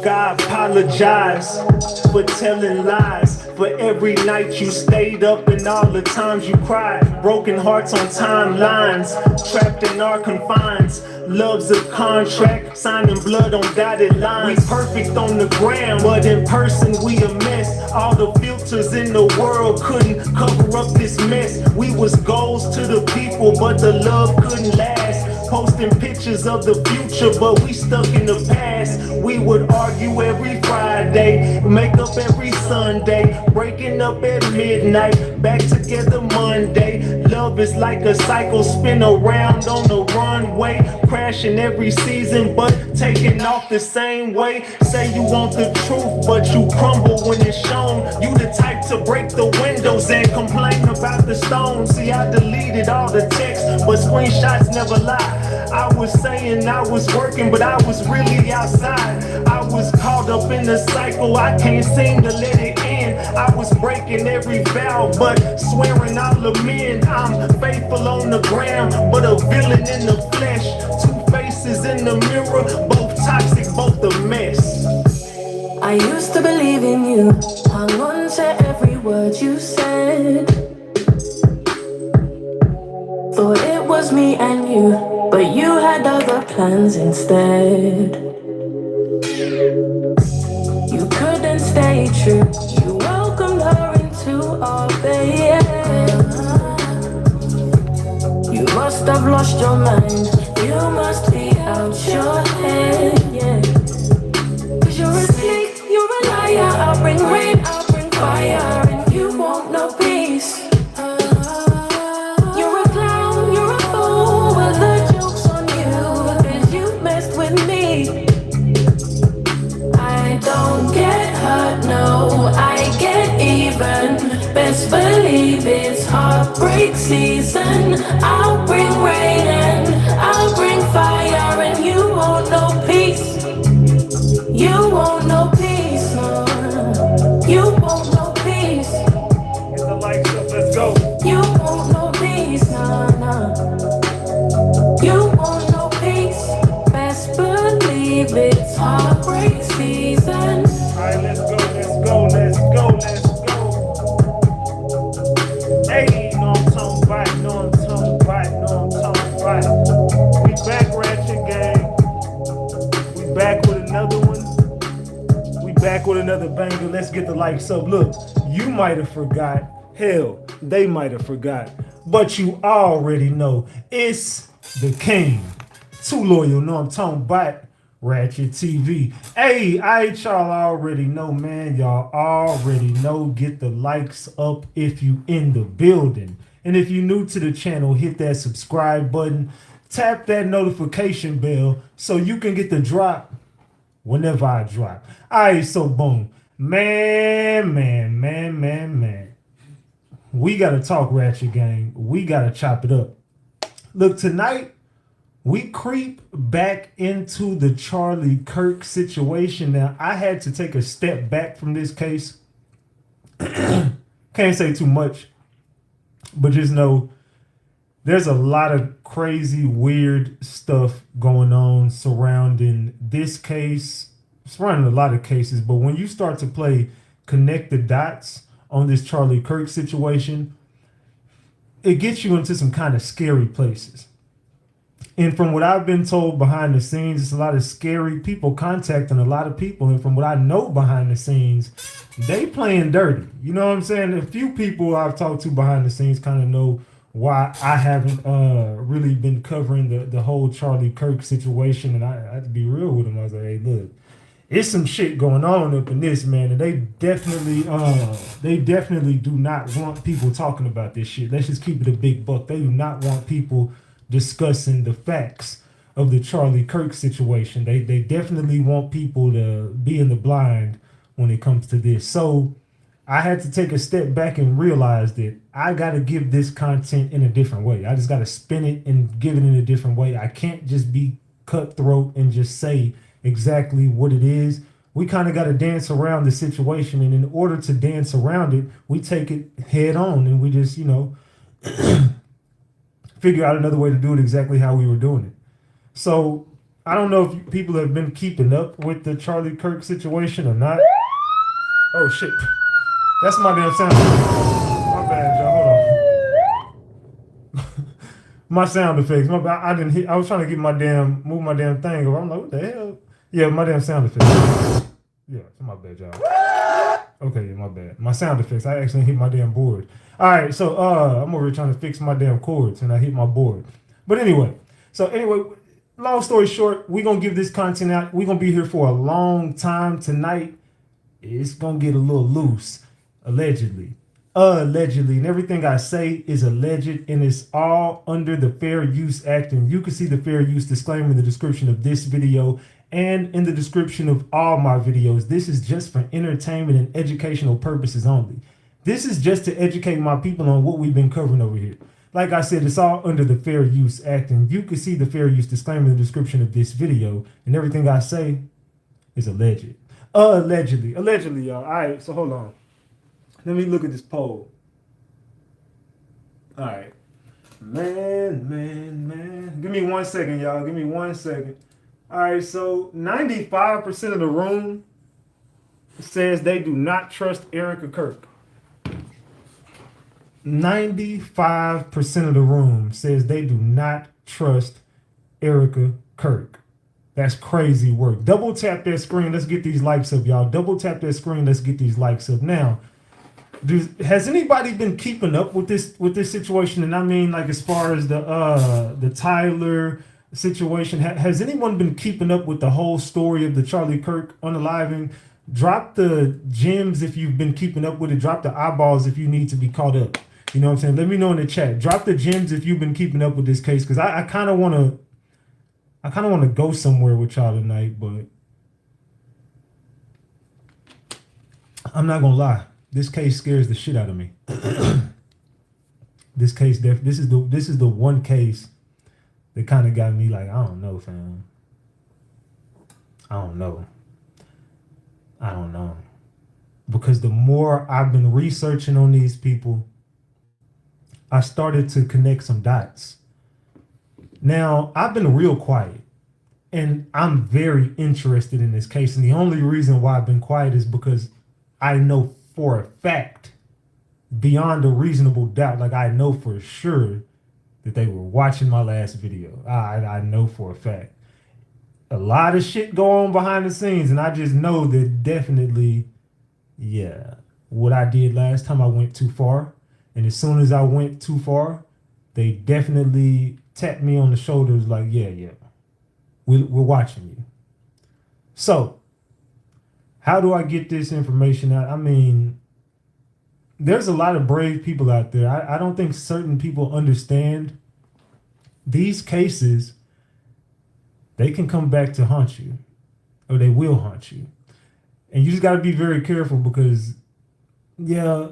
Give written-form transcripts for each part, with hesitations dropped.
I apologize for telling lies. For every night you stayed up and all the times you cried. Broken hearts on timelines, trapped in our confines. Love's a contract, signing blood on dotted lines. We perfect on the gram, but in person we a mess. All the filters in the world couldn't cover up this mess. We was goals to the people, but the love couldn't last. Posting pictures of the future, but we stuck in the past. We would argue every Friday, make up every Sunday, breaking up at midnight, back together Monday. Love is like a cycle, spin around on the runway, crashing every season, but taking off the same way. Say you want the truth, but you crumble when it's shown. You the type to break the windows and complain about the stones. See, I deleted all the text, but screenshots never lie. I was saying I was working, but I was really outside. I was caught up in the cycle, I can't seem to let it end. I was breaking every vow, but swearing I'll amend. I'm faithful on the ground, but a villain in the flesh. Two faces in the mirror, both toxic, both a mess. I used to believe in you, hung on to every word you said. Thought it was me and you, but you had other plans instead. You couldn't stay true, you welcomed her into our bed. You must have lost your mind, you must be out your head, yeah. Cause you're a snake, you're a liar, I'll bring rain, I'll bring fire, and you won't know peace. Best believe it's heartbreak season. I'll bring rain and I'll bring fire, and you won't know peace. You won't know peace, no. You won't know peace. Get the lights up, let's go. You won't know peace, no, no. You won't know peace. Best believe it's heartbreak season. Alright, let's go, let's go, let's go, let's go. Hey, no I'm talking about, no I'm talking about, no I'm talking about. We back, Ratchet Gang. We back with another one. We back with another banger. Let's get the likes up. Look, you might have forgot. Hell, they might have forgot. But you already know it's the king. Too loyal, no I'm talking about. Ratchet TV. Hey, y'all already know, man. Y'all already know. Get the likes up if you in the building. And if you're new to the channel, hit that subscribe button. Tap that notification bell so you can get the drop whenever I drop. Alright, so boom. Man. We gotta talk, Ratchet Gang. We gotta chop it up. Look, tonight, we creep back into the Charlie Kirk situation. Now, I had to take a step back from this case. Can't say too much, but just know there's a lot of crazy, weird stuff going on surrounding this case, surrounding a lot of cases. But when you start to connect the dots on this Charlie Kirk situation, it gets you into some kind of scary places. And from what I've been told behind the scenes, it's a lot of scary people contacting a lot of people. And from what I know behind the scenes, they playing dirty. You know what I'm saying? A few people I've talked to behind the scenes kind of know why I haven't really been covering the whole Charlie Kirk situation. And I had to be real with them. I was like, hey, look, it's some shit going on up in this, man. And they definitely do not want people talking about this shit. Let's just keep it a big buck. They do not want people discussing the facts of the Charlie Kirk situation. They definitely want people to be in the blind when it comes to this. So I had to take a step back and realize that I got to give this content in a different way. I just got to spin it and give it in a different way. I can't just be cutthroat and just say exactly what it is. We kind of got to dance around the situation. And in order to dance around it, we take it head on and we just, figure out another way to do it exactly how we were doing it. So I don't know if people have been keeping up with the Charlie Kirk situation or not. Oh shit, that's my damn sound. My bad, y'all. Hold on. My sound effects. My bad. I didn't hit. I was trying to get move my damn thing over. I'm like, what the hell? Yeah, my damn sound effects. Yeah, it's my bad, y'all. Okay, yeah, my bad. My sound effects. I actually hit my damn board. All right, so I'm over here trying to fix my damn cords, and I hit my board. But anyway, long story short, we're gonna give this content out. We're gonna be here for a long time tonight. It's gonna get a little loose, allegedly. Allegedly, and everything I say is alleged, and it's all under the Fair Use Act. And you can see the Fair Use disclaimer in the description of this video and in the description of all my videos. This is just for entertainment and educational purposes only. This is just to educate my people on what we've been covering over here. Like I said, it's all under the Fair Use Act, and you can see the Fair Use disclaimer in the description of this video, and everything I say is alleged. Allegedly, y'all. All right, so hold on. Let me look at this poll. All right. Man. Give me 1 second, y'all. Give me 1 second. All right, so 95% of the room says they do not trust Erika Kirk. 95% of the room says they do not trust Erika Kirk. That's crazy work. Double tap that screen. Let's get these likes up, y'all. Double tap that screen. Let's get these likes up. Now, has anybody been keeping up with this situation? And I mean, like, as far as the Tyler situation, has anyone been keeping up with the whole story of the Charlie Kirk unaliving? Drop the gems if you've been keeping up with it. Drop the eyeballs if you need to be caught up. You know what I'm saying? Let me know in the chat. Drop the gems if you've been keeping up with this case, because I kind of want to go somewhere with y'all tonight, but I'm not gonna lie. This case scares the shit out of me. This is the one case that kind of got me like, I don't know, fam. I don't know. Because the more I've been researching on these people, I started to connect some dots. Now, I've been real quiet, and I'm very interested in this case. And the only reason why I've been quiet is because I know for a fact, beyond a reasonable doubt, like I know for sure that they were watching my last video. I know for a fact. A lot of shit go on behind the scenes, and I just know that definitely, yeah, what I did last time, I went too far. And as soon as I went too far, they definitely tapped me on the shoulders like, yeah, we're watching you. So, how do I get this information out? I mean, there's a lot of brave people out there. I don't think certain people understand these cases. They can come back to haunt you, or they will haunt you. And you just got to be very careful because, yeah,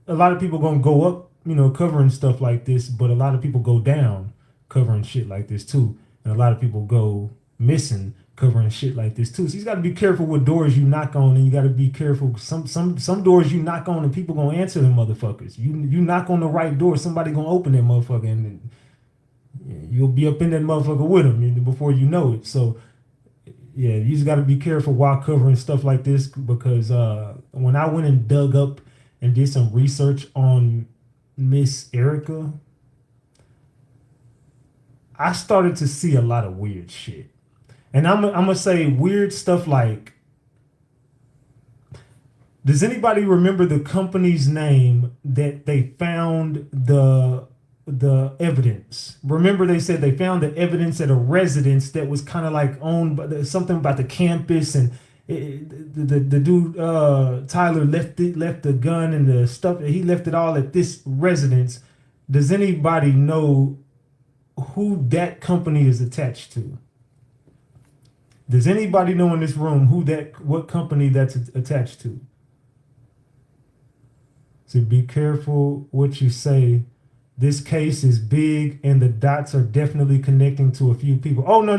a lot of people going to go up, covering stuff like this, but a lot of people go down covering shit like this too. And a lot of people go missing covering shit like this too. So you got to be careful what doors you knock on, and you got to be careful. Some doors you knock on and people going to answer them motherfuckers. You knock on the right door, somebody going to open that motherfucker, and you'll be up in that motherfucker with them before you know it. So, yeah, you just got to be careful while covering stuff like this, because when I went and dug up and did some research on Miss Erika, I started to see a lot of weird shit. And I'm going to say weird stuff like, does anybody remember the company's name that they found the evidence? Remember they said they found the evidence at a residence that was kind of like owned by something about the campus, and the dude Tyler left the gun and the stuff. He left it all at this residence. Does anybody know who that company is attached to? Does anybody know in this room what company that's attached to? So be careful what you say. This case is big, and the dots are definitely connecting to a few people. Oh, no.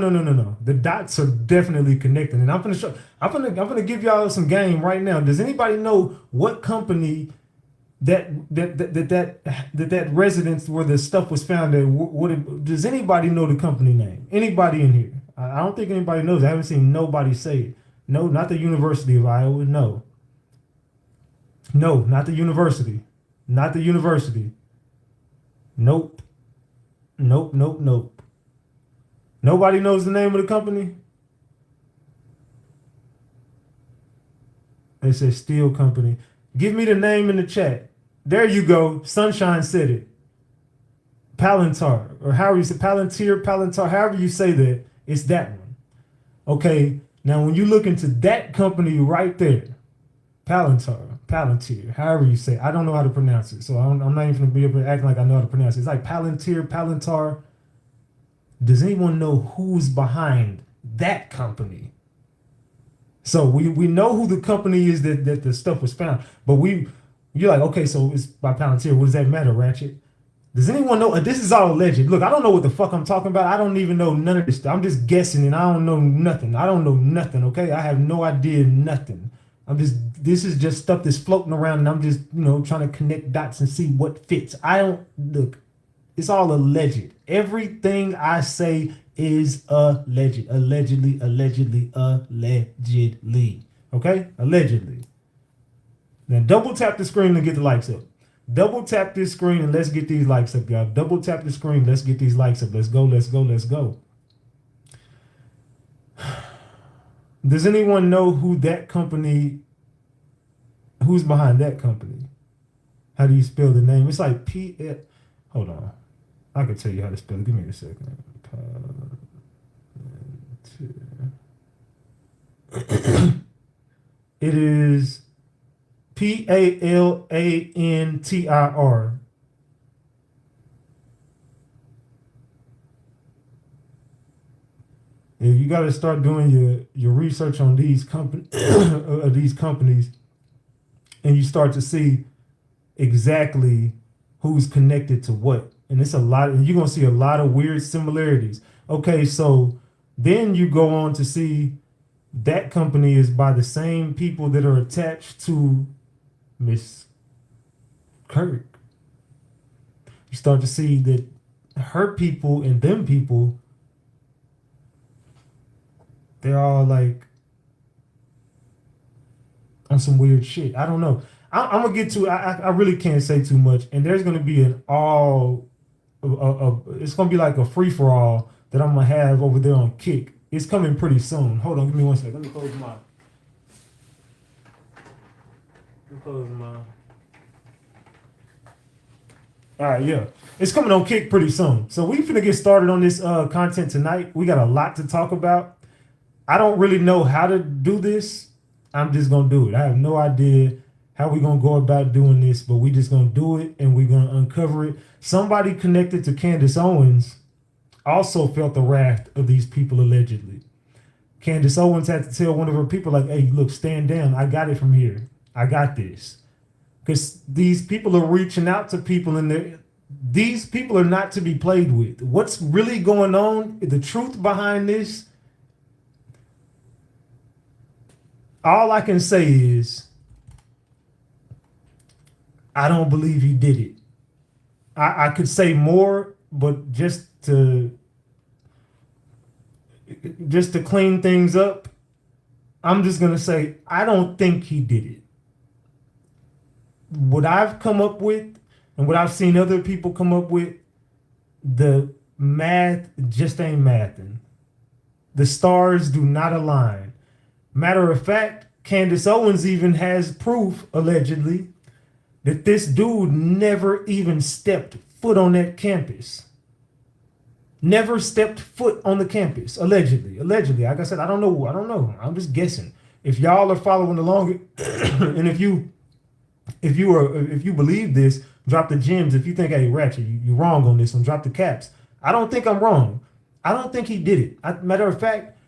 The dots are definitely connecting. And I'm gonna give y'all some game right now. Does anybody know what company that residence where the stuff was found at? Does anybody know the company name? Anybody in here? I don't think anybody knows. I haven't seen nobody say it. No, not the University of Iowa. No. No, not the university. Not the university. Nope. Nope, nope, nope. Nobody knows the name of the company? It says Steel Company. Give me the name in the chat. There you go. Sunshine said it. Palantir, or however you say Palantir, however you say that, it's that one. Okay, now when you look into that company right there, Palantir, however you say it, I don't know how to pronounce it, so I'm not even going to be able to act like I know how to pronounce it. It's like Palantir. Does anyone know who's behind that company? So we know who the company is that the stuff was found, but you're like, okay, so it's by Palantir. What does that matter, Ratchet? Does anyone know? This is all alleged. Look, I don't know what the fuck I'm talking about. I don't even know none of this stuff. I'm just guessing and I don't know nothing. I don't know nothing, okay? I have no idea nothing. This is just stuff that's floating around and I'm just, trying to connect dots and see what fits. Look, it's all alleged. Everything I say is alleged. Allegedly. Okay? Allegedly. Now double tap the screen and get the likes up. Double tap this screen and let's get these likes up, y'all. Double tap the screen. Let's get these likes up. Let's go. Does anyone know who's behind that company? How do you spell the name? It's like hold on. I can tell you how to spell it. Give me a second. It is Palantir. Yeah, you got to start doing your research on these companies, and you start to see exactly who's connected to what. And it's a lot, and you're gonna see a lot of weird similarities. Okay, so then you go on to see that company is by the same people that are attached to Miss Kirk. You start to see that her people and them people, they're all like on some weird shit. I don't know. I'm gonna get to. I really can't say too much. And there's gonna be it's gonna be like a free for all that I'm gonna have over there on Kick. It's coming pretty soon. Hold on, give me 1 second. Let me close my. All right, yeah. It's coming on Kick pretty soon. So we finna get started on this content tonight. We got a lot to talk about. I don't really know how to do this. I'm just gonna do it. I have no idea how we gonna go about doing this, but we just gonna do it and we're gonna uncover it. Somebody connected to Candace Owens also felt the wrath of these people allegedly. Candace Owens had to tell one of her people, like, hey, look, stand down. I got it from here. I got this. Because these people are reaching out to people and these people are not to be played with. What's really going on, the truth behind this, all I can say is, I don't believe he did it. I could say more, but just to clean things up, I'm just going to say, I don't think he did it. What I've come up with and what I've seen other people come up with, the math just ain't mathing. The stars do not align. Matter of fact, Candace Owens even has proof, allegedly, that this dude never even stepped foot on that campus. Never stepped foot on the campus, allegedly. Like I said, I don't know. I'm just guessing. If y'all are following along, and if you believe this, drop the gems. If you think, hey, Ratchet, you're wrong on this one, drop the caps. I don't think I'm wrong. I don't think he did it. Matter of fact,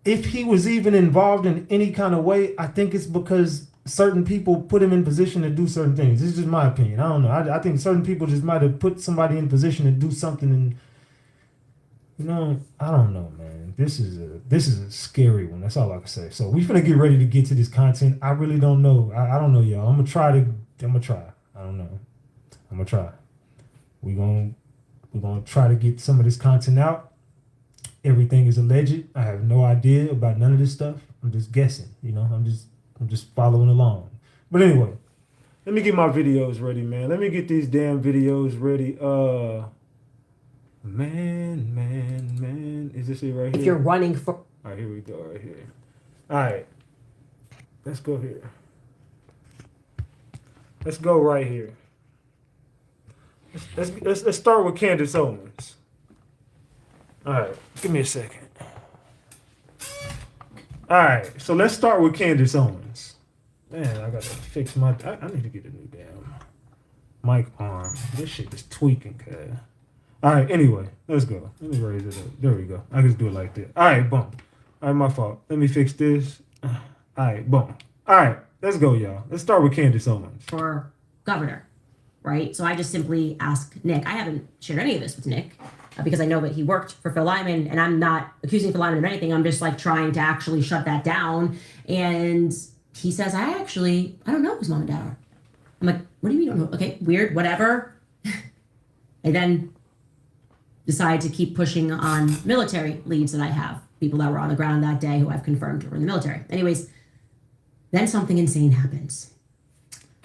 if he was even involved in any kind of way, I think it's because certain people put him in position to do certain things. This is just my opinion. I don't know. I think certain people just might have put somebody in position to do something, and I don't know, man. This is a scary one. That's all I can say. So we finna get ready to get to this content. I really don't know. I don't know, y'all. I'm gonna try. I don't know. I'm gonna try. We're gonna try to get some of this content out. Everything is alleged. I have no idea about none of this stuff. I'm just guessing, I'm just following along. But anyway, let me get my videos ready, man. Let me get these damn videos ready. Man. Is this it right here? If you're running for... All right, here we go, right here. All right. Let's go here. Let's go right here. Let's start with Candace Owens. All right, give me a second. All right, so let's start with Candace Owens. Man, I gotta fix I need to get a new damn mic arm. This shit is tweaking, cuz. All right, anyway, let's go. Let me raise it up. There we go. I can just do it like that. All right, boom. All right, my fault. Let me fix this. All right, boom. All right, let's go, y'all. Let's start with Candace Owens. For governor, right? So I just simply ask Nick. I haven't shared any of this with Nick because I know that he worked for Phil Lyman, and I'm not accusing Phil Lyman of anything. I'm just like trying to actually shut that down. And he says, I don't know whose mom and dad are. I'm like, what do you mean you don't know? Okay, weird, whatever. I then decide to keep pushing on military leads that I have, people that were on the ground that day who I've confirmed were in the military. Anyways, then something insane happens.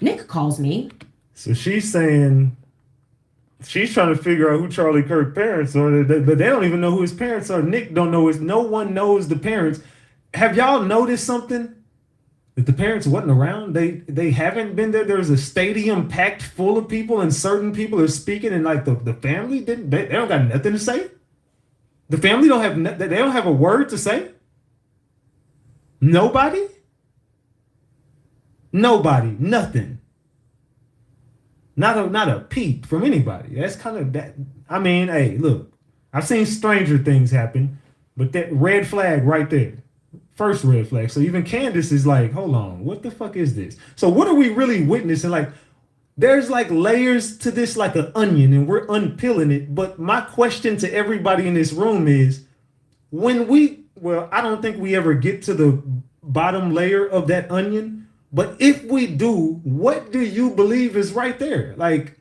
Nick calls me. So she's saying she's trying to figure out who Charlie Kirk's parents are, but they don't even know who his parents are. Nick don't know no one knows the parents. Have y'all noticed something? That the parents wasn't around. They haven't been there. There's a stadium packed full of people, and certain people are speaking, and like the family they don't got nothing to say. The family don't have a word to say. Nobody, nothing. Not a peep from anybody. That's kind of that. I mean, hey, look, I've seen stranger things happen, but that red flag right there. First red flag. So even Candace is like, hold on, what the fuck is this? So what are we really witnessing? Like, there's like layers to this, like an onion, and we're unpeeling it. But my question to everybody in this room is, I don't think we ever get to the bottom layer of that onion. But if we do, what do you believe is right there? Like,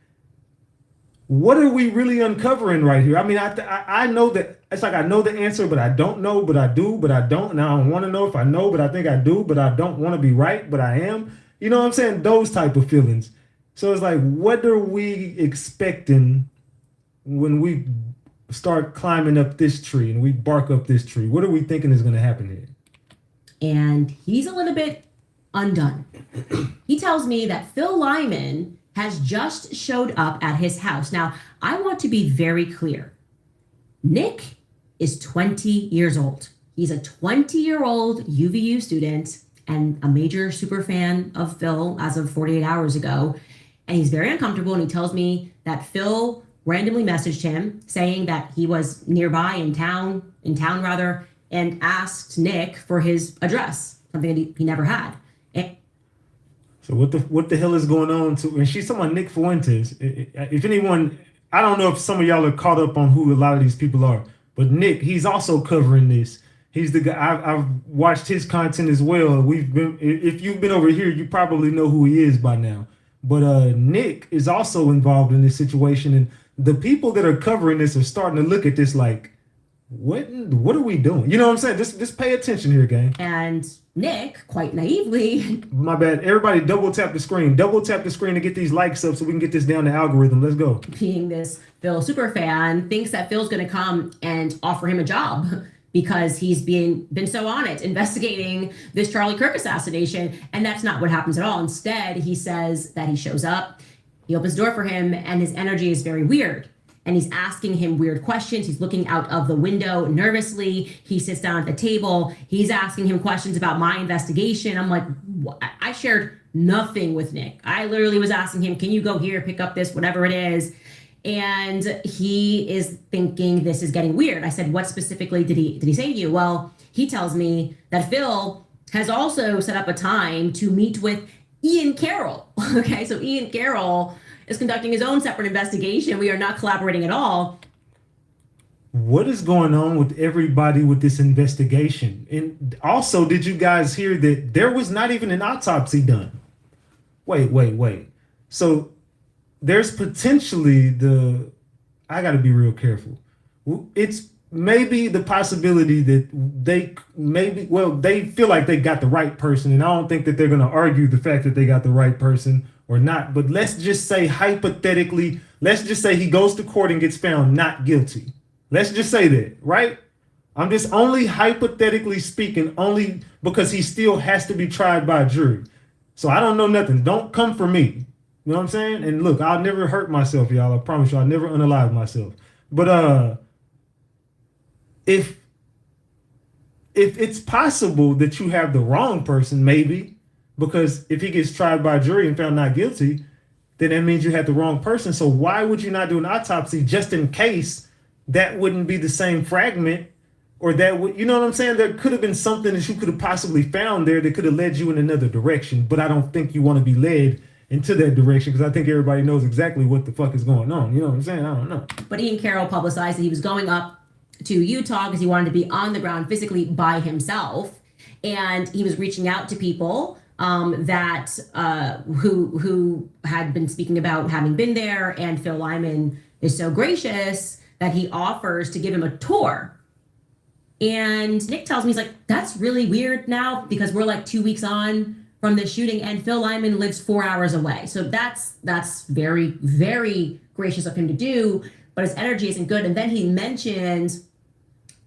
what are we really uncovering right here? I mean, I know that it's like I know the answer, but I don't know, but I do, but I don't. And I don't want to know if I know, but I think I do, but I don't want to be right, but I am. You know what I'm saying? Those type of feelings. So it's like, what are we expecting when we start climbing up this tree and we bark up this tree? What are we thinking is going to happen here? And he's a little bit undone. He tells me that Phil Lyman has just showed up at his house. Now, I want to be very clear. Nick is 20 years old. He's a 20-year-old UVU student and a major super fan of Phil as of 48 hours ago. And he's very uncomfortable. And he tells me that Phil randomly messaged him saying that he was nearby in town, and asked Nick for his address, something that he never had. So what the hell is going on? And she's talking about Nick Fuentes. If anyone, I don't know if some of y'all are caught up on who a lot of these people are, but Nick, he's also covering this. He's the guy. I've watched his content as well. If you've been over here, you probably know who he is by now. But Nick is also involved in this situation, and the people that are covering this are starting to look at this like, what are we doing? You know what I'm saying? Just pay attention here, gang. And Nick, quite naively, my bad. Everybody double tap the screen. Double tap the screen to get these likes up so we can get this down the algorithm. Let's go. being this Phil super fan, thinks that Phil's going to come and offer him a job because he's been so on it, investigating this Charlie Kirk assassination. And that's not what happens at all. Instead, he says that he shows up, he opens the door for him, and his energy is very weird. And he's asking him weird questions. He's looking out of the window nervously. He sits down at the table. He's asking him questions about my investigation. I'm like, I shared nothing with Nick. I literally was asking him, can you go here, pick up this, whatever it is. And he is thinking this is getting weird. I said, what specifically did he say to you? Well, he tells me that Phil has also set up a time to meet with Ian Carroll. Okay, so Ian Carroll is conducting his own separate investigation. We are not collaborating at all. What is going on with everybody with this investigation? And also, did you guys hear that there was not even an autopsy done? Wait. So there's potentially I got to be real careful. It's maybe the possibility that they feel like they got the right person, and I don't think that they're going to argue the fact that they got the right person or not. But let's just say hypothetically, let's just say he goes to court and gets found not guilty. Let's just say that, right? I'm just only hypothetically speaking, only because he still has to be tried by a jury. So I don't know nothing. Don't come for me. You know what I'm saying? And look, I'll never hurt myself, y'all. I promise you, I'll never unalive myself. But if it's possible that you have the wrong person, maybe, because if he gets tried by a jury and found not guilty, then that means you had the wrong person. So why would you not do an autopsy just in case that wouldn't be the same fragment? Or that would, you know what I'm saying? There could have been something that you could have possibly found there that could have led you in another direction. But I don't think you want to be led into that direction, because I think everybody knows exactly what the fuck is going on. You know what I'm saying? I don't know. But Ian Carroll publicized that he was going up to Utah because he wanted to be on the ground physically by himself. And he was reaching out to people that who had been speaking about having been there. And Phil Lyman is so gracious that he offers to give him a tour. And Nick tells me, he's like, that's really weird now because we're like 2 weeks on from the shooting and Phil Lyman lives 4 hours away. So that's very, very gracious of him to do, but his energy isn't good. And then he mentions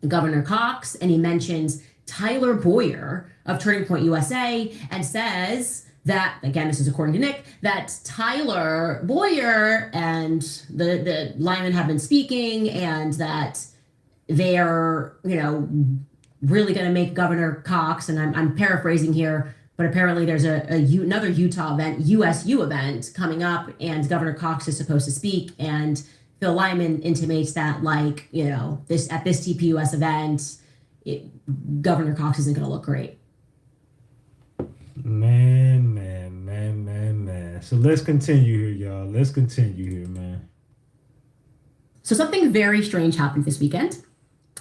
Governor Cox and he mentions Tyler Boyer of Turning Point USA and says that, again, this is according to Nick, that Tyler Boyer and the Lyman have been speaking and that they're, really going to make Governor Cox, and I'm paraphrasing here, but apparently there's another Utah event, USU event coming up, and Governor Cox is supposed to speak, and Phil Lyman intimates that, this TPUS event, Governor Cox isn't going to look great. Man. So let's continue here, y'all. Let's continue here, man. So something very strange happened this weekend,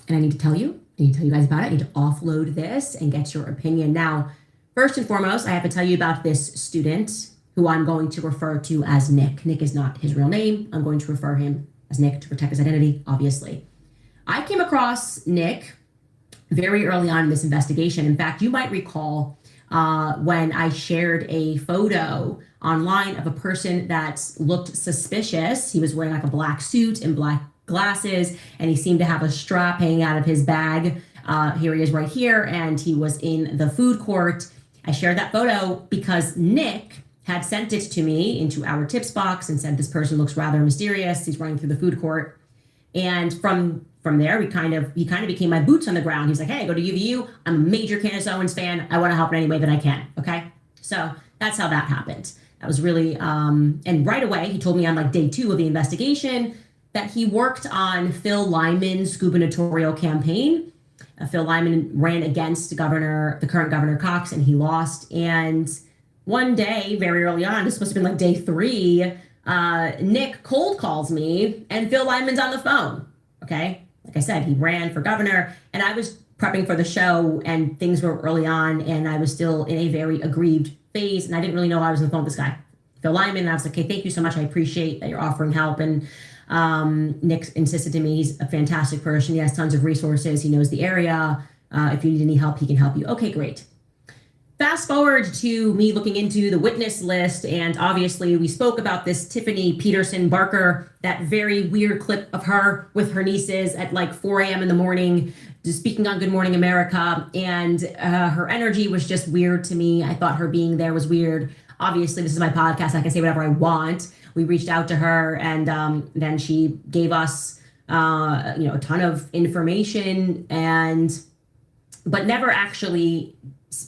and I need to tell you guys about it. I need to offload this and get your opinion. Now, first and foremost, I have to tell you about this student who I'm going to refer to as Nick. Nick is not his real name. I'm going to refer him as Nick to protect his identity, obviously. I came across Nick very early on in this investigation. In fact, you might recall when I shared a photo online of a person that looked suspicious. He was wearing like a black suit and black glasses, and he seemed to have a strap hanging out of his bag. Here he is right here, and he was in the food court. I shared that photo because Nick had sent it to me into our tips box and said, this person looks rather mysterious. He's running through the food court. And from there, he kind of became my boots on the ground. He's like, hey, go to UVU. I'm a major Candace Owens fan. I want to help in any way that I can. Okay. So that's how that happened. That was really, and right away, he told me on like day 2 of the investigation that he worked on Phil Lyman's gubernatorial campaign. Phil Lyman ran against the current Governor Cox, and he lost. And one day, very early on, this must have been like day 3, Nick cold calls me, and Phil Lyman's on the phone. Okay. Like I said, he ran for governor, and I was prepping for the show, and things were early on, and I was still in a very aggrieved phase, and I didn't really know I was on the phone with this guy, Phil Lyman. And I was like, okay, thank you so much. I appreciate that you're offering help. And Nick insisted to me, he's a fantastic person. He has tons of resources. He knows the area. If you need any help, he can help you. Okay, great. Fast forward to me looking into the witness list, and obviously we spoke about this Tiffany Peterson Barker, that very weird clip of her with her nieces at like 4 a.m. in the morning, just speaking on Good Morning America, and her energy was just weird to me. I thought her being there was weird. Obviously, this is my podcast. I can say whatever I want. We reached out to her, and then she gave us a ton of information, but never actually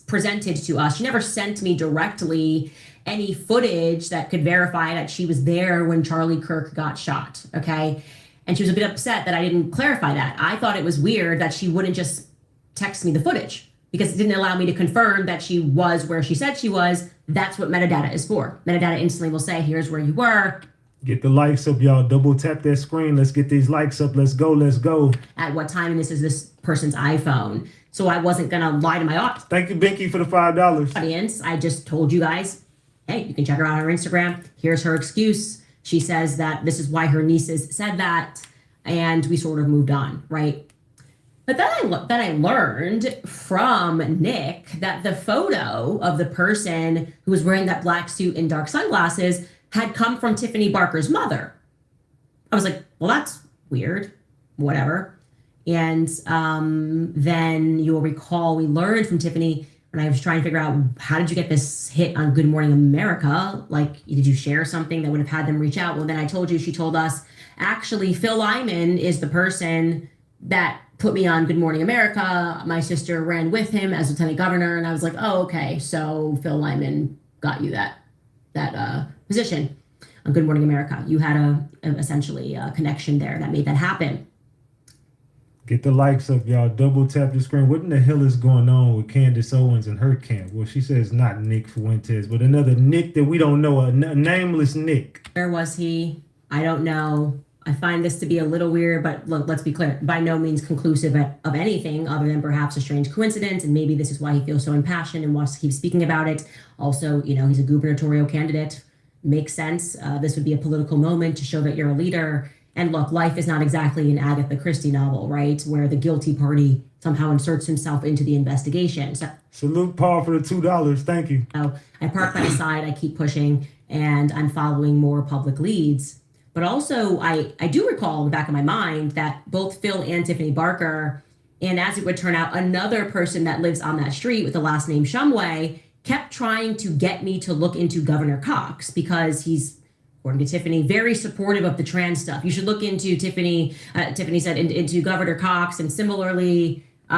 presented to us. She never sent me directly any footage that could verify that she was there when Charlie Kirk got shot. Okay. And she was a bit upset that I didn't clarify that. I thought it was weird that she wouldn't just text me the footage, because it didn't allow me to confirm that she was where she said she was. That's what metadata is for. Metadata instantly will say, here's where you were. Get the likes up, y'all. Double tap that screen. Let's get these likes up. Let's go. At what time? And this is this person's iPhone. So I wasn't going to lie to my audience. Thank you, Binky, for the $5. I just told you guys, hey, you can check her out on her Instagram. Here's her excuse. She says that this is why her nieces said that. And we sort of moved on, right? But then I learned from Nick that the photo of the person who was wearing that black suit and dark sunglasses had come from Tiffany Barker's mother. I was like, well, that's weird. Whatever. And then you'll recall we learned from Tiffany when I was trying to figure out, how did you get this hit on Good Morning America? Like, did you share something that would have had them reach out? Well, then I told you, she told us, actually, Phil Lyman is the person that put me on Good Morning America. My sister ran with him as lieutenant governor. And I was like, oh, okay. So Phil Lyman got you that position on Good Morning America. You had essentially a connection there that made that happen. Get the likes up, y'all. Double tap the screen. What in the hell is going on with Candace Owens and her camp? Well, she says not Nick Fuentes, but another Nick that we don't know, a nameless Nick. Where was he? I don't know. I find this to be a little weird, but look, let's be clear. By no means conclusive of anything other than perhaps a strange coincidence. And maybe this is why he feels so impassioned and wants to keep speaking about it. Also, he's a gubernatorial candidate. Makes sense. This would be a political moment to show that you're a leader. And look, life is not exactly an Agatha Christie novel, right? Where the guilty party somehow inserts himself into the investigation. So, salute Paul for the $2. Thank you. So I park that aside, I keep pushing, and I'm following more public leads. But also, I do recall in the back of my mind that both Phil and Tiffany Barker, and as it would turn out, another person that lives on that street with the last name Shumway, kept trying to get me to look into Governor Cox because he's, according to Tiffany, very supportive of the trans stuff. You should look into Tiffany said, into Governor Cox. And similarly, the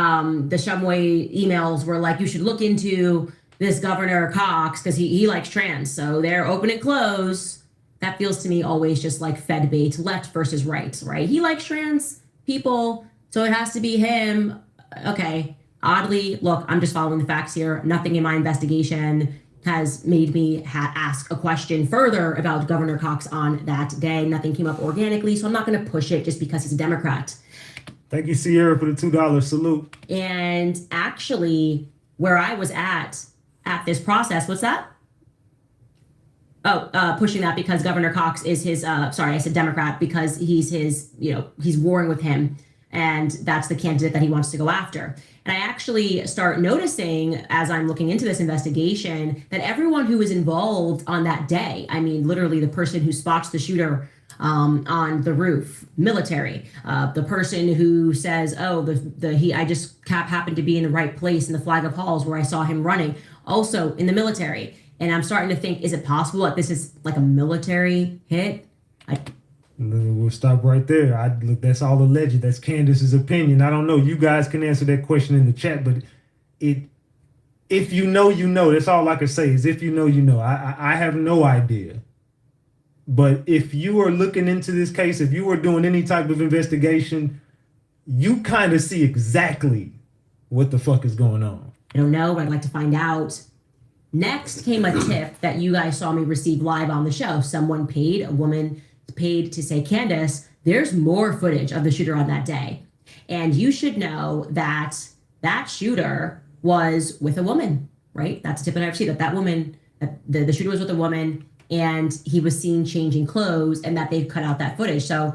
Shumway emails were like, you should look into this Governor Cox because he likes trans. So they're open and close. That feels to me always just like Fed bait, left versus right? He likes trans people, so it has to be him. Okay. Oddly, look, I'm just following the facts here. Nothing in my investigation has made me ask a question further about Governor Cox on that day. Nothing came up organically, so I'm not going to push it just because he's a Democrat. Thank you, Sierra, for the $2 salute. And actually, where I was at this process, what's that? Pushing that because Governor Cox is his, sorry, I said Democrat because he's his, he's warring with him. And that's the candidate that he wants to go after. And I actually start noticing as I'm looking into this investigation that everyone who was involved on that day, I mean, literally the person who spots the shooter on the roof, military, the person who says, oh, I just happened to be in the right place in the Flag of Halls where I saw him running, also in the military. And I'm starting to think, is it possible that this is like a military hit? We'll stop right there. Look, that's all alleged. That's Candace's opinion. I don't know. You guys can answer that question in the chat, but if you know, you know. That's all I can say is if you know, you know. I have no idea. But if you are looking into this case, if you are doing any type of investigation, you kind of see exactly what the fuck is going on. I don't know, but I'd like to find out. Next came a tip that you guys saw me receive live on the show. A woman paid to say, Candace, there's more footage of the shooter on that day. And you should know that that shooter was with a woman, right? That's a tip that I've seen, that woman, the shooter was with a woman and he was seen changing clothes and that they've cut out that footage. So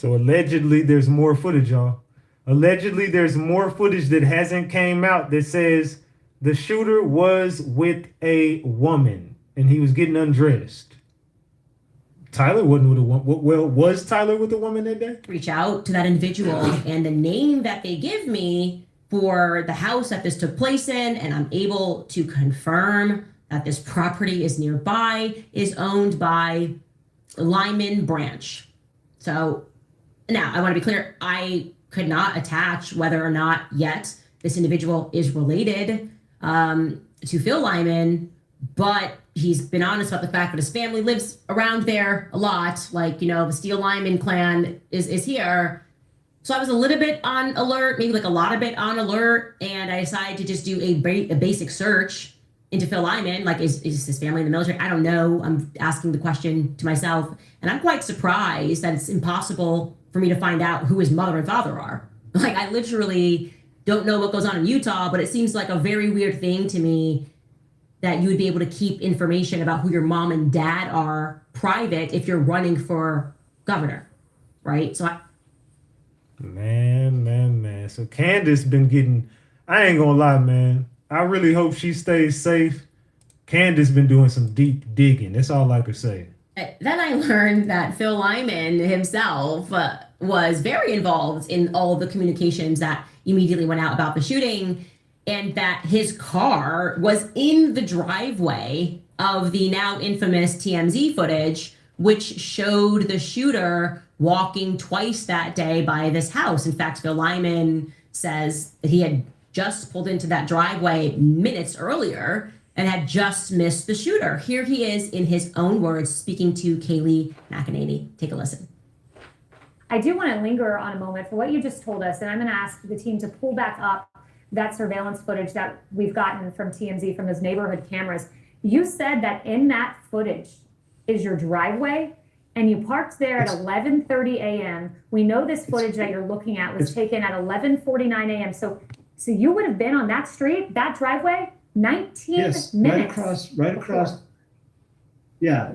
allegedly there's more footage, y'all. Allegedly there's more footage that hasn't came out that says the shooter was with a woman and he was getting undressed. Tyler wasn't with a woman. Well, was Tyler with a woman that day? Reach out to that individual and the name that they give me for the house that this took place in, and I'm able to confirm that this property is nearby, is owned by Lyman Branch. So now I want to be clear, I could not attach whether or not yet this individual is related to Phil Lyman, but he's been honest about the fact that his family lives around there a lot. Like, the Steele Lyman clan is here. So I was a little bit on alert, maybe like a lot of bit on alert. And I decided to just do a basic search into Phil Lyman. Like, is his family in the military? I don't know. I'm asking the question to myself. And I'm quite surprised that it's impossible for me to find out who his mother and father are. Like, I literally don't know what goes on in Utah, but it seems like a very weird thing to me that you would be able to keep information about who your mom and dad are private if you're running for governor, right? So Man. So Candace been getting, I ain't gonna lie, man. I really hope she stays safe. Candace been doing some deep digging. That's all I could say. Then I learned that Phil Lyman himself was very involved in all of the communications that immediately went out about the shooting, and that his car was in the driveway of the now infamous TMZ footage, which showed the shooter walking twice that day by this house. In fact, Phil Lyman says that he had just pulled into that driveway minutes earlier and had just missed the shooter. Here he is in his own words speaking to Kaylee McEnany. Take a listen. I do want to linger on a moment for what you just told us, and I'm going to ask the team to pull back up that surveillance footage that we've gotten from TMZ, from those neighborhood cameras. You said that in that footage is your driveway, and you parked there at 11:30 a.m. We know this footage that you're looking at was taken at 11:49 a.m. So you would have been on that street, that driveway, 19 minutes. Right across. Yeah,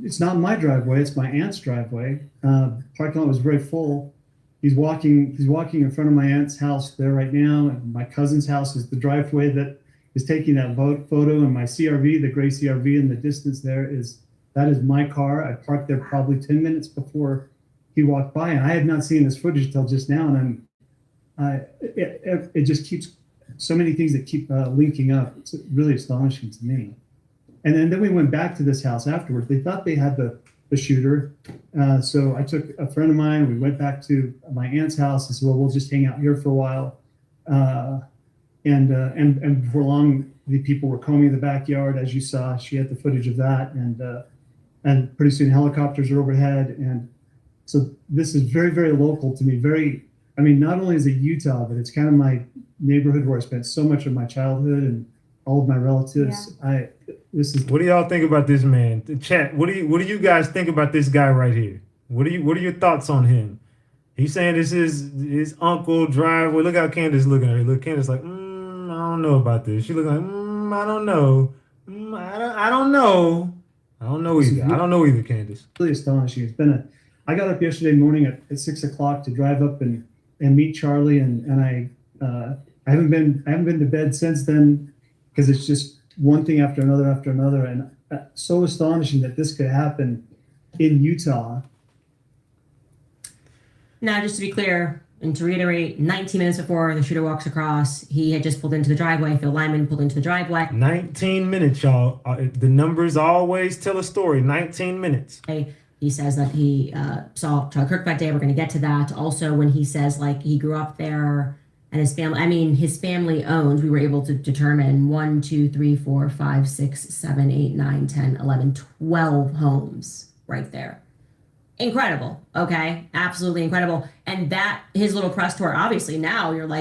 it's not my driveway. It's my aunt's driveway. Parking lot was very full. He's walking in front of my aunt's house there right now. And my cousin's house is the driveway that is taking that photo. And my CRV, the gray CRV in the distance there, that is my car. I parked there probably 10 minutes before he walked by, and I had not seen this footage till just now. And it just keeps so many things that keep linking up. It's really astonishing to me. And then we went back to this house afterwards. They thought they had the shooter. So I took a friend of mine. We went back to my aunt's house and said, well, we'll just hang out here for a while. And before long, the people were combing the backyard, as you saw. She had the footage of that. And pretty soon helicopters are overhead. And so this is very, very local to me. Not only is it Utah, but it's kind of my neighborhood where I spent so much of my childhood and all of my relatives. Yeah. What do y'all think about this man? The chat. What do you guys think about this guy right here? What are your thoughts on him? He's saying this is his uncle driveway. Look how Candace looking at her. Look, Candace like, I don't know about this. She looking like, I don't know. I don't know. I don't know either. I don't know either, Candace. Really astonishing. I got up yesterday morning at 6 o'clock to drive up and meet Charlie, and I haven't been to bed since then, because it's just one thing after another, and so astonishing that this could happen in Utah. Now, just to be clear and to reiterate, 19 minutes before the shooter walks across, he had just pulled into the driveway. Phil Lyman pulled into the driveway. 19 minutes, y'all. The numbers always tell a story. 19 minutes. He says that he saw Charlie Kirk that day. We're going to get to that. Also, when he says he grew up there and his family owns, we were able to determine 1, 2, 3, 4, 5, 6, 7, 8, 9, 10, 11, 12 homes right there. Incredible. Okay. Absolutely incredible. And that his little press tour, obviously now you're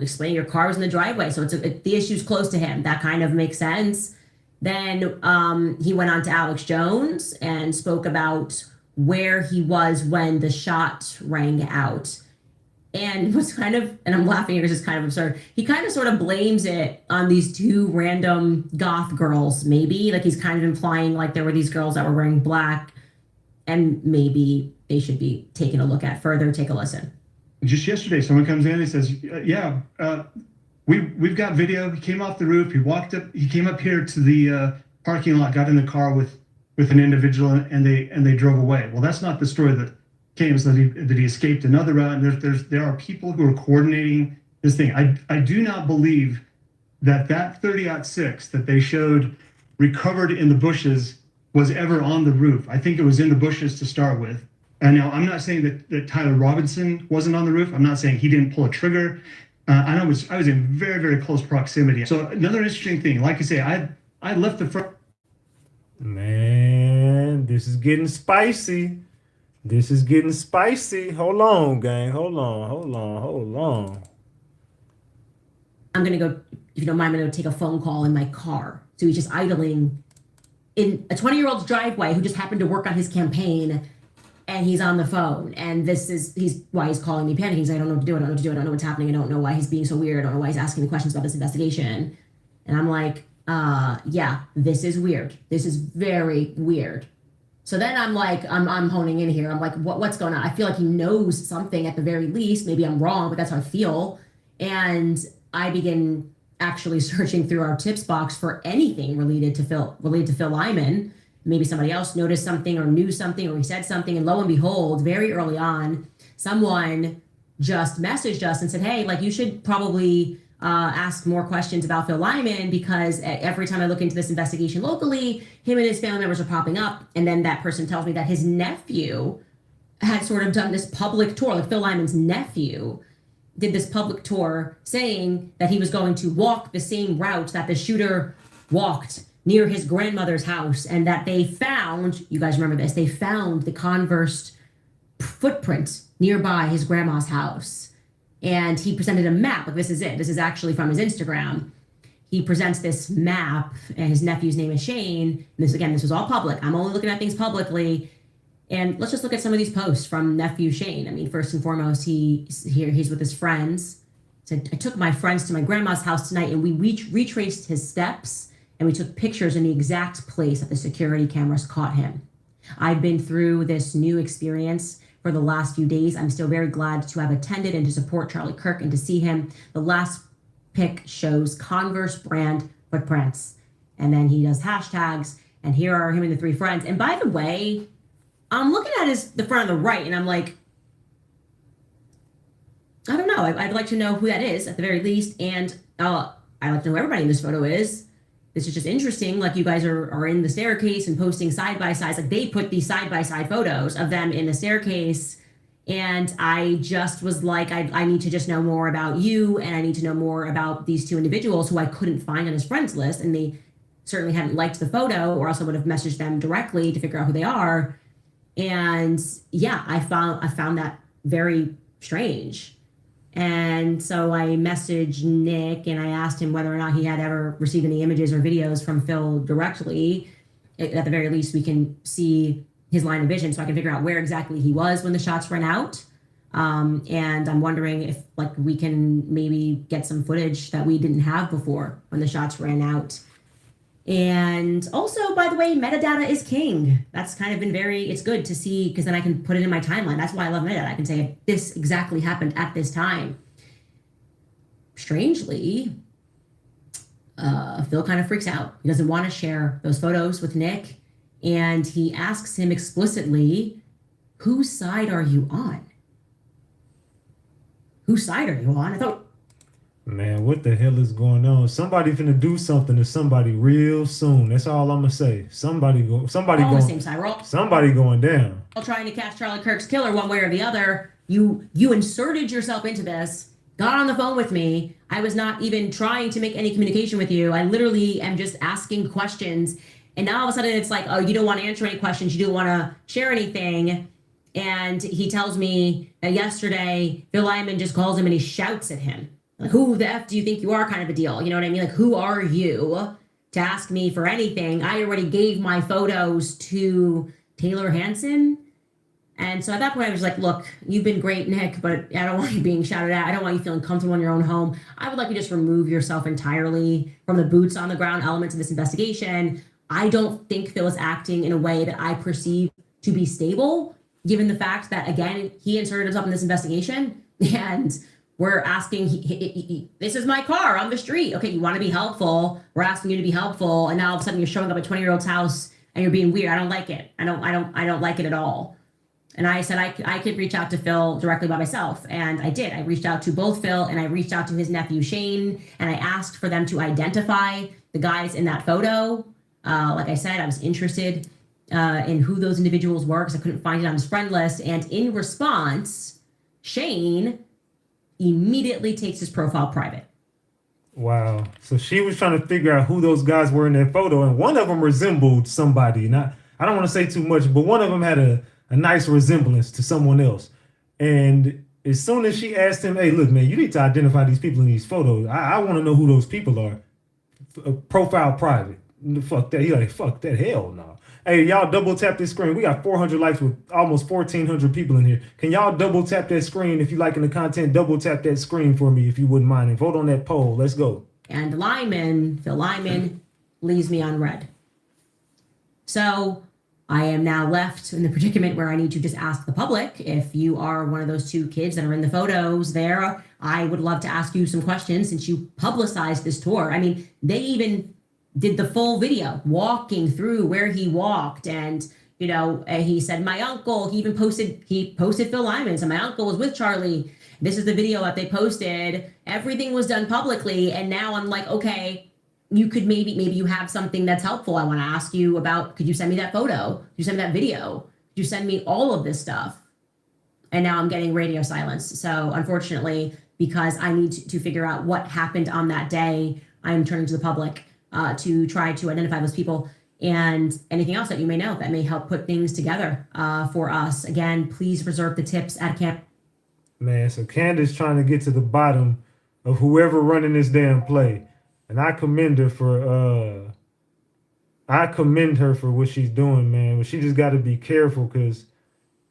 explaining your car was in the driveway. So the issue's close to him. That kind of makes sense. Then he went on to Alex Jones and spoke about where he was when the shot rang out. And was and I'm laughing because it's kind of absurd. He kind of sort of blames it on these two random goth girls, maybe. He's kind of implying there were these girls that were wearing black, and maybe they should be taken a look at further. Take a listen. Just yesterday, someone comes in and says, we've got video. He came off the roof. He came up here to the parking lot, got in the car with an individual, and they drove away. Well, that's not the story that came. Is that he escaped another route. And there are people who are coordinating this thing. I do not believe that 30-06 that they showed recovered in the bushes was ever on the roof. I think it was in the bushes to start with. And now I'm not saying that Tyler Robinson wasn't on the roof. I'm not saying he didn't pull a trigger. I was in very, very close proximity. So another interesting thing, like I say, I left the front. Man, this is getting spicy. Hold on, gang. Hold on. I'm going to go, if you don't mind, I'm going to take a phone call in my car. So he's just idling in a 20-year-old's driveway who just happened to work on his campaign, and he's on the phone. And he's calling me panicking. He's like, I don't know what to do. I don't know what's happening. I don't know why he's being so weird. I don't know why he's asking me questions about this investigation. And I'm like, yeah, this is weird. This is very weird. So then I'm like, I'm honing in here. I'm like, what's going on? I feel like he knows something at the very least. Maybe I'm wrong, but that's how I feel. And I begin actually searching through our tips box for anything related to Phil Lyman. Maybe somebody else noticed something or knew something or he said something. And lo and behold, very early on, someone just messaged us and said, hey, like you should probably ask more questions about Phil Lyman, because every time I look into this investigation locally, him and his family members are popping up. And then that person tells me that his nephew had sort of done this public tour, like Phil Lyman's nephew did this public tour saying that he was going to walk the same route that the shooter walked near his grandmother's house, and that they found, you guys remember this, they found the Converse footprint nearby his grandma's house. And he presented a map, like this is it. This is actually from his Instagram. He presents this map, and his nephew's name is Shane. And this was all public. I'm only looking at things publicly. And let's just look at some of these posts from nephew Shane. I mean, first and foremost, he's with his friends. Said, I took my friends to my grandma's house tonight, and we retraced his steps, and we took pictures in the exact place that the security cameras caught him. I've been through this new experience for the last few days. I'm still very glad to have attended and to support Charlie Kirk and to see him. The last pic shows Converse brand footprints. And then he does hashtags, and here are him and the three friends. And by the way, I'm looking at the front on the right, and I'm like, I don't know. I'd like to know who that is at the very least. And I'd like to know who everybody in this photo is. This is just interesting. Like, you guys are in the staircase and posting side-by-sides. Like, they put these side-by-side photos of them in the staircase. And I just was like, I need to just know more about you, and I need to know more about these two individuals who I couldn't find on his friends list. And they certainly hadn't liked the photo, or else I would have messaged them directly to figure out who they are. And yeah, I found that very strange. And so I messaged Nick, and I asked him whether or not he had ever received any images or videos from Phil directly. At the very least, we can see his line of vision, so I can figure out where exactly he was when the shots ran out. And I'm wondering if we can maybe get some footage that we didn't have before when the shots ran out. And also, by the way, metadata is king. That's kind of been it's good to see, because then I can put it in my timeline. That's why I love metadata. I can say this exactly happened at this time. Strangely, Phil kind of freaks out. He doesn't want to share those photos with Nick. And he asks him explicitly, whose side are you on? Whose side are you on? I thought, man, what the hell is going on? Somebody finna do something to somebody real soon. That's all I'm gonna say. Somebody we're all going. on the same side. We're all Somebody going down. trying to catch Charlie Kirk's killer one way or the other. You inserted yourself into this, got on the phone with me. I was not even trying to make any communication with you. I literally am just asking questions. And now all of a sudden it's like, oh, you don't want to answer any questions. You don't want to share anything. And he tells me that yesterday, Phil Lyman just calls him and he shouts at him. Like, who the F do you think you are, kind of a deal? You know what I mean? Like, who are you to ask me for anything? I already gave my photos to Taylor Hansen. And so at that point, I was like, look, you've been great, Nick, but I don't want you being shouted at. I don't want you feeling comfortable in your own home. I would like you to just remove yourself entirely from the boots on the ground elements of this investigation. I don't think Phil is acting in a way that I perceive to be stable, given the fact that, again, he inserted himself in this investigation, and we're asking, this is my car on the street. Okay, you want to be helpful. We're asking you to be helpful. And now all of a sudden you're showing up at a 20-year-old's house and you're being weird. I don't like it. I don't like it at all. And I said I could reach out to Phil directly by myself. And I did. I reached out to both Phil and I reached out to his nephew, Shane. And I asked for them to identify the guys in that photo. Like I said, I was interested in who those individuals were because I couldn't find it on his friend list. And in response, Shane immediately takes his profile private. Wow. So she was trying to figure out who those guys were in that photo, and one of them resembled somebody. Now, I don't want to say too much, but one of them had a nice resemblance to someone else. And as soon as she asked him, hey, look, man, you need to identify these people in these photos. I want to know who those people are. Profile private. Fuck that. He like, fuck that. Hell no. Hey, y'all double tap this screen. We got 400 likes with almost 1,400 people in here. Can y'all double tap that screen if you liking the content? Double tap that screen for me if you wouldn't mind. And vote on that poll. Let's go. And Phil Lyman, leaves me on red. So I am now left in the predicament where I need to just ask the public, if you are one of those 2 kids that are in the photos there, I would love to ask you some questions since you publicized this tour. I mean, they even did the full video walking through where he walked, and he said, my uncle, he posted Phil Lyman, and my uncle was with Charlie. This is the video that they posted. Everything was done publicly, and now I'm like, okay, you could maybe you have something that's helpful. I want to ask you about, could you send me that photo? Could you send me that video? Could you send me all of this stuff? And now I'm getting radio silence. So unfortunately, because I need to figure out what happened on that day, I'm turning to the public to try to identify those people and anything else that you may know that may help put things together for us. Again, please reserve the tips at camp. Man, so Candace trying to get to the bottom of whoever running this damn play. And I commend her for what she's doing, man. But she just got to be careful, because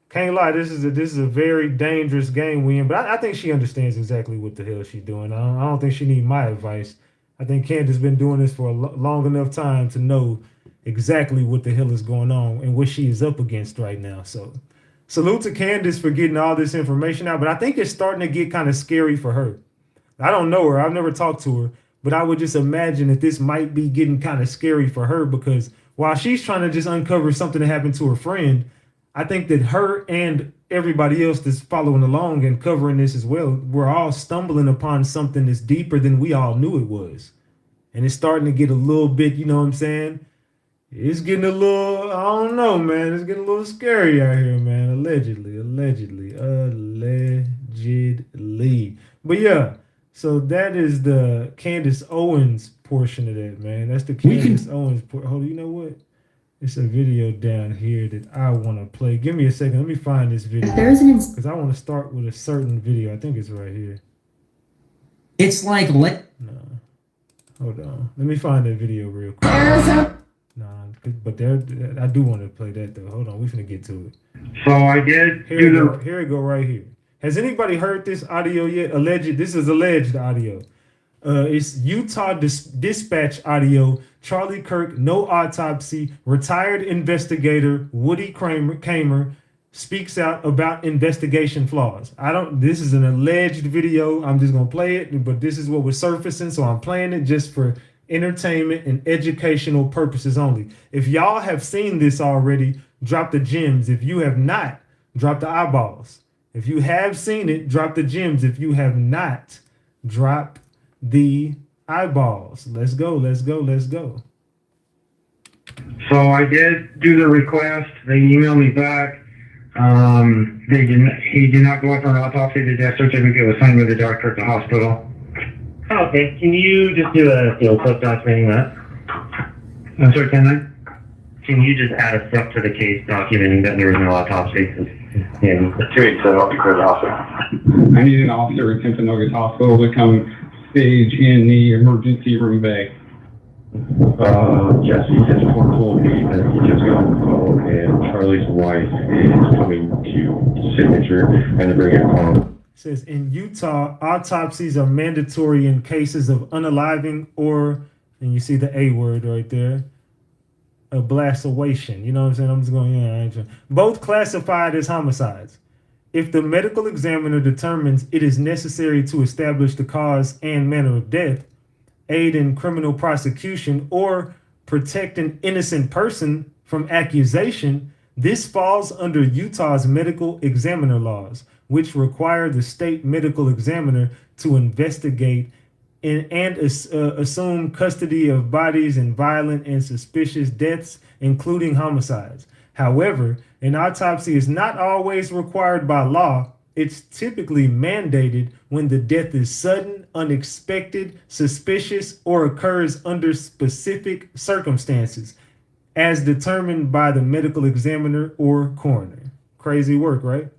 can't lie, this is a very dangerous game we in. But I think she understands exactly what the hell she's doing. I don't think she need my advice. I think Candace been doing this for a long enough time to know exactly what the hell is going on and what she is up against right now. So salute to Candace for getting all this information out. But I think it's starting to get kind of scary for her. I don't know her. I've never talked to her. But I would just imagine that this might be getting kind of scary for her, because while she's trying to just uncover something that happened to her friend, I think that her and everybody else that's following along and covering this as well, we're all stumbling upon something that's deeper than we all knew it was. And it's starting to get a little bit, you know what I'm saying? It's getting a little, I don't know, man. It's getting a little scary out here, man. Allegedly. But yeah, so that is the Candace Owens portion of that, man. That's the Candace Owens portion. Hold on, you know what? It's a video down here that I want to play. Give me a second. Let me find this video. Because I want to start with a certain video. I think it's right here. It's like No. Hold on. Let me find that video real quick. But there, I do want to play that, though. Hold on. We're going to get to it. So I did. Here we go right here. Has anybody heard this audio yet? This is alleged audio. It's Utah Dispatch audio. Charlie Kirk, no autopsy. Retired investigator Woody Kramer speaks out about investigation flaws. This is an alleged video. I'm just gonna play it, but this is what was surfacing, so I'm playing it just for entertainment and educational purposes only. If y'all have seen this already, drop the gems. If you have not, drop the eyeballs. If you have seen it, drop the gems. If you have not, drop the eyeballs. Let's go. So I did do the request. They emailed me back. He did not go up for an autopsy. The death certificate was signed by the doctor at the hospital. Okay, can you just do a field clip documenting that? I'm sorry, can I? Can you just add a step to the case documenting that there was no autopsy? And 2 weeks ago, I'll declare the hospital. I need an officer in Timpanogos Hospital to come stage in the emergency room bay. Yes, he just told me that he just got on the phone and Charlie's wife is coming to signature and to bring it home. It says in Utah, autopsies are mandatory in cases of unaliving or, and you see the A word right there, ablaceration. You know what I'm saying? I'm just going, yeah, I ain't trying. Both classified as homicides. If the medical examiner determines it is necessary to establish the cause and manner of death, aid in criminal prosecution, or protect an innocent person from accusation, this falls under Utah's medical examiner laws, which require the state medical examiner to investigate and assume custody of bodies in violent and suspicious deaths, including homicides. However, an autopsy is not always required by law. It's typically mandated when the death is sudden, unexpected, suspicious, or occurs under specific circumstances, as determined by the medical examiner or coroner. Crazy work, right?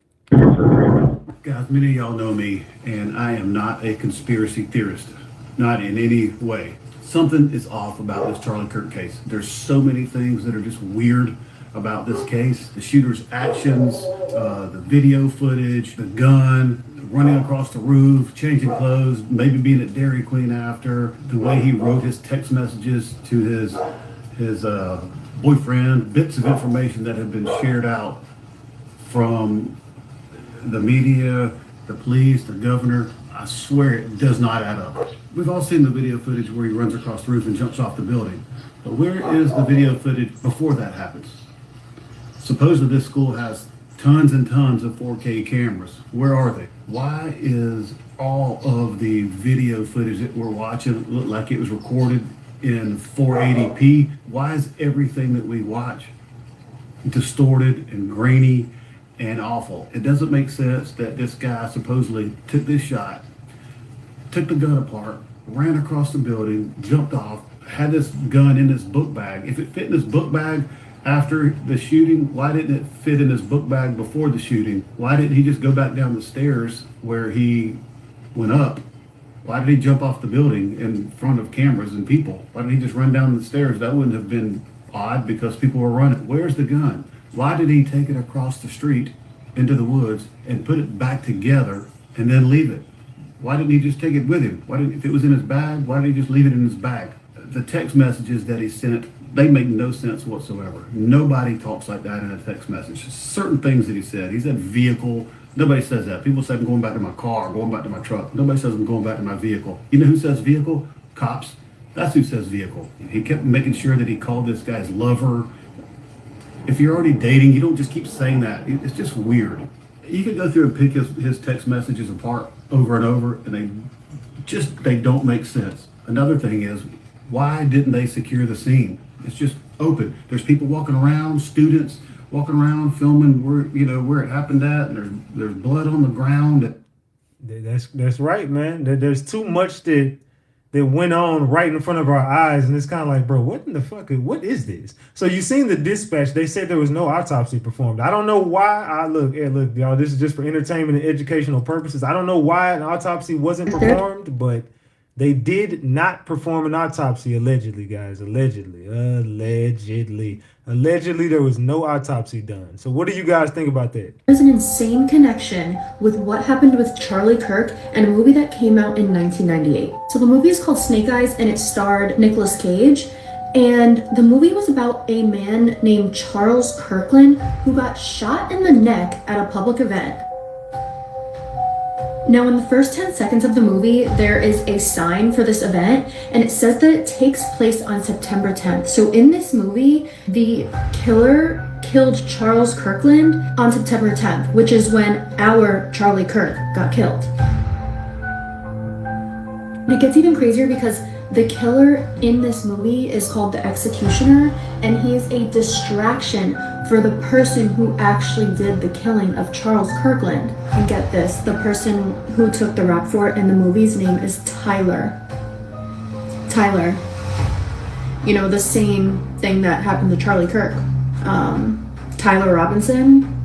Guys, many of y'all know me, and I am not a conspiracy theorist, not in any way. Something is off about this Charlie Kirk case. There's so many things that are just weird about this case. The shooter's actions, the video footage, the gun, running across the roof, changing clothes, maybe being at Dairy Queen after, the way he wrote his text messages to his boyfriend, bits of information that have been shared out from the media, the police, the governor. I swear it does not add up. We've all seen the video footage where he runs across the roof and jumps off the building. But where is the video footage before that happens? Supposedly this school has tons and tons of 4K cameras. Where are they? Why is all of the video footage that we're watching look like it was recorded in 480p? Why is everything that we watch distorted and grainy and awful? It doesn't make sense that this guy supposedly took this shot, took the gun apart, ran across the building, jumped off, had this gun in his book bag. If it fit in his book bag after the shooting, why didn't it fit in his book bag before the shooting? Why didn't he just go back down the stairs where he went up? Why did he jump off the building in front of cameras and people? Why didn't he just run down the stairs? That wouldn't have been odd because people were running. Where's the gun? Why did he take it across the street into the woods and put it back together and then leave it? Why didn't he just take it with him? If it was in his bag, why didn't he just leave it in his bag? The text messages that he sent, they make no sense whatsoever. Nobody talks like that in a text message. Certain things that he said vehicle. Nobody says that. People say I'm going back to my car, going back to my truck. Nobody says I'm going back to my vehicle. You know who says vehicle? Cops. That's who says vehicle. He kept making sure that he called this guy's lover. If you're already dating, you don't just keep saying that. It's just weird. You could go through and pick his text messages apart over and over, and they don't make sense. Another thing is, why didn't they secure the scene? It's just open. There's people walking around, students walking around filming where it happened at, and there's blood on the ground. That's right, man. There's too much that went on right in front of our eyes, and it's kind of like, bro, what in the fuck? What is this? So you seen the dispatch? They said there was no autopsy performed. I don't know why. Look, y'all. This is just for entertainment and educational purposes. I don't know why an autopsy wasn't performed, but they did not perform an autopsy, allegedly, guys. Allegedly, there was no autopsy done. So what do you guys think about that? There's an insane connection with what happened with Charlie Kirk and a movie that came out in 1998. So the movie is called Snake Eyes, and it starred Nicolas Cage. And the movie was about a man named Charles Kirkland who got shot in the neck at a public event. Now, in the first 10 seconds of the movie, there is a sign for this event, and it says that it takes place on September 10th. So in this movie, the killer killed Charles Kirkland on September 10th, which is when our Charlie Kirk got killed. And it gets even crazier because the killer in this movie is called the Executioner, and he is a distraction for the person who actually did the killing of Charles Kirkland. And get this, the person who took the rap for it in the movie's name is Tyler. Tyler. You know, the same thing that happened to Charlie Kirk. Tyler Robinson.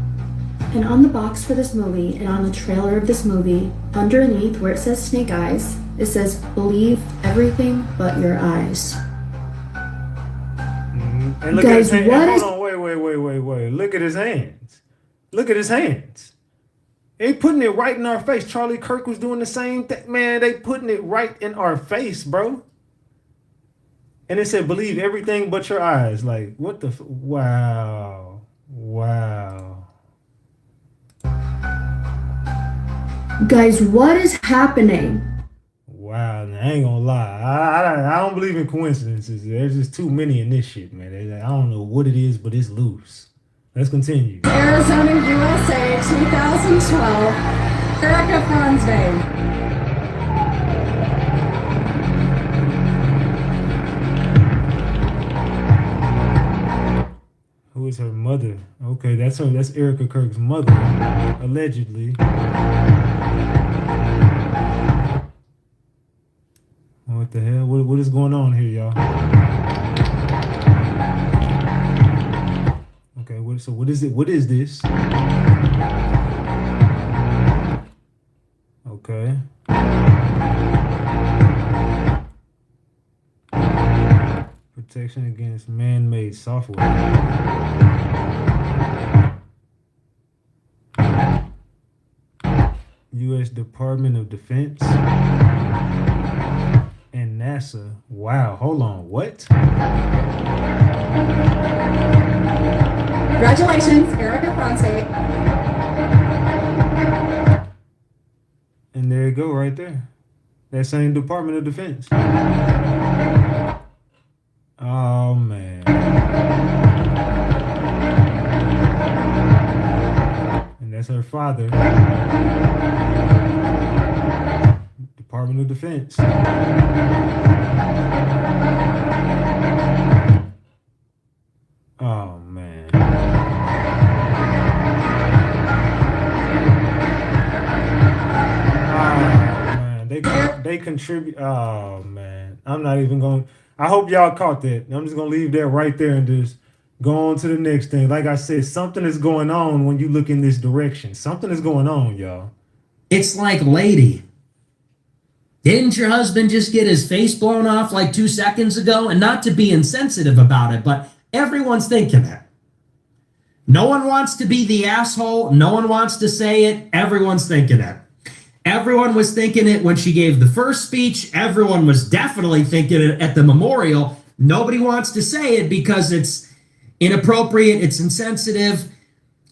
And on the box for this movie, and on the trailer of this movie, underneath where it says Snake Eyes, it says, "Believe everything but your eyes." And look guys, at his what hands. is... Hold on, wait. Look at his hands. Look at his hands. They putting it right in our face. Charlie Kirk was doing the same thing. Man, they putting it right in our face, bro. And it said, "Believe everything but your eyes." Like, what the... Wow. Guys, what is happening? Wow, I ain't gonna lie. I don't believe in coincidences. There's just too many in this shit, man. I don't know what it is, but it's loose. Let's continue. Arizona, USA, 2012. Erika Franzweg. Who is her mother? Okay, that's her. That's Erika Kirk's mother, allegedly. What the hell? What is going on here, y'all? Okay, what is it? What is this? Okay. Protection against man-made software. U.S. Department of Defense and NASA. Wow, hold on, what? Congratulations, Erika Fronte. And there you go, right there. That same Department of Defense. Oh man. And that's her father. Department of Defense. Oh man. They contribute. Oh man, I'm not even going. I hope y'all caught that. I'm just gonna leave that right there and just go on to the next thing. Like I said, something is going on when you look in this direction. Something is going on, y'all. It's like, lady, didn't your husband just get his face blown off like 2 seconds ago? And not to be insensitive about it, but everyone's thinking it. No one wants to be the asshole. No one wants to say it. Everyone's thinking it. Everyone was thinking it when she gave the first speech. Everyone was definitely thinking it at the memorial. Nobody wants to say it because it's inappropriate. It's insensitive.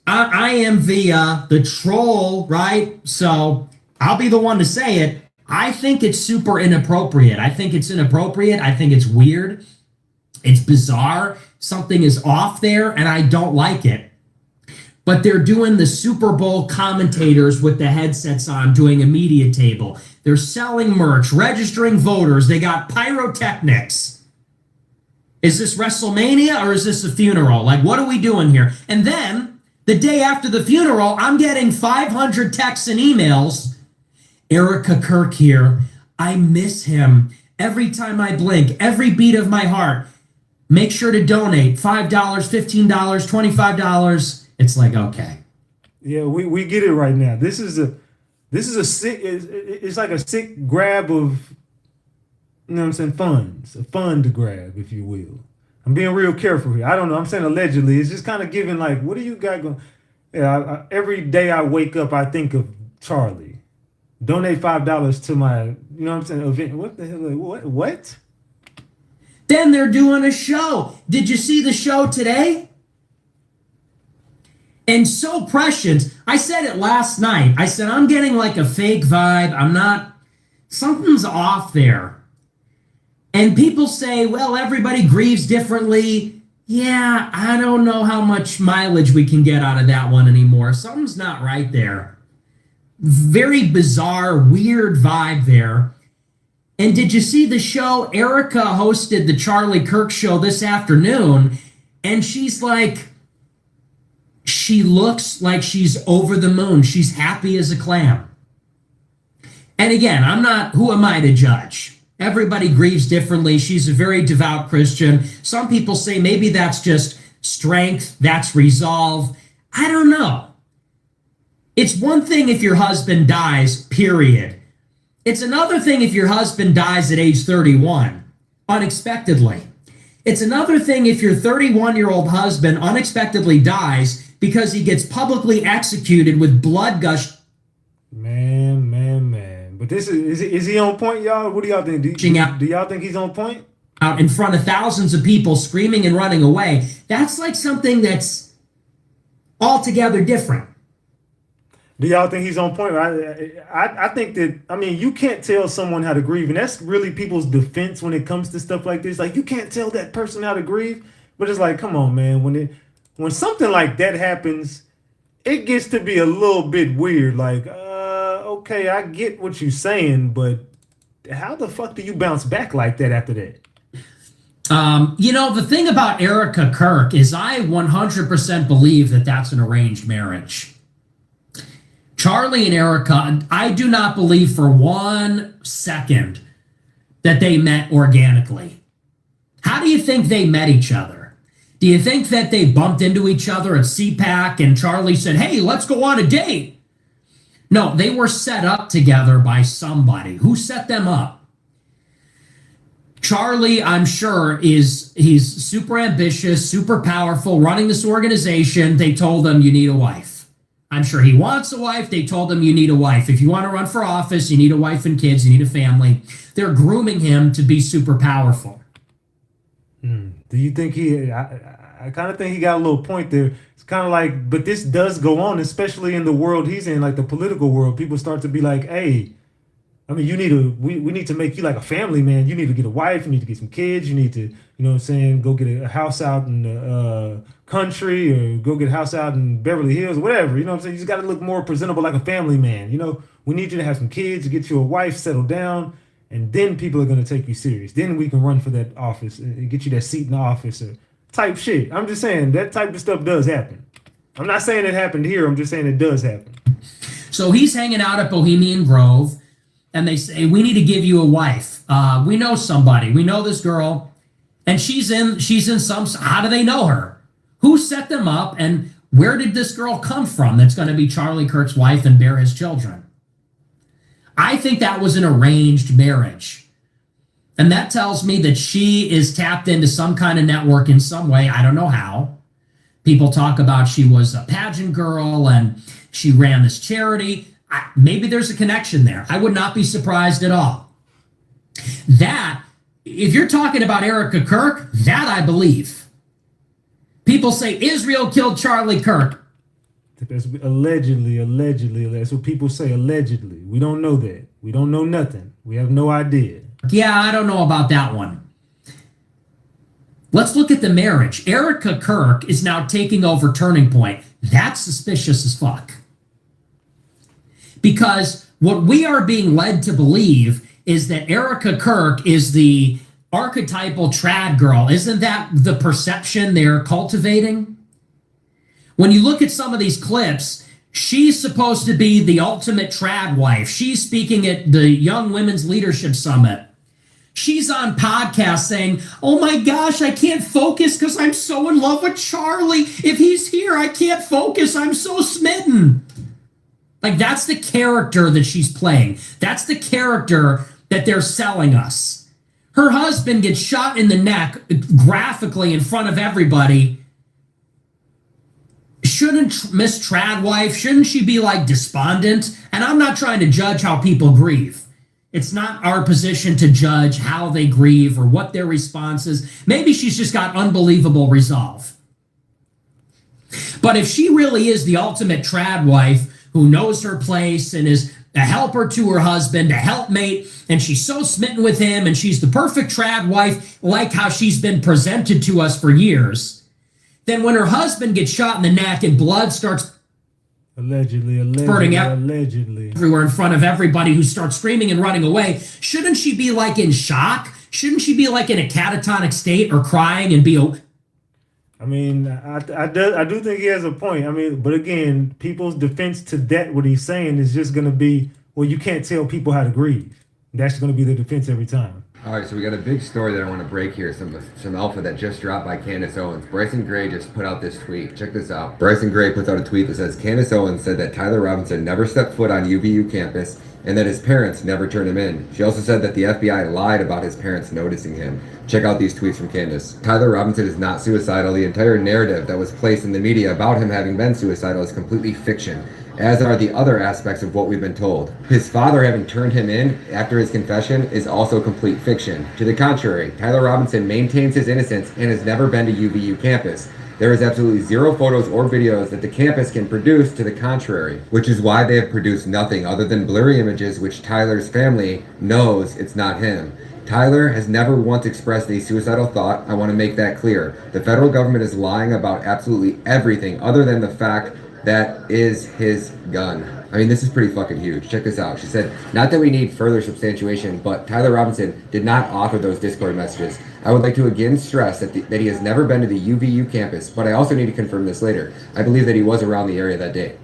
I am the troll, right? So I'll be the one to say it. I think it's super inappropriate. I think it's inappropriate. I think it's weird. It's bizarre. Something is off there, and I don't like it. But they're doing the Super Bowl commentators with the headsets on, doing a media table. They're selling merch, registering voters. They got pyrotechnics. Is this WrestleMania or is this a funeral? Like, what are we doing here? And then the day after the funeral, I'm getting 500 texts and emails. Erika Kirk here. I miss him. Every time I blink, every beat of my heart. Make sure to donate $5, $15, $25. It's like, okay. Yeah, we get it right now. This is a sick. It's like a sick grab of, you know what I'm saying, funds, a fund grab, if you will. I'm being real careful here. I don't know. I'm saying allegedly. It's just kind of giving like, what do you got going? Yeah, every day I wake up, I think of Charlie. Donate $5 to my, you know what I'm saying, event. What the hell? What? Then they're doing a show. Did you see the show today? And so prescient. I said it last night. I said, I'm getting like a fake vibe. I'm not, something's off there. And people say, well, everybody grieves differently. Yeah, I don't know how much mileage we can get out of that one anymore. Something's not right there. Very bizarre, weird vibe there. And did you see the show? Erika hosted the Charlie Kirk show this afternoon. And she's like, she looks like she's over the moon. She's happy as a clam. And again, who am I to judge? Everybody grieves differently. She's a very devout Christian. Some people say maybe that's just strength, that's resolve. I don't know. It's one thing if your husband dies, period. It's another thing if your husband dies at age 31, unexpectedly. It's another thing if your 31-year-old husband unexpectedly dies because he gets publicly executed with blood gush. Man. But this is he on point, y'all? What do y'all think? Do y'all think he's on point? Out in front of thousands of people screaming and running away. That's like something that's altogether different. Do y'all think he's on point? I think that, I mean, you can't tell someone how to grieve. And that's really people's defense when it comes to stuff like this. Like, you can't tell that person how to grieve. But it's like, come on, man. When something like that happens, it gets to be a little bit weird. Like, okay, I get what you're saying, but how the fuck do you bounce back like that after that? The thing about Erika Kirk is I 100% believe that that's an arranged marriage. Charlie and Erika, I do not believe for 1 second that they met organically. How do you think they met each other? Do you think that they bumped into each other at CPAC and Charlie said, hey, let's go on a date? No, they were set up together by somebody. Who set them up? Charlie, I'm sure, he's super ambitious, super powerful, running this organization. They told him you need a wife. I'm sure he wants a wife. They told him you need a wife. If you want to run for office, you need a wife and kids, you need a family. They're grooming him to be super powerful. Do you think I kind of think he got a little point there. It's kind of like, but this does go on, especially in the world he's in, like the political world. People start to be like, hey, I mean, we need to make you like a family man. You need to get a wife. You need to get some kids. You need to, you know what I'm saying, go get a house out in the country, or go get a house out in Beverly Hills, whatever. You know what I'm saying? You just got to look more presentable like a family man. You know, we need you to have some kids, get you a wife, settle down, and then people are going to take you serious. Then we can run for that office and get you that seat in the office or type shit. I'm just saying that type of stuff does happen. I'm not saying it happened here. I'm just saying it does happen. So he's hanging out at Bohemian Grove, and they say, we need to give you a wife. We know somebody. We know this girl, and she's in some, how do they know her? Who set them up, and where did this girl come from that's going to be Charlie Kirk's wife and bear his children? I think that was an arranged marriage. And that tells me that she is tapped into some kind of network in some way. I don't know how. People talk about she was a pageant girl and she ran this charity. Maybe there's a connection there. I would not be surprised at all. That, if you're talking about Erika Kirk, that I believe. People say Israel killed Charlie Kirk. That's allegedly. That's what people say, allegedly. We don't know that. We don't know nothing. We have no idea. Yeah, I don't know about that one. Let's look at the marriage. Erika Kirk is now taking over Turning Point. That's suspicious as fuck. Because what we are being led to believe is that Erika Kirk is the archetypal trad girl. Isn't that the perception they're cultivating? When you look at some of these clips, she's supposed to be the ultimate trad wife. She's speaking at the Young Women's Leadership Summit. She's on podcasts saying, oh my gosh, I can't focus because I'm so in love with Charlie. If he's here, I can't focus. I'm so smitten. Like, that's the character that she's playing. That's the character that they're selling us. Her husband gets shot in the neck graphically in front of everybody. Shouldn't Miss Tradwife, shouldn't she be like despondent? And I'm not trying to judge how people grieve. It's not our position to judge how they grieve or what their response is. Maybe she's just got unbelievable resolve. But if she really is the ultimate trad wife who knows her place and is a helper to her husband, a helpmate, and she's so smitten with him and she's the perfect trad wife like how she's been presented to us for years, then when her husband gets shot in the neck and blood starts allegedly everywhere in front of everybody who starts screaming and running away, shouldn't she be like in shock? Shouldn't she be like in a catatonic state or crying and be I mean, I do think he has a point. I mean, but again, people's defense to that, what he's saying is just going to be, well, you can't tell people how to grieve. That's going to be the defense every time. All right, so we got a big story that I want to break here. Some alpha that just dropped by Candace Owens. Bryson Gray just put out this tweet. Check this out. Bryson Gray puts out a tweet that says, Candace Owens said that Tyler Robinson never stepped foot on UVU campus and that his parents never turned him in. She also said that the FBI lied about his parents noticing him. Check out these tweets from Candace. Tyler Robinson is not suicidal. The entire narrative that was placed in the media about him having been suicidal is completely fiction, as are the other aspects of what we've been told. His father having turned him in after his confession is also complete fiction. To the contrary, Tyler Robinson maintains his innocence and has never been to UVU campus. There is absolutely zero photos or videos that the campus can produce to the contrary, which is why they have produced nothing other than blurry images which Tyler's family knows it's not him. Tyler has never once expressed a suicidal thought. I want to make that clear. The federal government is lying about absolutely everything other than the fact that is his gun. I mean, this is pretty fucking huge. Check this out. She said, not that we need further substantiation, but Tyler Robinson did not author those Discord messages. I would like to again stress that he has never been to the UVU campus, but I also need to confirm this later. I believe that he was around the area that day.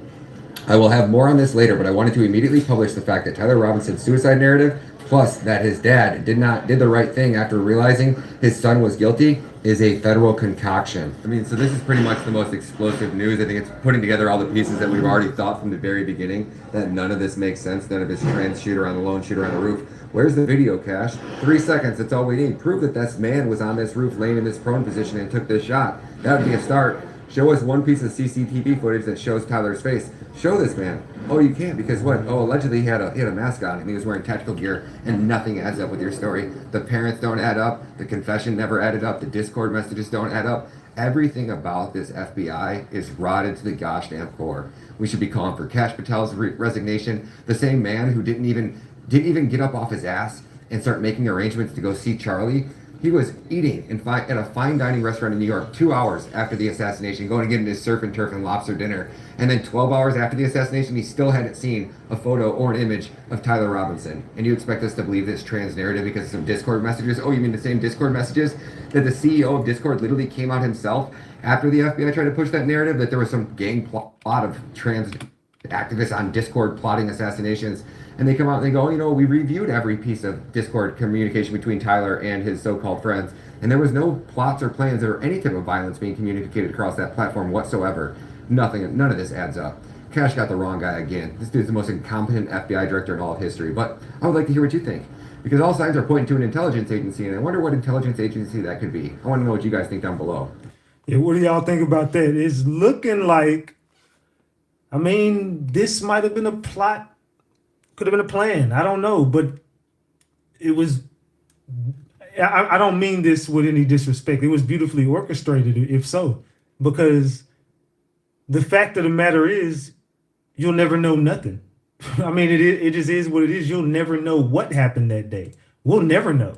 I will have more on this later, but I wanted to immediately publish the fact that Tyler Robinson's suicide narrative, plus that his dad did the right thing after realizing his son was guilty, is a federal concoction. I mean, so this is pretty much the most explosive news. I think it's putting together all the pieces that we've already thought from the very beginning, that none of this makes sense, none of this trans shooter on the lone shooter on the roof. Where's the video, Cash? 3 seconds, that's all we need. Prove that this man was on this roof laying in this prone position and took this shot. That would be a start. Show us one piece of CCTV footage that shows Tyler's face. Show this man. Oh, you can't because what? Oh, allegedly he had a mask on and he was wearing tactical gear, and nothing adds up with your story. The parents don't add up. The confession never added up. The Discord messages don't add up. Everything about this FBI is rotted to the gosh damn core. We should be calling for Kash Patel's resignation. The same man who didn't even get up off his ass and start making arrangements to go see Charlie. He was eating at a fine dining restaurant in New York 2 hours after the assassination, going to get into his surf and turf and lobster dinner. And then 12 hours after the assassination, he still hadn't seen a photo or an image of Tyler Robinson. And you expect us to believe this trans narrative because of some Discord messages? Oh, you mean the same Discord messages that the CEO of Discord literally came out himself after the FBI tried to push that narrative that there was some gang plot of trans activists on Discord plotting assassinations? And they come out and they go, you know, we reviewed every piece of Discord communication between Tyler and his so-called friends, and there was no plots or plans or any type of violence being communicated across that platform whatsoever. Nothing, none of this adds up. Kash got the wrong guy again. This dude's the most incompetent FBI director in all of history. But I would like to hear what you think, because all signs are pointing to an intelligence agency, and I wonder what intelligence agency that could be. I want to know what you guys think down below. Yeah, what do y'all think about that? It's looking like, I mean, this might have been a plot. Could have been a plan. I don't know, but it was. I don't mean this with any disrespect. It was beautifully orchestrated, if so, because the fact of the matter is, you'll never know nothing. I mean, it just is what it is. You'll never know what happened that day. We'll never know.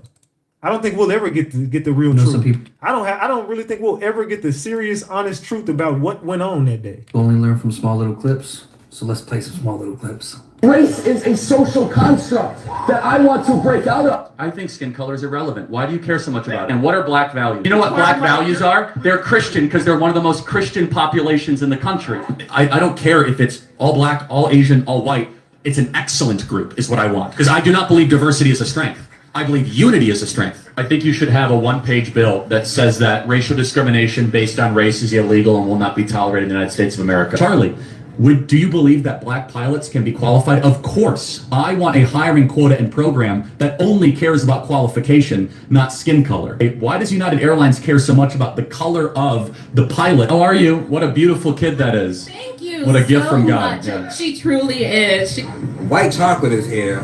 I don't think we'll ever get the real truth. Some people I don't really think we'll ever get the serious, honest truth about what went on that day. only learn from small little clips, so let's play some small little clips. Race is a social construct that I want to break out of. I think skin color is irrelevant. Why do you care so much about it? And what are black values? You know what black values are? They're Christian because they're one of the most Christian populations in the country. I don't care if it's all black, all Asian, all white. It's an excellent group is what I want. Because I do not believe diversity is a strength. I believe unity is a strength. I think you should have a one-page bill that says that racial discrimination based on race is illegal and will not be tolerated in the United States of America. Charlie, do you believe that black pilots can be qualified? Of course. I want a hiring quota and program that only cares about qualification, not skin color. Why does United Airlines care so much about the color of the pilot? How are you? What a beautiful kid that is. Thank you. What a gift so from God. much. Yeah. She truly is. White chocolate is here.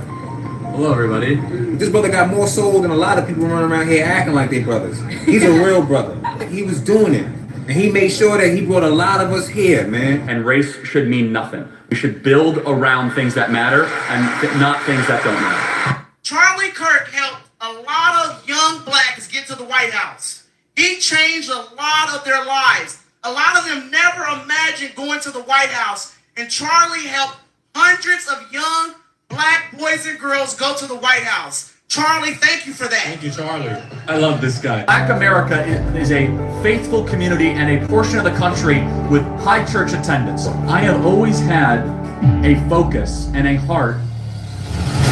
Hello, everybody. This brother got more soul than a lot of people running around here acting like they brothers. He's a real brother. He was doing it. And he made sure that he brought a lot of us here, man. And race should mean nothing. We should build around things that matter and not things that don't matter. Charlie Kirk helped a lot of young blacks get to the White House. He changed a lot of their lives. A lot of them never imagined going to the White House. And Charlie helped hundreds of young black boys and girls go to the White House. Charlie, thank you for that. Thank you, Charlie. I love this guy. Black America is a faithful community and a portion of the country with high church attendance. I have always had a focus and a heart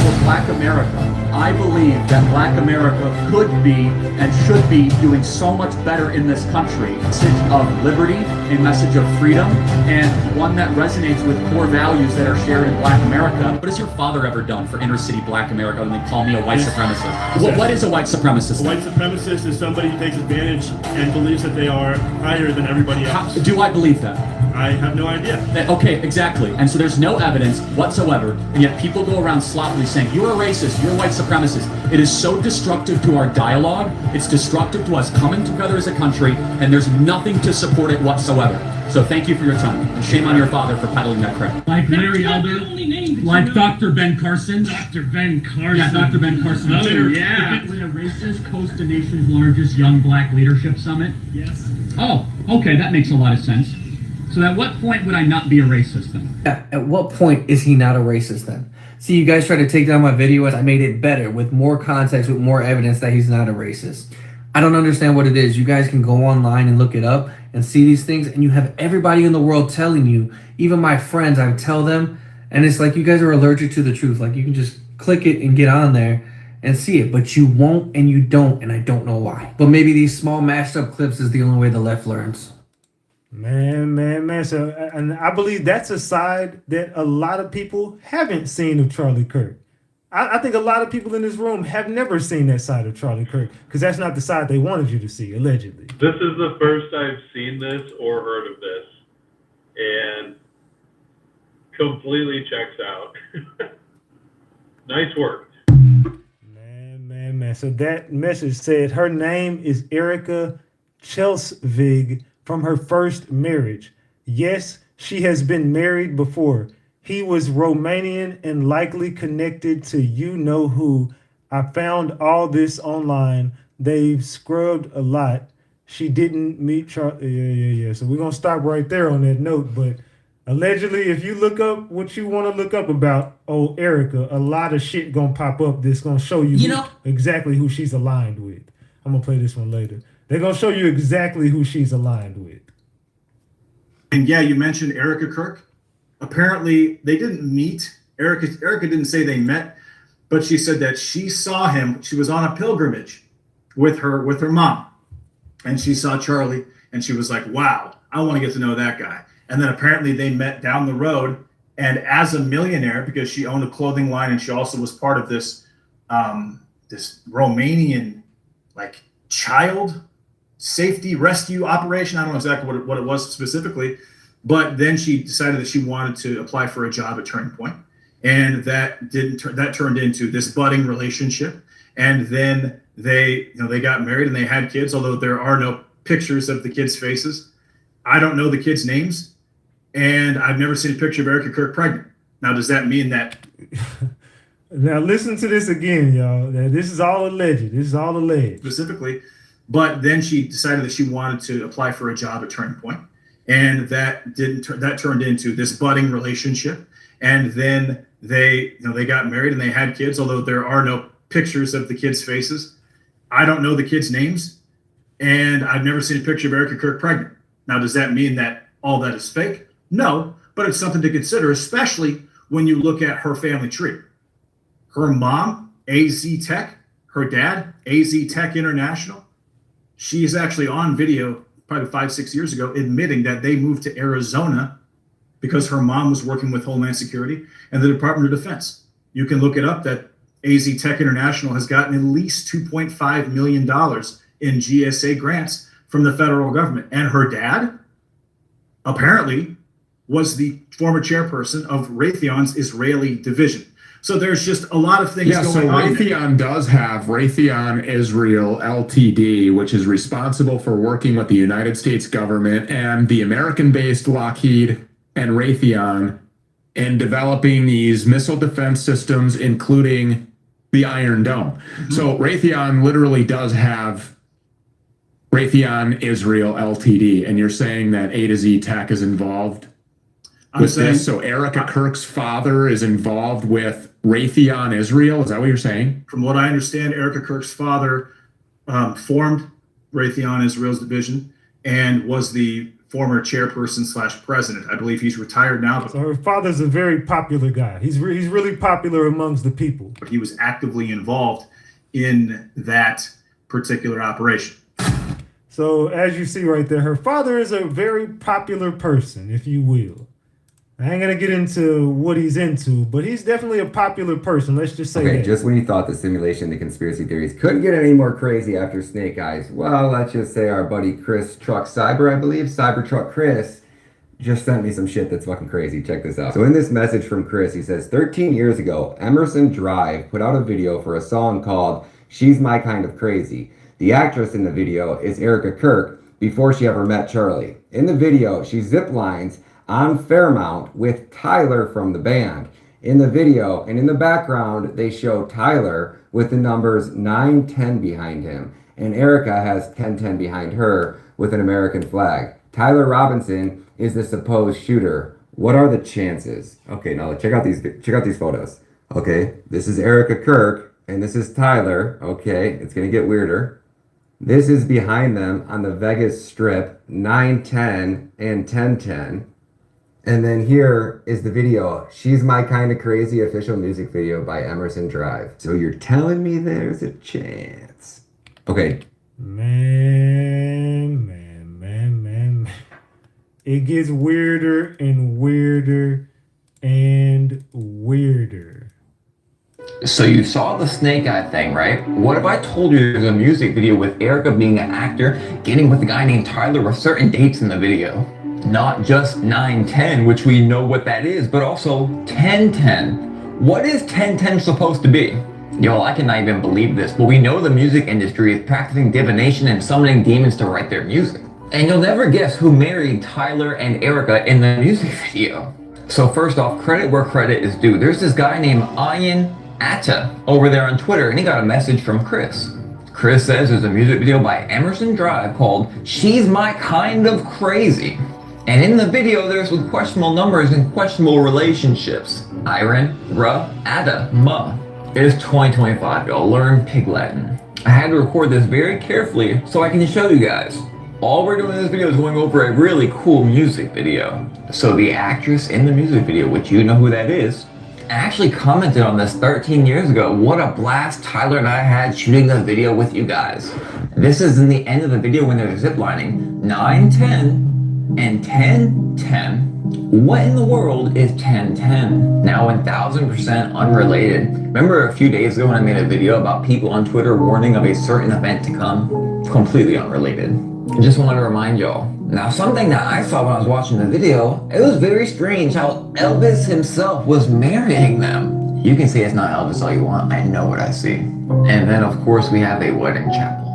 for Black America. I believe that Black America could be and should be doing so much better in this country. A message of liberty, a message of freedom, and one that resonates with core values that are shared in Black America. What has your father ever done for inner city Black America other than call me a white supremacist? What is a white supremacist? A white supremacist is somebody who takes advantage and believes that they are higher than everybody else. Do I believe that? I have no idea. Okay, exactly. And so there's no evidence whatsoever, and yet people go around sloppily saying, you're a racist, you're a white supremacist. It is so destructive to our dialogue, it's destructive to us coming together as a country, and there's nothing to support it whatsoever. So thank you for your time, and shame on your father for peddling that crap. Like Larry Elder, like Dr. Ben Carson. Dr. Ben Carson. Yeah, Dr. Ben Carson. Oh, yeah. Literally a racist, host the nation's largest young black leadership summit. Yes. Oh, okay, that makes a lot of sense. So at what point would I not be a racist then? Yeah, at what point is he not a racist then? See, you guys try to take down my video and I made it better with more context, with more evidence that he's not a racist. I don't understand what it is. You guys can go online and look it up and see these things, and you have everybody in the world telling you, even my friends, I tell them, and it's like you guys are allergic to the truth. Like you can just click it and get on there and see it, but you won't and you don't, and I don't know why. But maybe these small mashed up clips is the only way the left learns. Man. So, and I believe that's a side that a lot of people haven't seen of Charlie Kirk. I think a lot of people in this room have never seen that side of Charlie Kirk because that's not the side they wanted you to see, allegedly. This is the first I've seen this or heard of this, and completely checks out. Nice work. Man. So that message said her name is Erika Chelsvig from her first marriage. Yes, she has been married before. He was Romanian and likely connected to you know who. I found all this online. They've scrubbed a lot. She didn't meet Charlie. Yeah. So we're going to stop right there on that note. But allegedly, if you look up what you want to look up about Erika, a lot of shit going to pop up that's going to show you, exactly who she's aligned with. I'm going to play this one later. They're going to show you exactly who she's aligned with. And yeah, you mentioned Erika Kirk. Apparently, they didn't meet. Erika didn't say they met, but she said that she saw him. She was on a pilgrimage with her mom, and she saw Charlie, and she was like, "Wow, I want to get to know that guy." And then apparently they met down the road, and as a millionaire, because she owned a clothing line, and she also was part of this this Romanian like child safety rescue operation. I don't know exactly what it was specifically. But then she decided that she wanted to apply for a job at Turning Point, and that turned into this budding relationship. And then they got married and they had kids, although there are no pictures of the kids' faces. I don't know the kids' names, and I've never seen a picture of Erika Kirk pregnant. Now, does that mean that? Now listen to this again, y'all. This is all alleged. This is all alleged. Specifically, but then she decided that she wanted to apply for a job at Turning Point. And that turned into this budding relationship. And then they got married and they had kids, although there are no pictures of the kids' faces. I don't know the kids' names, and I've never seen a picture of Erika Kirk pregnant. Now, does that mean that all that is fake? No, but it's something to consider, especially when you look at her family tree. Her mom, AZ Tech, her dad, AZ Tech International. She is actually on video probably 5-6 years ago, admitting that they moved to Arizona because her mom was working with Homeland Security and the Department of Defense. You can look it up that AZ Tech International has gotten at least $2.5 million in GSA grants from the federal government. And her dad apparently was the former chairperson of Raytheon's Israeli division. So there's just a lot of things going on. Raytheon does have Raytheon Israel Ltd, which is responsible for working with the United States government and the American-based Lockheed and Raytheon in developing these missile defense systems, including the Iron Dome. So Raytheon literally does have Raytheon Israel Ltd, and you're saying that A to Z Tech is involved with this? So Erika Kirk's father is involved with Raytheon Israel? Is that what you're saying? From what I understand, Erika Kirk's father formed Raytheon Israel's division and was the former chairperson / president. I believe he's retired now. So her father's a very popular guy. He's really popular amongst the people. But he was actively involved in that particular operation. So as you see right there, her father is a very popular person, if you will. I ain't gonna get into what he's into, but he's definitely a popular person. Let's just say that. Just when you thought the simulation, the conspiracy theories couldn't get any more crazy after Snake Eyes, well, let's just say our buddy Chris Truck Cyber, I believe, Cybertruck Chris, just sent me some shit that's fucking crazy. Check this out. So in this message from Chris, he says, 13 years ago, Emerson Drive put out a video for a song called She's My Kind of Crazy. The actress in the video is Erika Kirk before she ever met Charlie. In the video, she zip lines on Fairmount with Tyler from the band. In the video and in the background, they show Tyler with the numbers 910 behind him, and Erika has 1010 behind her with an American flag. Tyler Robinson is the supposed shooter. What are the chances? Okay, now check out these photos. Okay, this is Erika Kirk and this is Tyler. Okay, it's gonna get weirder. This is behind them on the Vegas Strip, 910 and 1010. And then here is the video, She's My Kind of Crazy official music video by Emerson Drive. So you're telling me there's a chance. Okay. Man. It gets weirder and weirder and weirder. So you saw the snake eye thing, right? What if I told you there's a music video with Erika being an actor, getting with a guy named Tyler with certain dates in the video? Not just 9/10, which we know what that is, but also 10/10. What is 10/10 supposed to be? Yo, I cannot even believe this, but we know the music industry is practicing divination and summoning demons to write their music. And you'll never guess who married Tyler and Erika in the music video. So first off, credit where credit is due. There's this guy named Ian Atta over there on Twitter, and he got a message from Chris. Chris says there's a music video by Emerson Drive called She's My Kind of Crazy. And in the video, there's with questionable numbers and questionable relationships. Iron, Ra, Atta, Ma. It is 2025, y'all. Learn Pig Latin. I had to record this very carefully so I can show you guys. All we're doing in this video is going over a really cool music video. So the actress in the music video, which you know who that is, actually commented on this 13 years ago. What a blast Tyler and I had shooting the video with you guys. This is in the end of the video when they're ziplining. 9/10 and 10/10. What in the world is 10/10? Now 1000% unrelated. Remember a few days ago when I made a video about people on Twitter warning of a certain event to come? Completely unrelated. I just want to remind y'all. Now something that I saw when I was watching the video, it was very strange how Elvis himself was marrying them. You can say it's not Elvis all you want, I know what I see. And then of course we have a wedding chapel.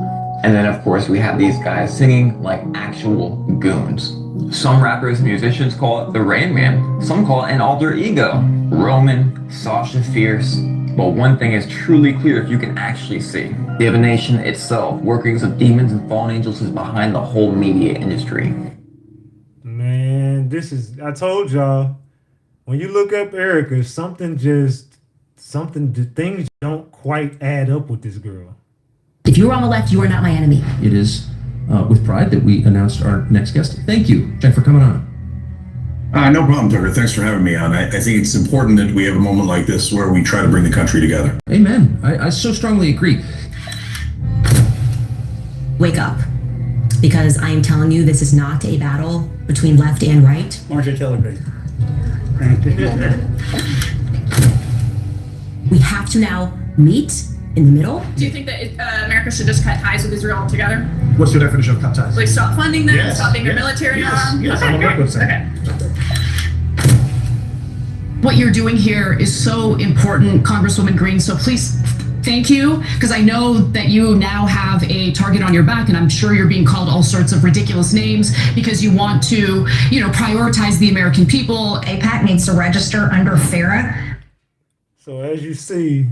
And then of course we have these guys singing like actual goons. Some rappers, musicians call it the Rain Man. Some call it an alter ego. Roman, Sasha Fierce. But one thing is truly clear if you can actually see. Divination itself, workings of demons and fallen angels, is behind the whole media industry. Man, I told y'all, when you look up Erika, things don't quite add up with this girl. If you were on the left, you are not my enemy. It is with pride that we announced our next guest. Thank you, Jack, for coming on. No problem, Tucker. Thanks for having me on. I think it's important that we have a moment like this where we try to bring the country together. Amen. I so strongly agree. Wake up. Because I am telling you, this is not a battle between left and right. Marjorie Taylor Greene. We have to now meet in the middle. Do you think that America should just cut ties with Israel altogether? What's your definition of cut ties? Like stop funding them, Yes, stop being a yes, military yes, arm? yes, Okay, I'm great. with that. What you're doing here is so important, Congresswoman Green. So please, thank you, because I know that you now have a target on your back, and I'm sure you're being called all sorts of ridiculous names because you want to, prioritize the American people. AIPAC needs to register under FARA. So as you see,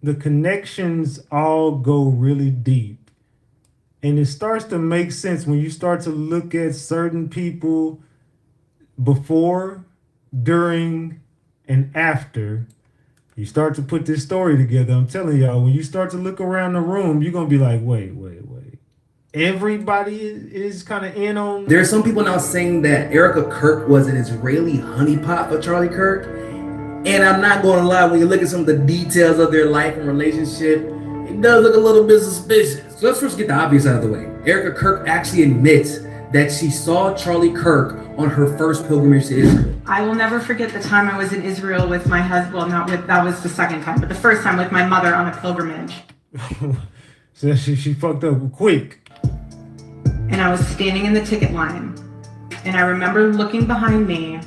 the connections all go really deep. And it starts to make sense when you start to look at certain people before, during, and after. You start to put this story together. I'm telling y'all, when you start to look around the room, you're going to be like, wait. Everybody is kind of in on... There are some people now saying that Erika Kirk was an Israeli honeypot for Charlie Kirk. And I'm not going to lie, when you look at some of the details of their life and relationship, it does look a little bit suspicious. So let's first get the obvious out of the way. Erika Kirk actually admits that she saw Charlie Kirk on her first pilgrimage to Israel. I will never forget the time I was in Israel with my husband. Well, that was the second time, but the first time with my mother on a pilgrimage. So she fucked up quick. And I was standing in the ticket line. And I remember looking behind me.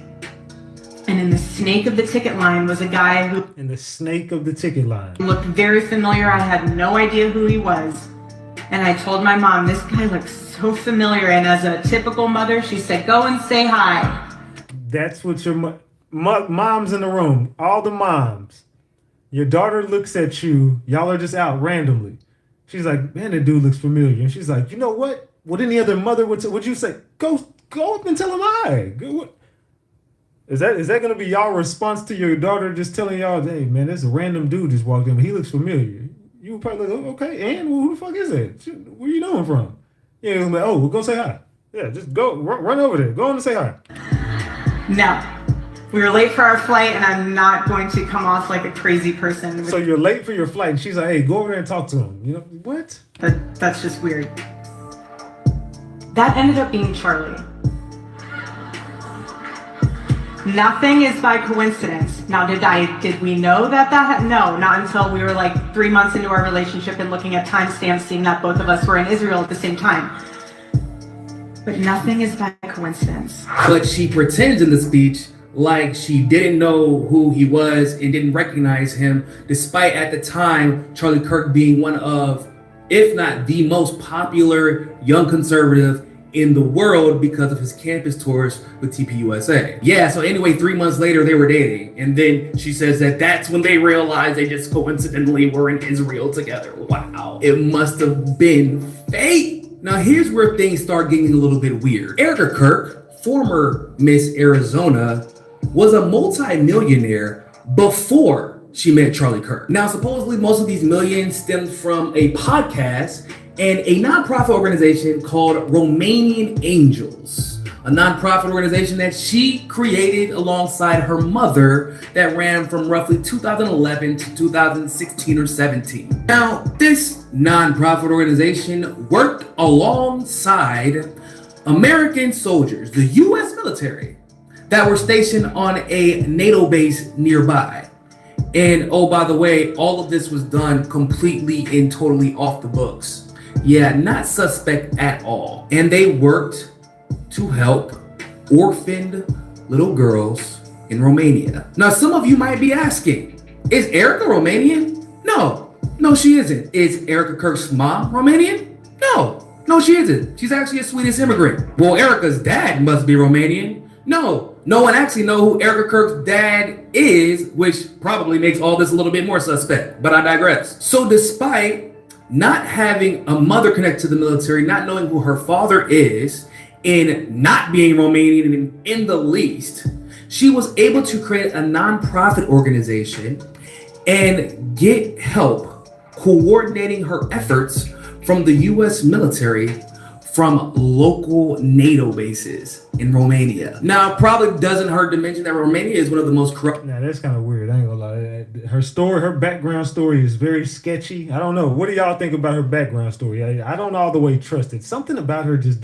And in the snake of the ticket line was a guy who... In the snake of the ticket line. Looked very familiar. I had no idea who he was. And I told my mom, this guy looks so familiar. And as a typical mother, she said, go and say hi. That's what your moms in the room, all the moms. Your daughter looks at you. Y'all are just out randomly. She's like, man, that dude looks familiar. And she's like, you know what? What any other mother would you say? Go up and tell him hi. Is that gonna be y'all response to your daughter just telling y'all, hey man, there's a random dude just walked in, he looks familiar? You would probably like, okay, and who the fuck is that? Where you know him from? Yeah, like, oh, well, go say hi. Yeah, just go run over there. Go on and say hi. No. We were late for our flight, and I'm not going to come off like a crazy person. So you're late for your flight, and she's like, hey, go over there and talk to him. You know, what? That's just weird. That ended up being Charlie. Nothing is by coincidence. Now, did we know that? No, not until we were like 3 months into our relationship and looking at timestamps, seeing that both of us were in Israel at the same time. But nothing is by coincidence. But she pretends in the speech like she didn't know who he was and didn't recognize him, despite at the time Charlie Kirk being one of, if not the most popular young conservative in the world because of his campus tours with TPUSA. Yeah, so anyway, 3 months later, they were dating. And then she says that that's when they realized they just coincidentally were in Israel together. Wow. It must have been fate. Now, here's where things start getting a little bit weird. Erika Kirk, former Miss Arizona, was a multi-millionaire before she met Charlie Kirk. Now, supposedly most of these millions stemmed from a podcast and a nonprofit organization called Romanian Angels, a nonprofit organization that she created alongside her mother that ran from roughly 2011 to 2016 or 17. Now, this nonprofit organization worked alongside American soldiers, the US military, that were stationed on a NATO base nearby. And oh, by the way, all of this was done completely and totally off the books. Yeah, not suspect at all. And they worked to help orphaned little girls in Romania. Now, some of you might be asking, is Erika Romanian? No, she isn't. Is Erika Kirk's mom Romanian? No, she isn't. She's actually a Swedish immigrant. Well, Erika's dad must be Romanian. No one actually knows who Erika Kirk's dad is, which probably makes all this a little bit more suspect, but I digress. So despite not having a mother connected to the military, not knowing who her father is, and not being Romanian in the least, she was able to create a nonprofit organization and get help coordinating her efforts from the US military from local NATO bases in Romania. Now, it probably doesn't hurt to mention that Romania is one of the most corrupt. Now, that's kind of weird. I ain't gonna lie. Her story, her background story is very sketchy. I don't know. What do y'all think about her background story? I don't all the way trust it. Something about her just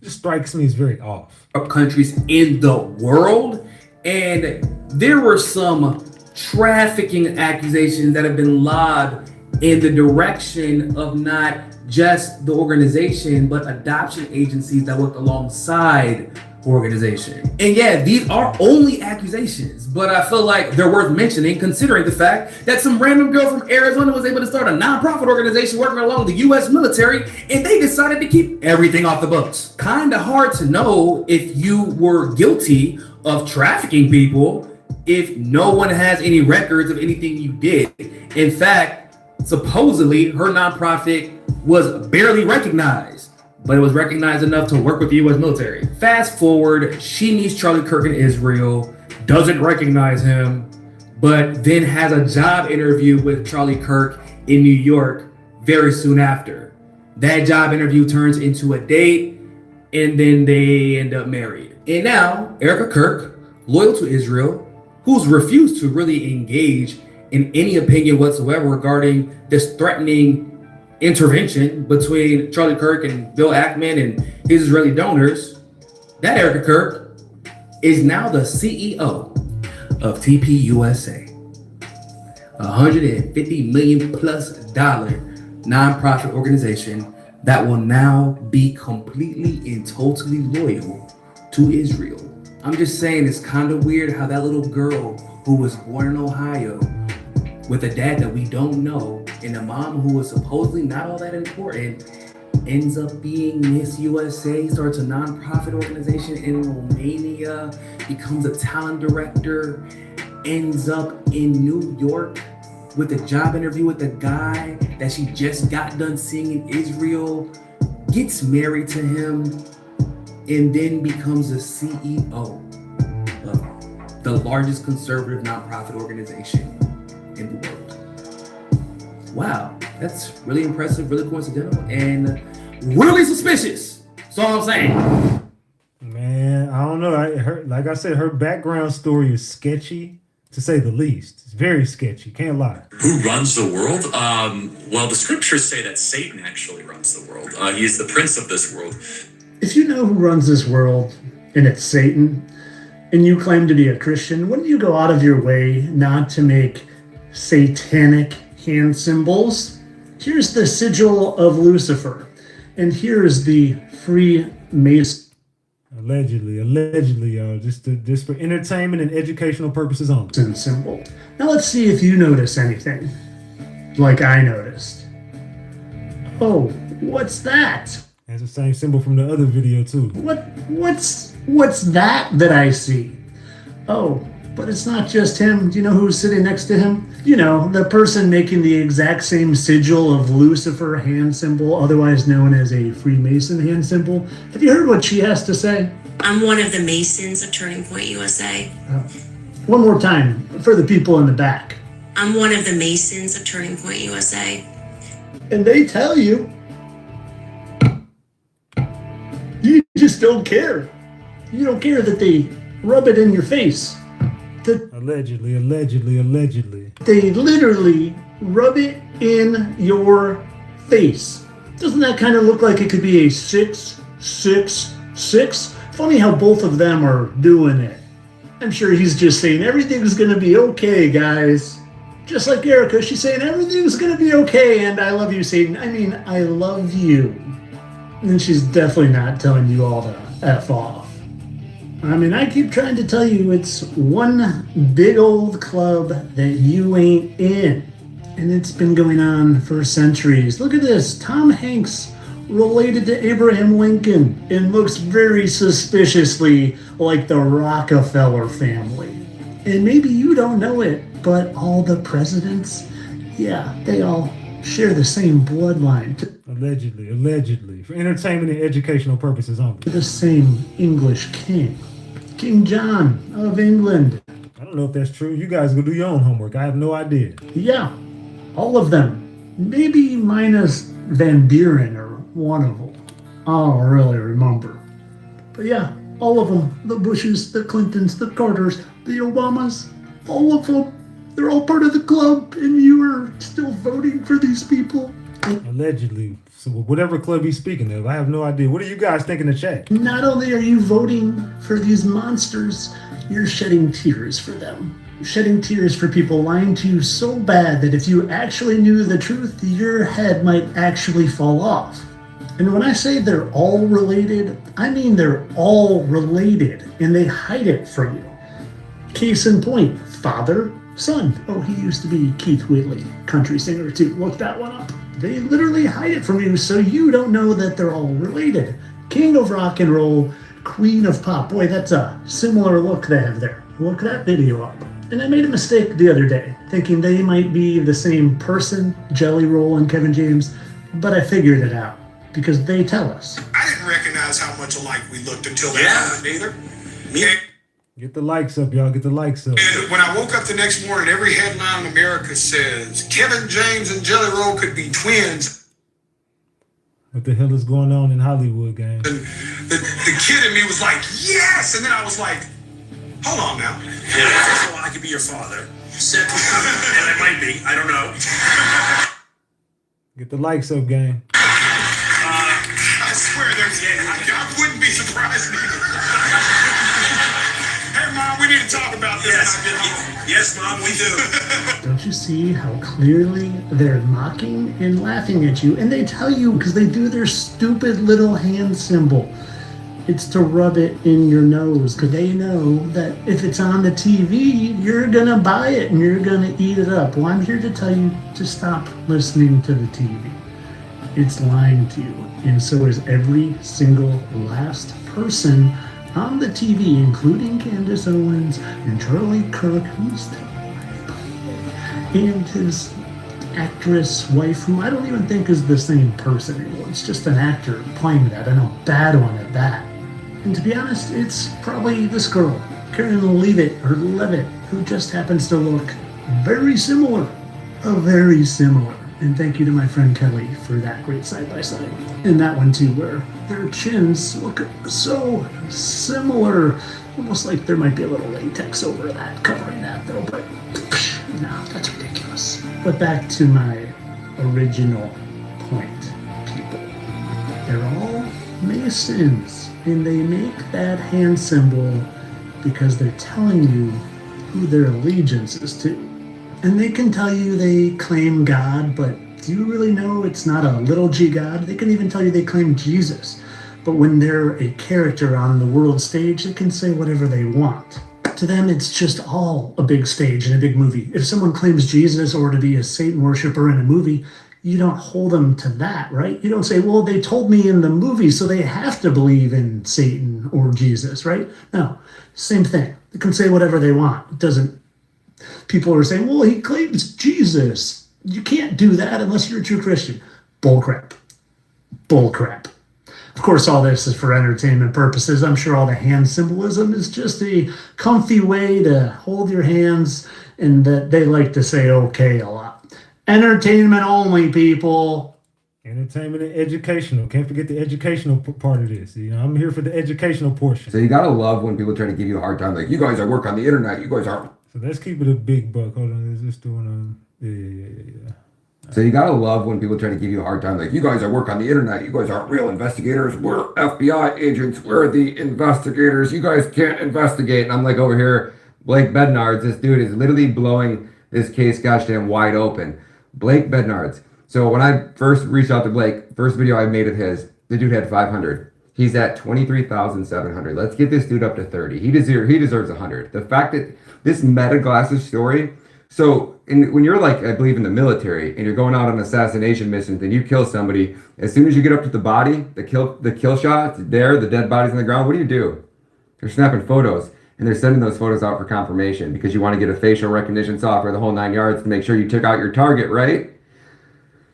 strikes me as very off. Countries in the world, and there were some trafficking accusations that have been lobbed in the direction of not just the organization, but adoption agencies that worked alongside the organization. And yeah, these are only accusations, but I feel like they're worth mentioning considering the fact that some random girl from Arizona was able to start a nonprofit organization working along the US military, and they decided to keep everything off the books. Kind of hard to know if you were guilty of trafficking people if no one has any records of anything you did. In fact, supposedly her nonprofit was barely recognized, but it was recognized enough to work with the US military. Fast forward, she meets Charlie Kirk in Israel, doesn't recognize him, but then has a job interview with Charlie Kirk in New York very soon after. That job interview turns into a date, and then they end up married. And now, Erika Kirk, loyal to Israel, who's refused to really engage in any opinion whatsoever regarding this threatening intervention between Charlie Kirk and Bill Ackman and his Israeli donors, that Erika Kirk is now the CEO of TPUSA, $150 million plus nonprofit organization that will now be completely and totally loyal to Israel. I'm just saying, it's kind of weird how that little girl who was born in Ohio with a dad that we don't know and a mom who was supposedly not all that important ends up being Miss USA, starts a nonprofit organization in Romania, becomes a talent director, ends up in New York with a job interview with a guy that she just got done seeing in Israel, gets married to him, and then becomes the CEO of the largest conservative nonprofit organization in the world. Wow, that's really impressive, really coincidental, and really suspicious. That's all I'm saying. Man, I don't know. Like I said, her background story is sketchy, to say the least. It's very sketchy, can't lie. Who runs the world? Well, the scriptures say that Satan actually runs the world. He is the prince of this world. If you know who runs this world and it's Satan, and you claim to be a Christian, wouldn't you go out of your way not to make satanic hand symbols? Here's the sigil of Lucifer, and here's the Freemason. Allegedly, y'all, just for entertainment and educational purposes only. Symbol. Now let's see if you notice anything, like I noticed. Oh, what's that? That's the same symbol from the other video too. What's that I see? Oh, but it's not just him. Do you know who's sitting next to him? You know, the person making the exact same sigil of Lucifer hand symbol, otherwise known as a Freemason hand symbol. Have you heard what she has to say? I'm one of the Masons of Turning Point USA. One more time for the people in the back. I'm one of the Masons of Turning Point USA. And they tell you, you just don't care. You don't care that they rub it in your face. Allegedly. They literally rub it in your face. Doesn't that kind of look like it could be a 666? Funny how both of them are doing it. I'm sure he's just saying everything's gonna be okay, guys. Just like Erika, she's saying everything's gonna be okay, and I love you, Satan. I mean, I love you. And she's definitely not telling you all to F off. I mean, I keep trying to tell you it's one big old club that you ain't in. And it's been going on for centuries. Look at this. Tom Hanks related to Abraham Lincoln and looks very suspiciously like the Rockefeller family. And maybe you don't know it, but all the presidents, yeah, they all share the same bloodline. Allegedly. For entertainment and educational purposes only. The same English king. King John of England. I don't know if that's true. You guys go do your own homework. I have no idea. Yeah, all of them. Maybe minus Van Buren or one of them. I don't really remember. But yeah, all of them. The Bushes, the Clintons, the Carters, the Obamas. All of them. They're all part of the club, and you are still voting for these people. Allegedly. So whatever club he's speaking of, I have no idea. What do you guys think in the chat? Not only are you voting for these monsters, you're shedding tears for them. You're shedding tears for people lying to you so bad that if you actually knew the truth, your head might actually fall off. And when I say they're all related, I mean they're all related, and they hide it from you. Case in point, father, son. Oh, he used to be Keith Whitley, country singer too. Look that one up. They literally hide it from you so you don't know that they're all related. King of rock and roll, queen of pop. Boy, that's a similar look they have there. Look that video up. And I made a mistake the other day, thinking they might be the same person, Jelly Roll and Kevin James, but I figured it out because they tell us. I didn't recognize how much alike we looked until that happened either. Get the likes up, y'all. Get the likes up. And when I woke up the next morning, every headline in America says Kevin James and Jelly Roll could be twins. What the hell is going on in Hollywood, gang? And the kid in me was like, yes! And then I was like, hold on now. Yeah, first of all, I could be your father. Second, and I might be. I don't know. Get the likes up, gang. I swear there's, I wouldn't be surprised either. Hey, Mom, we need to talk about this. Yes, Mom, we do. Don't you see how clearly they're mocking and laughing at you? And they tell you because they do their stupid little hand symbol. It's to rub it in your nose because they know that if it's on the TV, you're going to buy it and you're going to eat it up. Well, I'm here to tell you to stop listening to the TV. It's lying to you. And so is every single last person on the TV, including Candace Owens and Charlie Kirk, who's still alive, and his actress wife, who I don't even think is the same person anymore. It's just an actor playing that, and a bad one at that. And to be honest, it's probably this girl, Karen Leavitt, who just happens to look very similar. Very similar. And thank you to my friend Kelly for that great side-by-side. And that one too, where their chins look so similar. Almost like there might be a little latex over that, covering that though, but no, that's ridiculous. But back to my original point, people. They're all Masons, and they make that hand symbol because they're telling you who their allegiance is to. And they can tell you they claim God, but do you really know it's not a little g God? They can even tell you they claim Jesus. But when they're a character on the world stage, they can say whatever they want. To them, it's just all a big stage and a big movie. If someone claims Jesus or to be a Satan worshiper in a movie, you don't hold them to that, right? You don't say, well, they told me in the movie, so they have to believe in Satan or Jesus, right? No, same thing. They can say whatever they want. It doesn't. People are saying, well, he claims Jesus. You can't do that unless you're a true Christian. Bullcrap. Bullcrap. Of course, all this is for entertainment purposes. I'm sure all the hand symbolism is just a comfy way to hold your hands, and that they like to say okay a lot. Entertainment only, people. Entertainment and educational. Can't forget the educational part of this. You know, I'm here for the educational portion. So you gotta love when people try to give you a hard time, like, you guys are work on the internet, you guys aren't. So let's keep it a big buck. Hold on, is this doing yeah. So you gotta love when people try to give you a hard time, like, you guys are work on the internet, you guys aren't real investigators, we're FBI agents, we're the investigators, you guys can't investigate. And I'm like over here, Blake Bednards, this dude is literally blowing this case gosh damn wide open. Blake Bednards. So when I first reached out to Blake, first video I made of his, the dude had 500. He's at 23,700. Let's get this dude up to 30. He deserves 100. The fact that this meta glasses story, so when you're like, I believe in the military, and you're going out on assassination missions and you kill somebody, as soon as you get up to the body, the kill shot there, the dead body's on the ground, what do? They're snapping photos, and they're sending those photos out for confirmation because you want to get a facial recognition software, the whole 9 yards, to make sure you took out your target, right?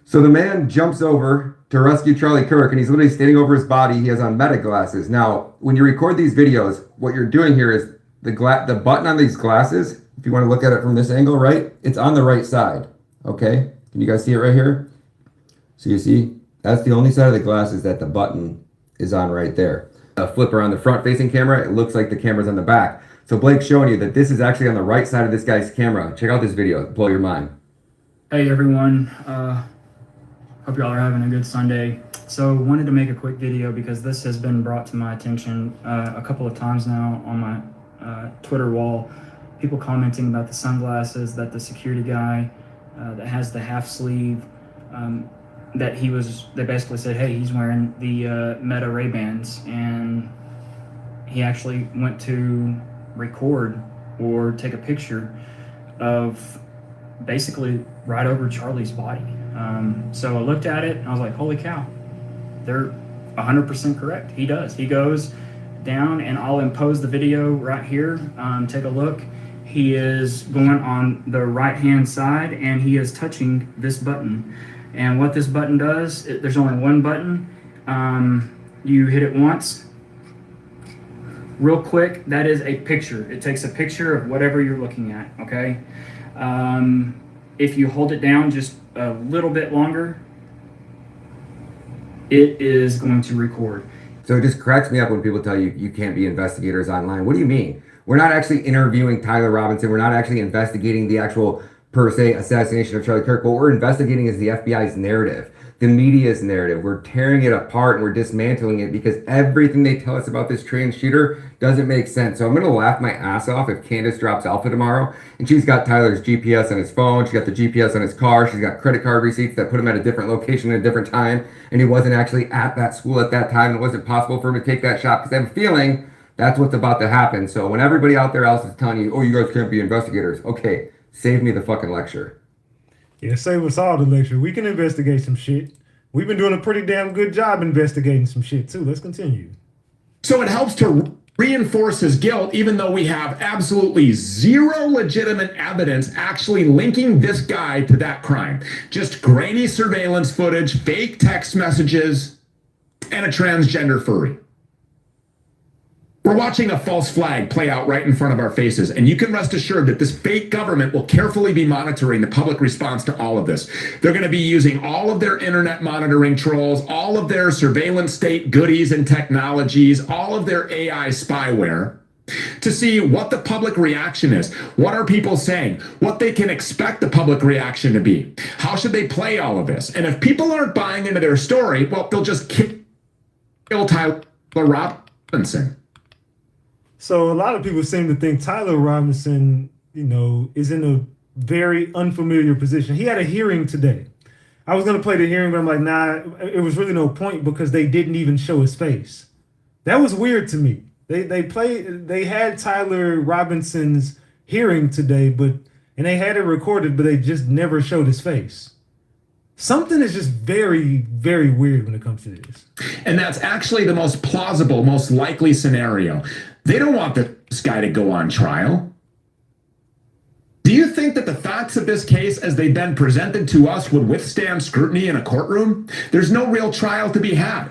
So the man jumps over to rescue Charlie Kirk, and he's literally standing over his body. He has on meta glasses. Now, when you record these videos, what you're doing here is the button on these glasses, if you want to look at it from this angle, right? It's on the right side, okay? Can you guys see it right here? So you see, that's the only side of the glasses that the button is on right there. A flipper on the front-facing camera, it looks like the camera's on the back. So Blake's showing you that this is actually on the right side of this guy's camera. Check out this video, it'll blow your mind. Hey everyone, hope y'all are having a good Sunday. So wanted to make a quick video because this has been brought to my attention a couple of times now on my Twitter wall. People commenting about the sunglasses that the security guy that has the half sleeve, they basically said, hey, he's wearing the Meta Ray-Bans, and he actually went to record or take a picture of basically right over Charlie's body. So I looked at it and I was like, holy cow, they're 100% correct. He does. He goes down, and I'll impose the video right here. Take a look. He is going on the right hand side and he is touching this button. And what this button does, there's only one button. You hit it once. Real quick, that is a picture. It takes a picture of whatever you're looking at, okay? If you hold it down just a little bit longer, it is going to record. So it just cracks me up when people tell you you can't be investigators online. What do you mean? We're not actually interviewing Tyler Robinson. We're not actually investigating the actual, per se, assassination of Charlie Kirk. What we're investigating is the FBI's narrative, the media's narrative. We're tearing it apart and we're dismantling it because everything they tell us about this trans shooter doesn't make sense. So I'm going to laugh my ass off if Candace drops Alpha tomorrow and she's got Tyler's GPS on his phone. She's got the GPS on his car. She's got credit card receipts that put him at a different location at a different time. And he wasn't actually at that school at that time. It wasn't possible for him to take that shot because I have a feeling that's what's about to happen. So when everybody out there else is telling you, oh, you guys can't be investigators. Okay, save me the fucking lecture. Yeah, save us all the lecture. We can investigate some shit. We've been doing a pretty damn good job investigating some shit too. Let's continue. So it helps to reinforce his guilt, even though we have absolutely zero legitimate evidence actually linking this guy to that crime. Just grainy surveillance footage, fake text messages, and a transgender furry. We're watching a false flag play out right in front of our faces, and you can rest assured that this fake government will carefully be monitoring the public response to all of this. They're going to be using all of their internet monitoring trolls, all of their surveillance state goodies and technologies, all of their AI spyware to see what the public reaction is. What are people saying? What they can expect the public reaction to be? How should they play all of this? And if people aren't buying into their story, well, they'll just kill Tyler Robinson. So a lot of people seem to think Tyler Robinson, is in a very unfamiliar position. He had a hearing today. I was going to play the hearing, but I'm like, nah, it was really no point because they didn't even show his face. That was weird to me. They had Tyler Robinson's hearing today, and they had it recorded, but they just never showed his face. Something is just very, very weird when it comes to this. And that's actually the most plausible, most likely scenario. They don't want this guy to go on trial. Do you think that the facts of this case as they've been presented to us would withstand scrutiny in a courtroom? There's no real trial to be had.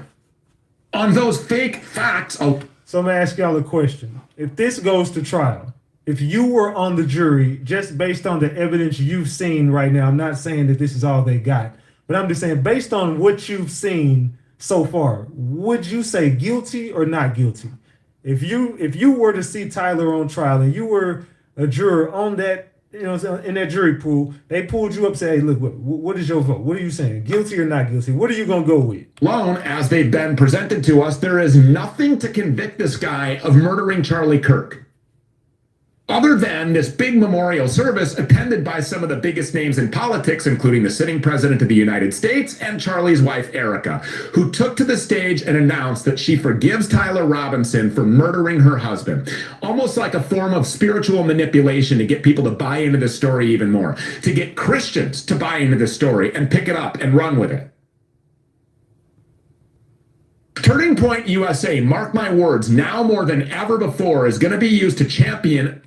On those fake facts. So I'm going to ask y'all a question. If this goes to trial, if you were on the jury, just based on the evidence you've seen right now, I'm not saying that this is all they got, but I'm just saying based on what you've seen so far, would you say guilty or not guilty? If you were to see Tyler on trial and you were a juror on that, in that jury pool, they pulled you up, say, hey, look, what is your vote? What are you saying? Guilty or not guilty? What are you going to go with? Alone, as they've been presented to us, there is nothing to convict this guy of murdering Charlie Kirk. Other than this big memorial service attended by some of the biggest names in politics, including the sitting president of the United States and Charlie's wife, Erika, who took to the stage and announced that she forgives Tyler Robinson for murdering her husband. Almost like a form of spiritual manipulation to get people to buy into the story even more, to get Christians to buy into the story and pick it up and run with it. Turning Point USA, mark my words, now more than ever before is going to be used to champion.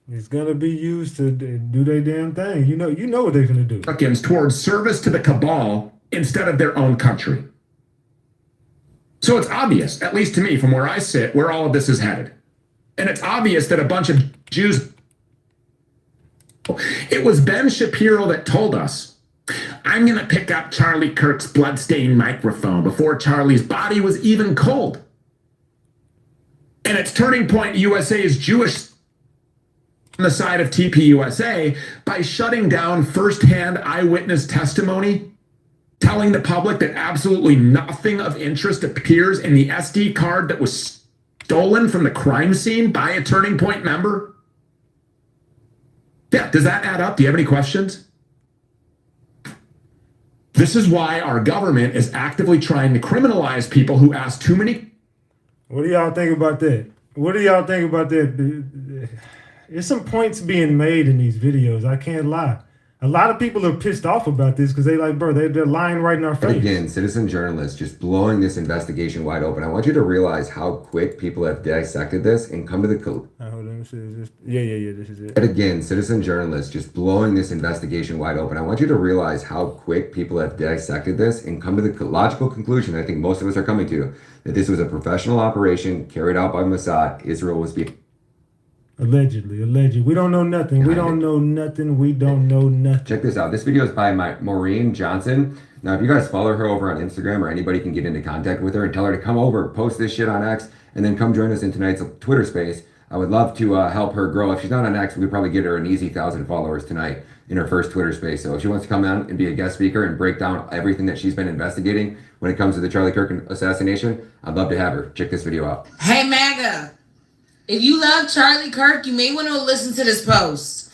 It's going to be used to do their damn thing. You know what they're going to do. Towards service to the cabal instead of their own country. So it's obvious, at least to me, from where I sit, where all of this is headed. And it's obvious that a bunch of Jews. It was Ben Shapiro that told us, I'm going to pick up Charlie Kirk's bloodstained microphone before Charlie's body was even cold. And it's Turning Point USA's Jewish on the side of TPUSA by shutting down firsthand eyewitness testimony, telling the public that absolutely nothing of interest appears in the SD card that was stolen from the crime scene by a Turning Point member. Yeah, does that add up? Do you have any questions? This is why our government is actively trying to criminalize people who ask too many. What do y'all think about that? What do y'all think about that? There's some points being made in these videos. I can't lie. A lot of people are pissed off about this because they're lying right in our face. Again, citizen journalists just blowing this investigation wide open. I want you to realize how quick people have dissected this and come to the hold on, let me see this. Yeah, this is it. And again, citizen journalists just blowing this investigation wide open. I want you to realize how quick people have dissected this and come to the logical conclusion I think most of us are coming to, that this was a professional operation carried out by Mossad. Israel was being... Allegedly. We don't know nothing. We don't know nothing. Check this out. This video is by Maureen Johnson. Now, if you guys follow her over on Instagram or anybody can get into contact with her and tell her to come over, post this shit on X, and then come join us in tonight's Twitter space. I would love to help her grow. If she's not on X, we could probably get her an easy 1,000 followers tonight in her first Twitter space. So if she wants to come on and be a guest speaker and break down everything that she's been investigating when it comes to the Charlie Kirk assassination, I'd love to have her. Check this video out. Hey, MAGA. If you love Charlie Kirk, you may want to listen to this post.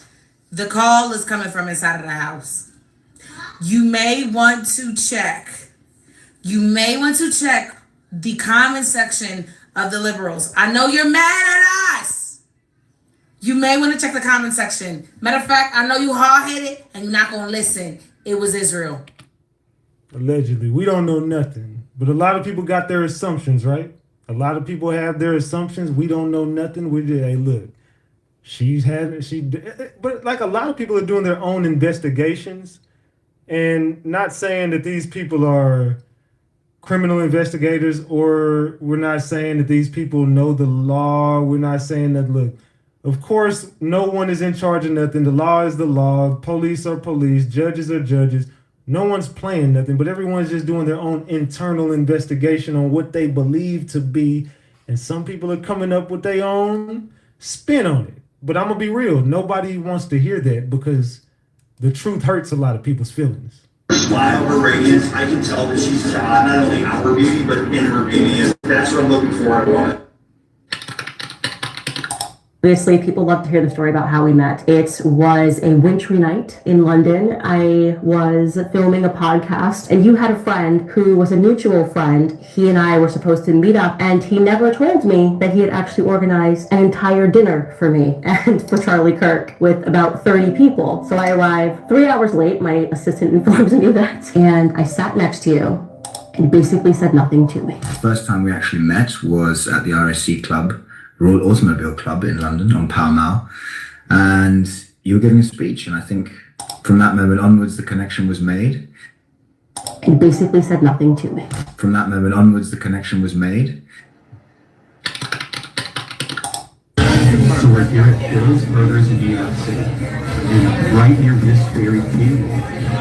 The call is coming from inside of the house. You may want to check the comment section of the liberals. I know you're mad at us. You may want to check the comment section. Matter of fact, I know you hard-headed and you're not going to listen. It was Israel. Allegedly. We don't know nothing. But a lot of people got their assumptions, right? A lot of people have their assumptions. We don't know nothing. We just, hey, look, but like a lot of people are doing their own investigations and not saying that these people are criminal investigators, or we're not saying that these people know the law. We're not saying that, look, of course, no one is in charge of nothing. The law is the law. Police are police. Judges are judges. No one's playing nothing, but everyone's just doing their own internal investigation on what they believe to be. And some people are coming up with their own spin on it. But I'm going to be real. Nobody wants to hear that because the truth hurts a lot of people's feelings. Fly over radiance, I can tell that she's not only our beauty, but in her beauty. That's what I'm looking for. I want it. Obviously, people love to hear the story about how we met. It was a wintry night in London. I was filming a podcast, and you had a friend who was a mutual friend. He and I were supposed to meet up, and he never told me that he had actually organized an entire dinner for me and for Charlie Kirk with about 30 people. So I arrived 3 hours late. My assistant informs me of that. And I sat next to you and basically said nothing to me. The first time we actually met was at the RSC Club, Royal Automobile Club in London on Pall Mall, and you were giving a speech, and I think from that moment onwards the connection was made. And basically said nothing to me. From that moment onwards the connection was made. So we're here at Bill's Burgers in New York City, and right near this very table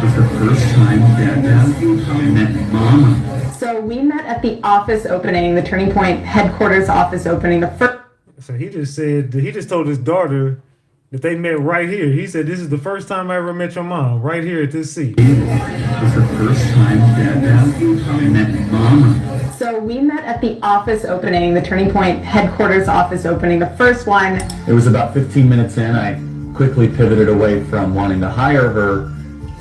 was the first time Dad met Mama. So we met at the office opening, the Turning Point headquarters office opening. The first. So he just told his daughter that they met right here. He said, "This is the first time I ever met your mom, right here at this seat." It was the first time Dad met Mama. So we met at the office opening, the Turning Point headquarters office opening. The first one. It was about 15 minutes in. I quickly pivoted away from wanting to hire her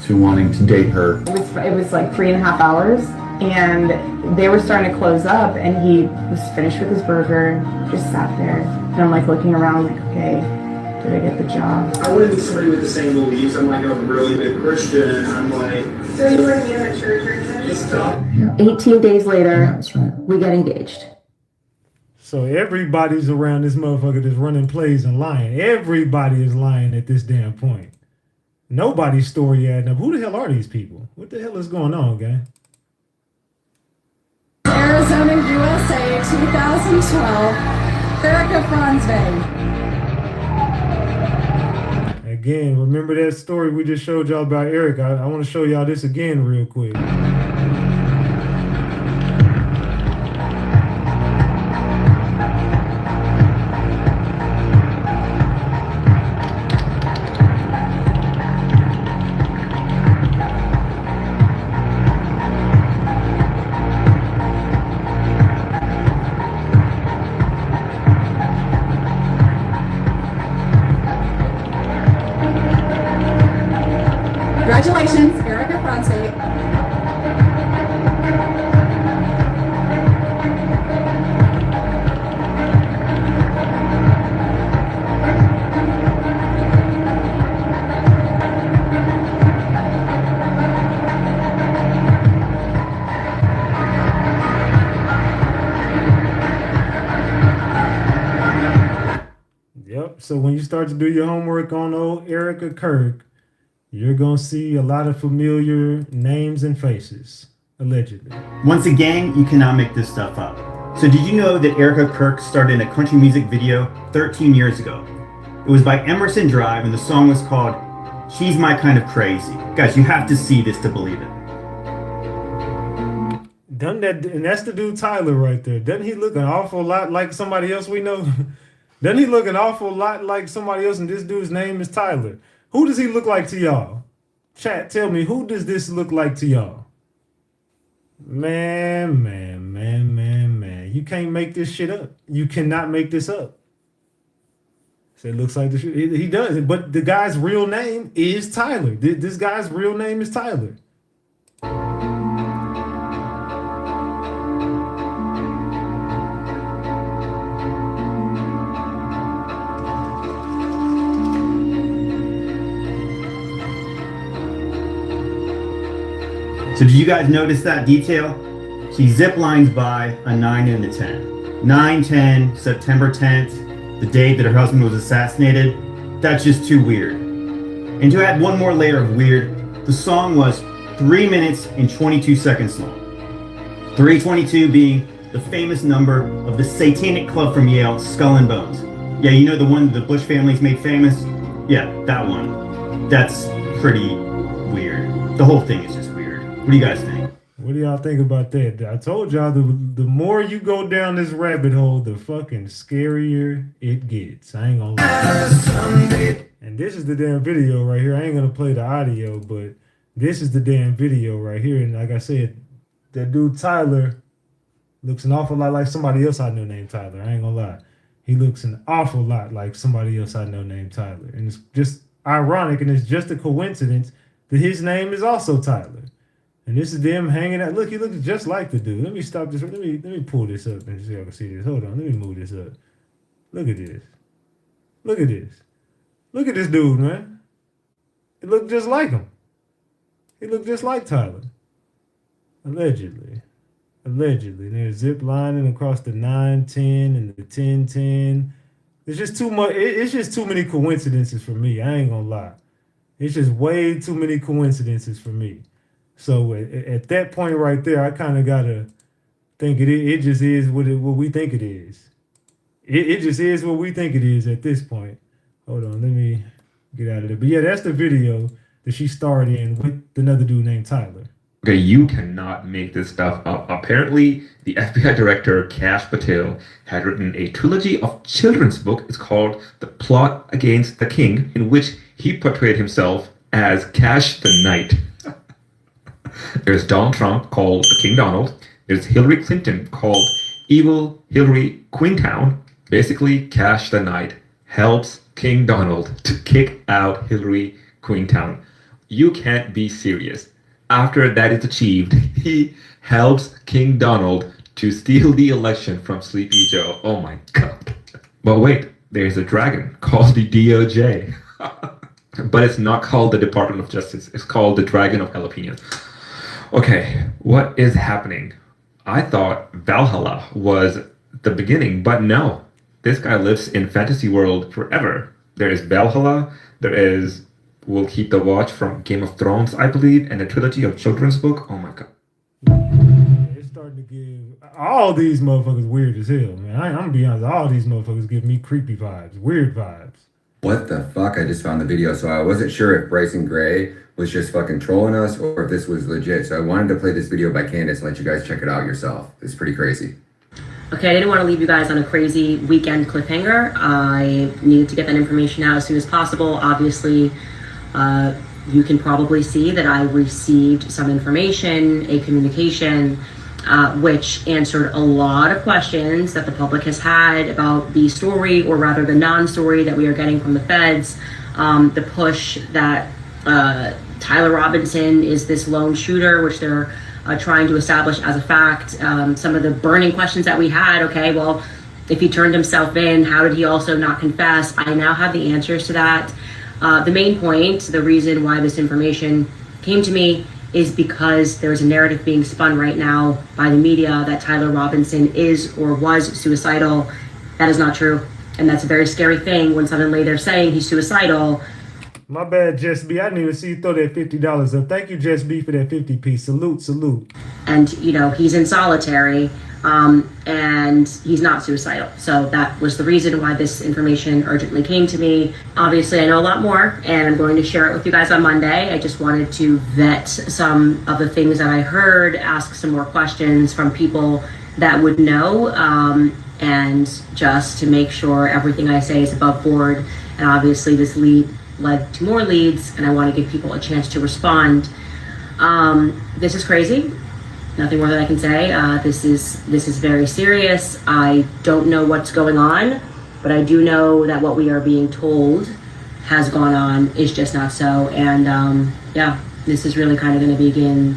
to wanting to date her. It was like 3.5 hours, and they were starting to close up, and he was finished with his burger, just sat there, and I'm like looking around like, okay, did I get the job? I wouldn't be somebody with the same beliefs. I'm like a really big Christian. I'm like. So you were in a church or Yeah. 18 days later, we get engaged. So everybody's around this motherfucker that's running plays and lying. Everybody is lying at this damn point. Nobody's story adding up. Who the hell are these people? What the hell is going on, gang? Arizona, USA, 2012. Erika Franzweg. Again, remember that story we just showed y'all about Erika? I want to show y'all this again real quick. Congratulations, Erika Franzweg. Yep. So when you start to do your homework on old Erika Kirk, you're going to see a lot of familiar names and faces, allegedly. Once again, you cannot make this stuff up. So did you know that Erika Kirk starred in a country music video 13 years ago? It was by Emerson Drive, and the song was called She's My Kind of Crazy. Guys, you have to see this to believe it. Doesn't that, and that's the dude Tyler right there. Doesn't he look an awful lot like somebody else we know? Doesn't he look an awful lot like somebody else, and this dude's name is Tyler? Who does he look like to y'all? Chat, tell me, who does this look like to y'all? Man. You can't make this shit up. You cannot make this up. So it looks like the shit. He does. But the guy's real name is Tyler. This guy's real name is Tyler. So did you guys notice that detail? She zip lines by a 9 and a 10. 9/10, September 10th, the day that her husband was assassinated. That's just too weird. And to add one more layer of weird, the song was 3 minutes and 22 seconds long. 322 being the famous number of the satanic club from Yale, Skull and Bones. Yeah, you know the one the Bush family's made famous? Yeah, that one. That's pretty weird. The whole thing is just weird. What do you guys think? What do y'all think about that? I told y'all the more you go down this rabbit hole, the fucking scarier it gets. I ain't gonna lie. And this is the damn video right here. I ain't gonna play the audio, but this is the damn video right here. And like I said, that dude Tyler looks an awful lot like somebody else I know named Tyler. I ain't gonna lie. He looks an awful lot like somebody else I know named Tyler. And it's just ironic, and it's just a coincidence that his name is also Tyler. And this is them hanging out. Look, he looks just like the dude. Let me stop this. Let me pull this up and see if I can see this. Hold on. Let me move this up. Look at this. Look at this. Look at this dude, man. He looked just like him. He looked just like Tyler. Allegedly. They're zip lining across the 910 and the 1010. It's just too much. It's just too many coincidences for me. I ain't gonna lie. It's just way too many coincidences for me. So at that point right there, I kind of gotta think it just is what we think it is. It just is what we think it is at this point. Hold on, let me get out of there. But yeah, that's the video that she starred in with another dude named Tyler. Okay, you cannot make this stuff up. Apparently, the FBI director, Kash Patel, had written a trilogy of children's book. It's called The Plot Against the King, in which he portrayed himself as Cash the Knight. There's Donald Trump, called the King Donald. There's Hillary Clinton, called Evil Hillary Queentown. Basically, Cash the Knight helps King Donald to kick out Hillary Queentown. You can't be serious. After that is achieved, he helps King Donald to steal the election from Sleepy Joe. Oh my God. But wait, there's a dragon called the DOJ. But it's not called the Department of Justice. It's called the Dragon of Jalapenos. Okay, what is happening? I thought Valhalla was the beginning, but no. This guy lives in fantasy world forever. There is Valhalla, there is We'll Keep the Watch from Game of Thrones, I believe, and a trilogy of children's book. Oh my God. It's starting to give all these motherfuckers weird as hell, man. I'm gonna be honest, all these motherfuckers give me creepy vibes, weird vibes. What the fuck? I just found the video, so I wasn't sure if Bryson Gray was just fucking trolling us or if this was legit. So I wanted to play this video by Candace and let you guys check it out yourself. It's pretty crazy. Okay, I didn't want to leave you guys on a crazy weekend cliffhanger. I needed to get that information out as soon as possible. Obviously, you can probably see that I received some information, a communication, which answered a lot of questions that the public has had about the story, or rather the non-story that we are getting from the feds. The push that Tyler Robinson is this lone shooter, which they're trying to establish as a fact. Some of the burning questions that we had, okay, well, if he turned himself in, how did he also not confess? I now have the answers to that. The main point, the reason why this information came to me, is because there's a narrative being spun right now by the media that Tyler Robinson is or was suicidal. That is not true. And that's a very scary thing when suddenly they're saying he's suicidal. My bad, Jess B. I didn't even see you throw that $50 up. Thank you, Jess B, for that 50p. Salute. And, you know, he's in solitary, and he's not suicidal. So that was the reason why this information urgently came to me. Obviously, I know a lot more, and I'm going to share it with you guys on Monday. I just wanted to vet some of the things that I heard, ask some more questions from people that would know, and just to make sure everything I say is above board. And obviously, this led to more leads, and I want to give people a chance to respond. This is crazy. Nothing more that I can say. This is very serious. I don't know what's going on, but I do know that what we are being told has gone on is just not so. And yeah, this is really kind of going to begin,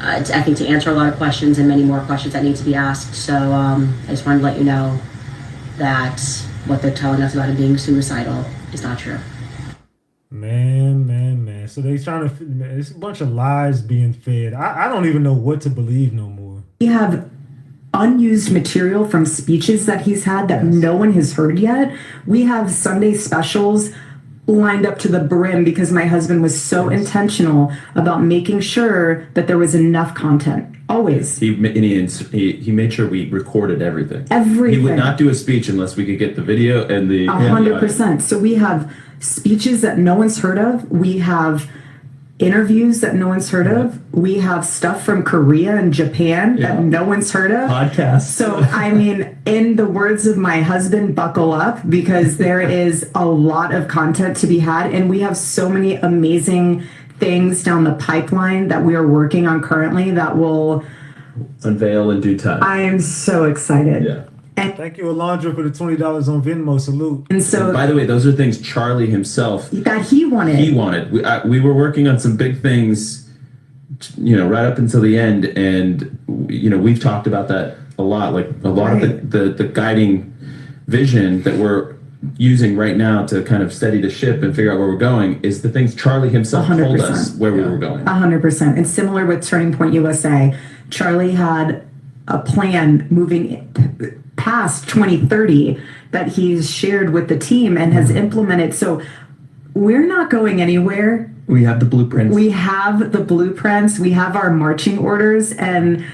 I think, to answer a lot of questions and many more questions that need to be asked. So I just wanted to let you know that what they're telling us about him being suicidal is not true. Man. So they trying to, it's a bunch of lies being fed. I don't even know what to believe no more. We have unused material from speeches that he's had that no one has heard yet. We have Sunday specials lined up to the brim because my husband was so intentional about making sure that there was enough content. Always. He made sure we recorded everything. Everything. He would not do a speech unless we could get the video and the 100%. So we have speeches that no one's heard of. We have interviews that no one's heard of. We have stuff from Korea and Japan that no one's heard of. Podcasts. So, I mean, in the words of my husband, buckle up, because there is a lot of content to be had. And we have so many amazing things down the pipeline that we are working on currently that will unveil in due time. I am so excited. Yeah. Thank you, Alondra, for the $20 on Venmo. Salute. And so, And by the way, those are things Charlie himself that he wanted. He wanted. We were working on some big things, right up until the end, and we've talked about that a lot. Like a lot of the guiding vision that we're using right now to kind of steady the ship and figure out where we're going is the things Charlie himself 100%. told us where we were going. 100%. And similar with Turning Point USA, Charlie had a plan moving past 2030 that he's shared with the team and has implemented. So we're not going anywhere. We have the blueprints. We have the blueprints. We have our marching orders, and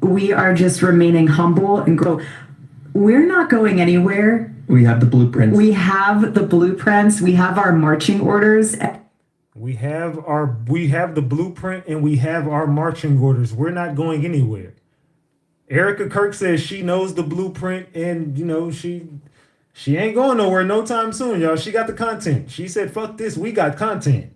we are just remaining humble and grow. We're not going anywhere. We have the blueprints. We have the blueprints. We have our marching orders. We have the blueprint and we have our marching orders. We're not going anywhere. Erika Kirk says she knows the blueprint and she ain't going nowhere no time soon, y'all. She got the content. She said, fuck this, we got content.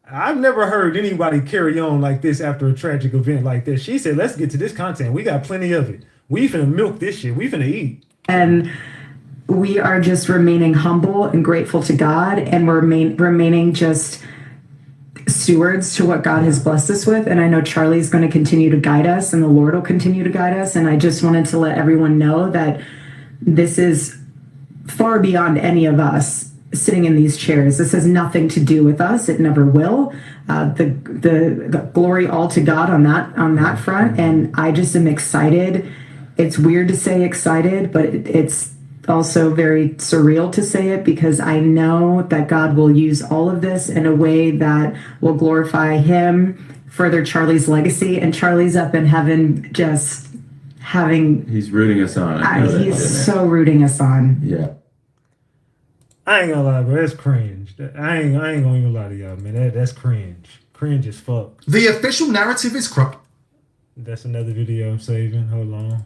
I've never heard anybody carry on like this after a tragic event like this. She said, let's get to this content. We got plenty of it. We finna milk this shit. We finna eat. And we are just remaining humble and grateful to God, and we're remaining just stewards to what God has blessed us with. And I know Charlie's going to continue to guide us, and the Lord will continue to guide us. And I just wanted to let everyone know that this is far beyond any of us sitting in these chairs. This has nothing to do with us. It never will. The glory all to God on that front. And I just am excited. It's weird to say excited, but it's also very surreal to say it, because I know that God will use all of this in a way that will glorify him, further Charlie's legacy. And Charlie's up in heaven just having... He's rooting us on. He's so rooting us on. Yeah. I ain't gonna lie, bro. That's cringe. I ain't gonna even lie to y'all, man. That's cringe. Cringe as fuck. The official narrative is corrupt. That's another video I'm saving. Hold on.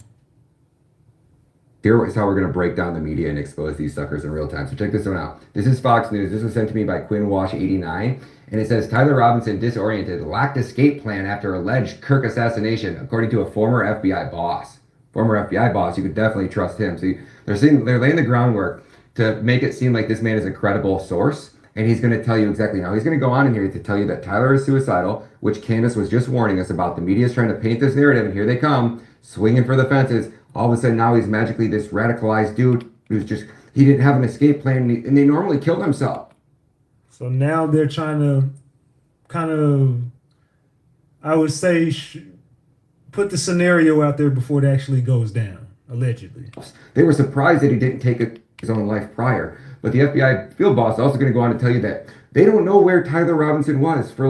Here is how we're going to break down the media and expose these suckers in real time. So check this one out. This is Fox News. This was sent to me by QuinnWash89. And it says, Tyler Robinson disoriented, lacked escape plan after alleged Kirk assassination, according to a former FBI boss. Former FBI boss, you could definitely trust him. So they're laying the groundwork to make it seem like this man is a credible source. And he's going to tell you exactly now. He's going to go on in here to tell you that Tyler is suicidal, which Candace was just warning us about. The media is trying to paint this narrative, and here they come, swinging for the fences. All of a sudden now he's magically this radicalized dude who's he didn't have an escape plan, and they normally killed himself. So now they're trying to kind of, I would say, put the scenario out there before it actually goes down, allegedly. They were surprised that he didn't take his own life prior. But the FBI field boss is also going to go on to tell you that they don't know where Tyler Robinson was for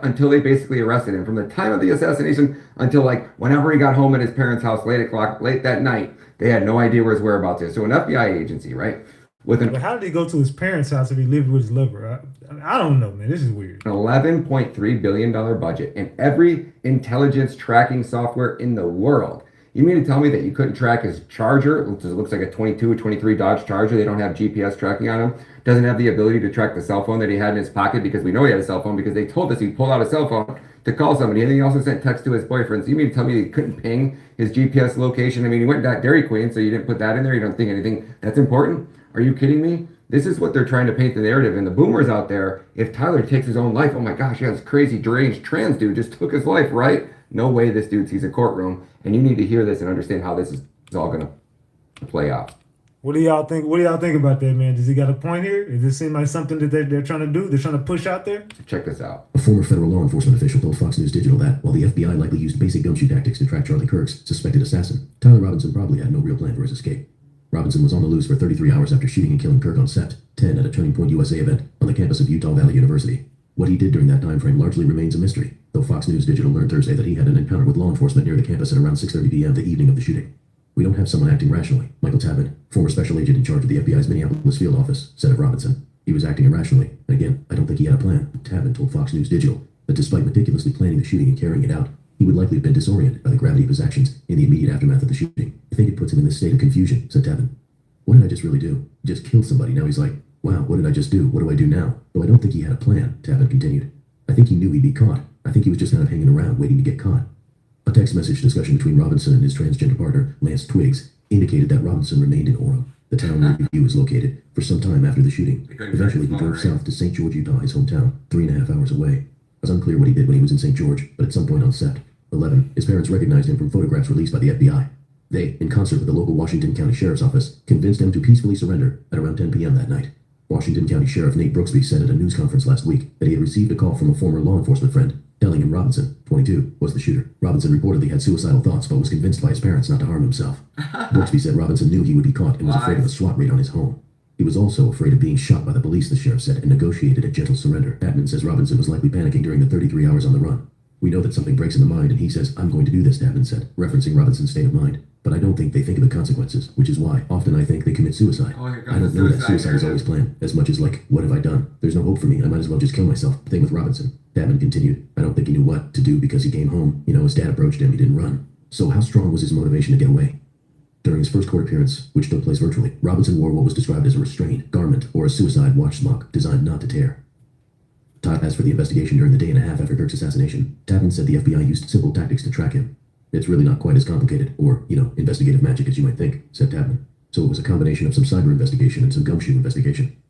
until they basically arrested him. From the time of the assassination until whenever he got home at his parents' house late that night, they had no idea where his whereabouts is. So an FBI agency, right? But how did he go to his parents' house if he lived with his lover? I don't know, man. This is weird. An $11.3 billion budget and every intelligence tracking software in the world. You mean to tell me that you couldn't track his Charger, which looks like a 22 or 23 Dodge Charger? They don't have GPS tracking on him. Doesn't have the ability to track the cell phone that he had in his pocket, because we know he had a cell phone because they told us he pulled out a cell phone to call somebody. And then he also sent text to his boyfriend. So you mean to tell me he couldn't ping his GPS location? I mean, he went to Dairy Queen, so you didn't put that in there? You don't think anything that's important? Are you kidding me? This is what they're trying to paint the narrative. And the boomers out there, if Tyler takes his own life, oh my gosh, yeah, this crazy, deranged trans dude just took his life, right? No way this dude sees a courtroom. And you need to hear this and understand how this is all going to play out. What do y'all think? What do y'all think about that, man? Does he got a point here? Does this seem like something that they're trying to do? They're trying to push out there? Check this out. A former federal law enforcement official told Fox News Digital that while the FBI likely used basic gumshoe tactics to track Charlie Kirk's suspected assassin, Tyler Robinson probably had no real plan for his escape. Robinson was on the loose for 33 hours after shooting and killing Kirk on set 10 at a Turning Point USA event on the campus of Utah Valley University. What he did during that time frame largely remains a mystery, though Fox News Digital learned Thursday that he had an encounter with law enforcement near the campus at around 6:30 p.m. the evening of the shooting. We don't have someone acting rationally, Michael Tabin, former special agent in charge of the FBI's Minneapolis field office, said of Robinson. He was acting irrationally, and again, I don't think he had a plan. Tabin told Fox News Digital that despite meticulously planning the shooting and carrying it out, he would likely have been disoriented by the gravity of his actions in the immediate aftermath of the shooting. I think it puts him in this state of confusion, said Tabin. What did I just really do? Just kill somebody. Now he's like, wow, what did I just do? What do I do now? Though I don't think he had a plan, Tabin continued. I think he knew he'd be caught. I think he was just kind of hanging around waiting to get caught. A text message discussion between Robinson and his transgender partner, Lance Twiggs, indicated that Robinson remained in Orem, the town where UVU is located, for some time after the shooting. Eventually, he drove south to St. George, Utah, his hometown, 3.5 hours away. It was unclear what he did when he was in St. George, but at some point on Sept. 11, his parents recognized him from photographs released by the FBI. They, in concert with the local Washington County Sheriff's Office, convinced him to peacefully surrender at around 10 p.m. that night. Washington County Sheriff Nate Brooksby said at a news conference last week that he had received a call from a former law enforcement friend, telling him Robinson, 22, was the shooter. Robinson reportedly had suicidal thoughts, but was convinced by his parents not to harm himself. Brooksby said Robinson knew he would be caught and was afraid of a SWAT raid on his home. He was also afraid of being shot by the police, the sheriff said, and negotiated a gentle surrender. Admin says Robinson was likely panicking during the 33 hours on the run. We know that something breaks in the mind, and he says, I'm going to do this, Admin said, referencing Robinson's state of mind. But I don't think they think of the consequences, which is why often I think they commit suicide. I don't know that suicide is always planned, as much as like, what have I done? There's no hope for me, I might as well just kill myself. Thing with Robinson. Dabman continued, I don't think he knew what to do because he came home. You know, his dad approached him, he didn't run. So how strong was his motivation to get away? During his first court appearance, which took place virtually, Robinson wore what was described as a restrained garment or a suicide watch smock designed not to tear. As for the investigation during the day and a half after Kirk's assassination, Tapman said the FBI used simple tactics to track him. It's really not quite as complicated or, investigative magic as you might think, said Tapman. So it was a combination of some cyber investigation and some gumshoe investigation.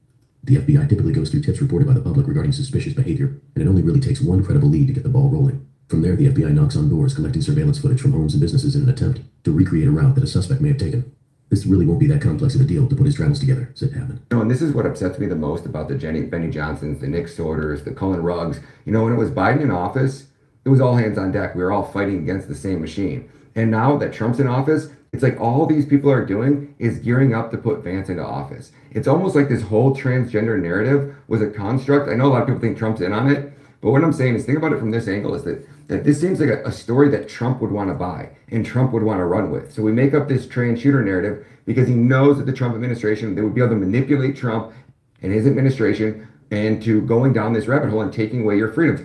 The FBI typically goes through tips reported by the public regarding suspicious behavior, and it only really takes one credible lead to get the ball rolling. From there, the FBI knocks on doors, collecting surveillance footage from homes and businesses in an attempt to recreate a route that a suspect may have taken. This really won't be that complex of a deal to put his travels together, said Tapman. And this is what upsets me the most about the Benny Johnsons, the Nick Sorters, the Cullen Ruggs. When it was Biden in office, it was all hands on deck. We were all fighting against the same machine. And now that Trump's in office, it's like all these people are doing is gearing up to put Vance into office. It's almost like this whole transgender narrative was a construct. I know a lot of people think Trump's in on it, but what I'm saying is think about it from this angle is that this seems like a story that Trump would want to buy and Trump would want to run with. So we make up this trans shooter narrative because he knows that the Trump administration, they would be able to manipulate Trump and his administration into going down this rabbit hole and taking away your freedoms.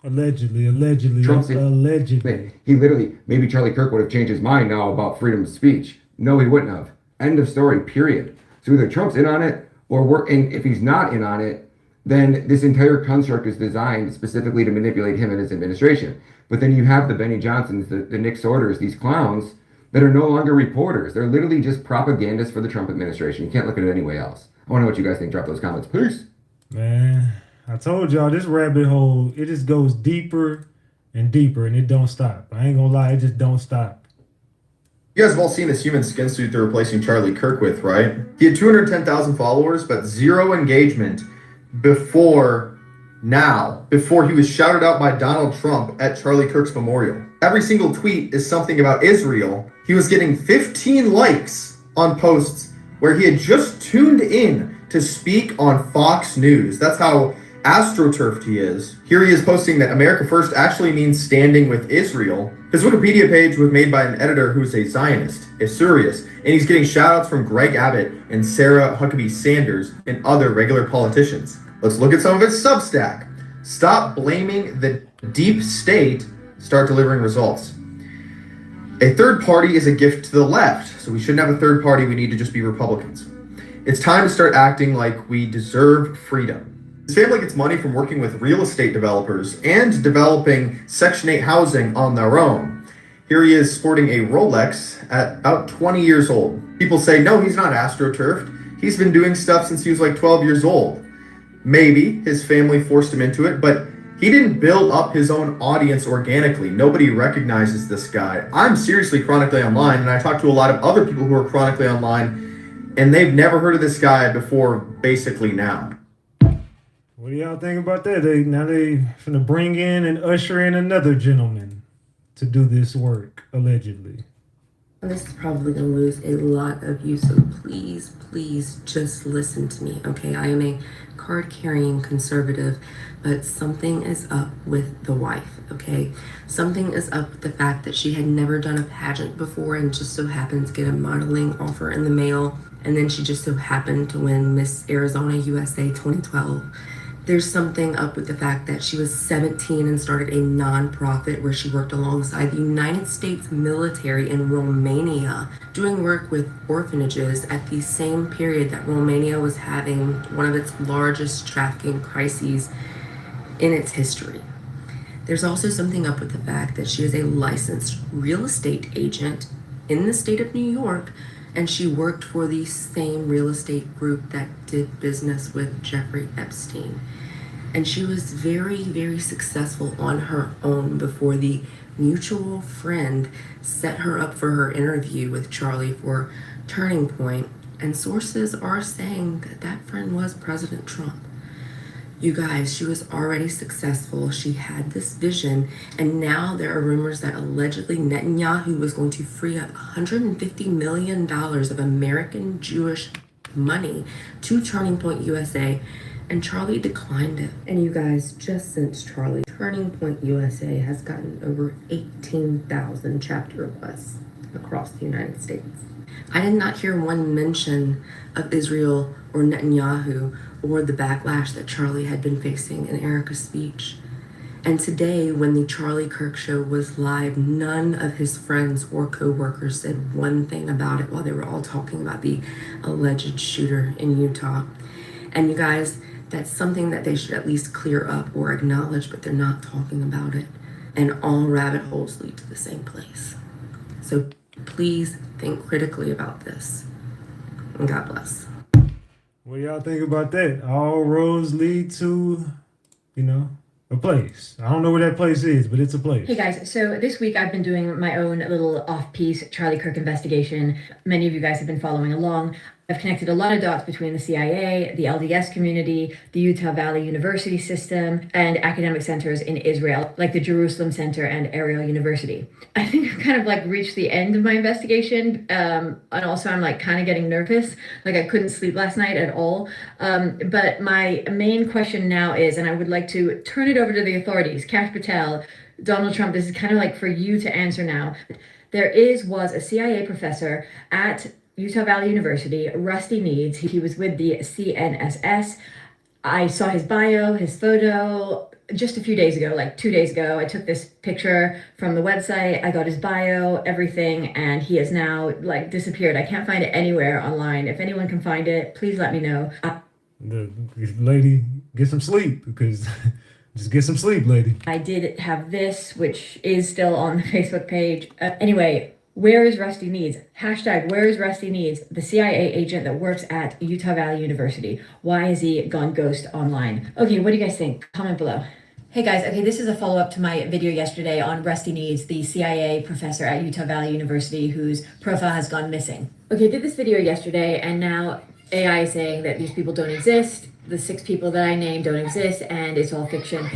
Allegedly. He literally, maybe Charlie Kirk would have changed his mind now about freedom of speech. No, he wouldn't have. End of story, period. So either Trump's in on it and if he's not in on it, then this entire construct is designed specifically to manipulate him and his administration. But then you have the Benny Johnsons, the Nick Sorters, these clowns that are no longer reporters. They're literally just propagandists for the Trump administration. You can't look at it any way else. I want to know what you guys think. Drop those comments. Peace. Man, I told y'all this rabbit hole, it just goes deeper and deeper and it don't stop. I ain't gonna lie, it just don't stop. You guys have all seen this human skin suit they're replacing Charlie Kirk with, right? He had 210,000 followers, but 0 engagement before he was shouted out by Donald Trump at Charlie Kirk's memorial. Every single tweet is something about Israel. He was getting 15 likes on posts where he had just tuned in to speak on Fox News. That's how astroturfed he is. Here he is posting that America First actually means standing with Israel. His Wikipedia page was made by an editor who's a Zionist, a Surius, and he's getting shout-outs from Greg Abbott and Sarah Huckabee Sanders and other regular politicians. Let's look at some of his Substack. Stop blaming the deep state, start delivering results. A third party is a gift to the left, so we shouldn't have a third party, we need to just be Republicans. It's time to start acting like we deserve freedom. His family gets money from working with real estate developers and developing Section 8 housing on their own. Here he is sporting a Rolex at about 20 years old. People say, no, he's not astroturfed. He's been doing stuff since he was like 12 years old. Maybe his family forced him into it, but he didn't build up his own audience organically. Nobody recognizes this guy. I'm seriously chronically online, and I talk to a lot of other people who are chronically online, and they've never heard of this guy before basically now. What do y'all think about that? They finna bring in and usher in another gentleman to do this work, allegedly. This is probably going to lose a lot of you, so please just listen to me, okay? I am a card-carrying conservative, but something is up with the wife, okay? Something is up with the fact that she had never done a pageant before and just so happened to get a modeling offer in the mail, and then she just so happened to win Miss Arizona USA 2012. There's something up with the fact that she was 17 and started a non-profit where she worked alongside the United States military in Romania, doing work with orphanages at the same period that Romania was having one of its largest trafficking crises in its history. There's also something up with the fact that she is a licensed real estate agent in the state of New York, and she worked for the same real estate group that did business with Jeffrey Epstein. And she was very, very successful on her own before the mutual friend set her up for her interview with Charlie for Turning Point. And sources are saying that that friend was President Trump. You guys, she was already successful. She had this vision, and now there are rumors that allegedly Netanyahu was going to free up $150 million of American Jewish money to Turning Point USA, and Charlie declined it. And you guys, just since Charlie, Turning Point USA has gotten over 18,000 chapter requests across the United States. I did not hear one mention of Israel or Netanyahu or the backlash that Charlie had been facing in Erika's speech. And today, when the Charlie Kirk show was live, none of his friends or co-workers said one thing about it while they were all talking about the alleged shooter in Utah. And you guys, that's something that they should at least clear up or acknowledge, but they're not talking about it. And all rabbit holes lead to the same place. So please think critically about this. And God bless. What y'all think about that? All roads lead to, a place. I don't know where that place is, but it's a place. Hey guys, so this week I've been doing my own little off-piece Charlie Kirk investigation. Many of you guys have been following along. I've connected a lot of dots between the CIA, the LDS community, the Utah Valley University system, and academic centers in Israel, like the Jerusalem Center and Ariel University. I think I've kind of reached the end of my investigation, and also I'm kind of getting nervous. I couldn't sleep last night at all. But my main question now is, and I would like to turn it over to the authorities, Kash Patel, Donald Trump, this is kind of for you to answer now. There was a CIA professor at Utah Valley University, Rusty Needs. He was with the CNSS. I saw his bio, his photo just a few days ago, 2 days ago. I took this picture from the website. I got his bio, everything, and he has now disappeared. I can't find it anywhere online. If anyone can find it, please let me know. The lady, get some sleep, because just get some sleep, lady. I did have this, which is still on the Facebook page. Anyway, where is Rusty Needs? Hashtag where is Rusty Needs? The CIA agent that works at Utah Valley University. Why has he gone ghost online? Okay, what do you guys think? Comment below. Hey guys, okay, this is a follow-up to my video yesterday on Rusty Needs, the CIA professor at Utah Valley University whose profile has gone missing. Okay, did this video yesterday, and now AI is saying that these people don't exist. The 6 people that I named don't exist, and it's all fiction.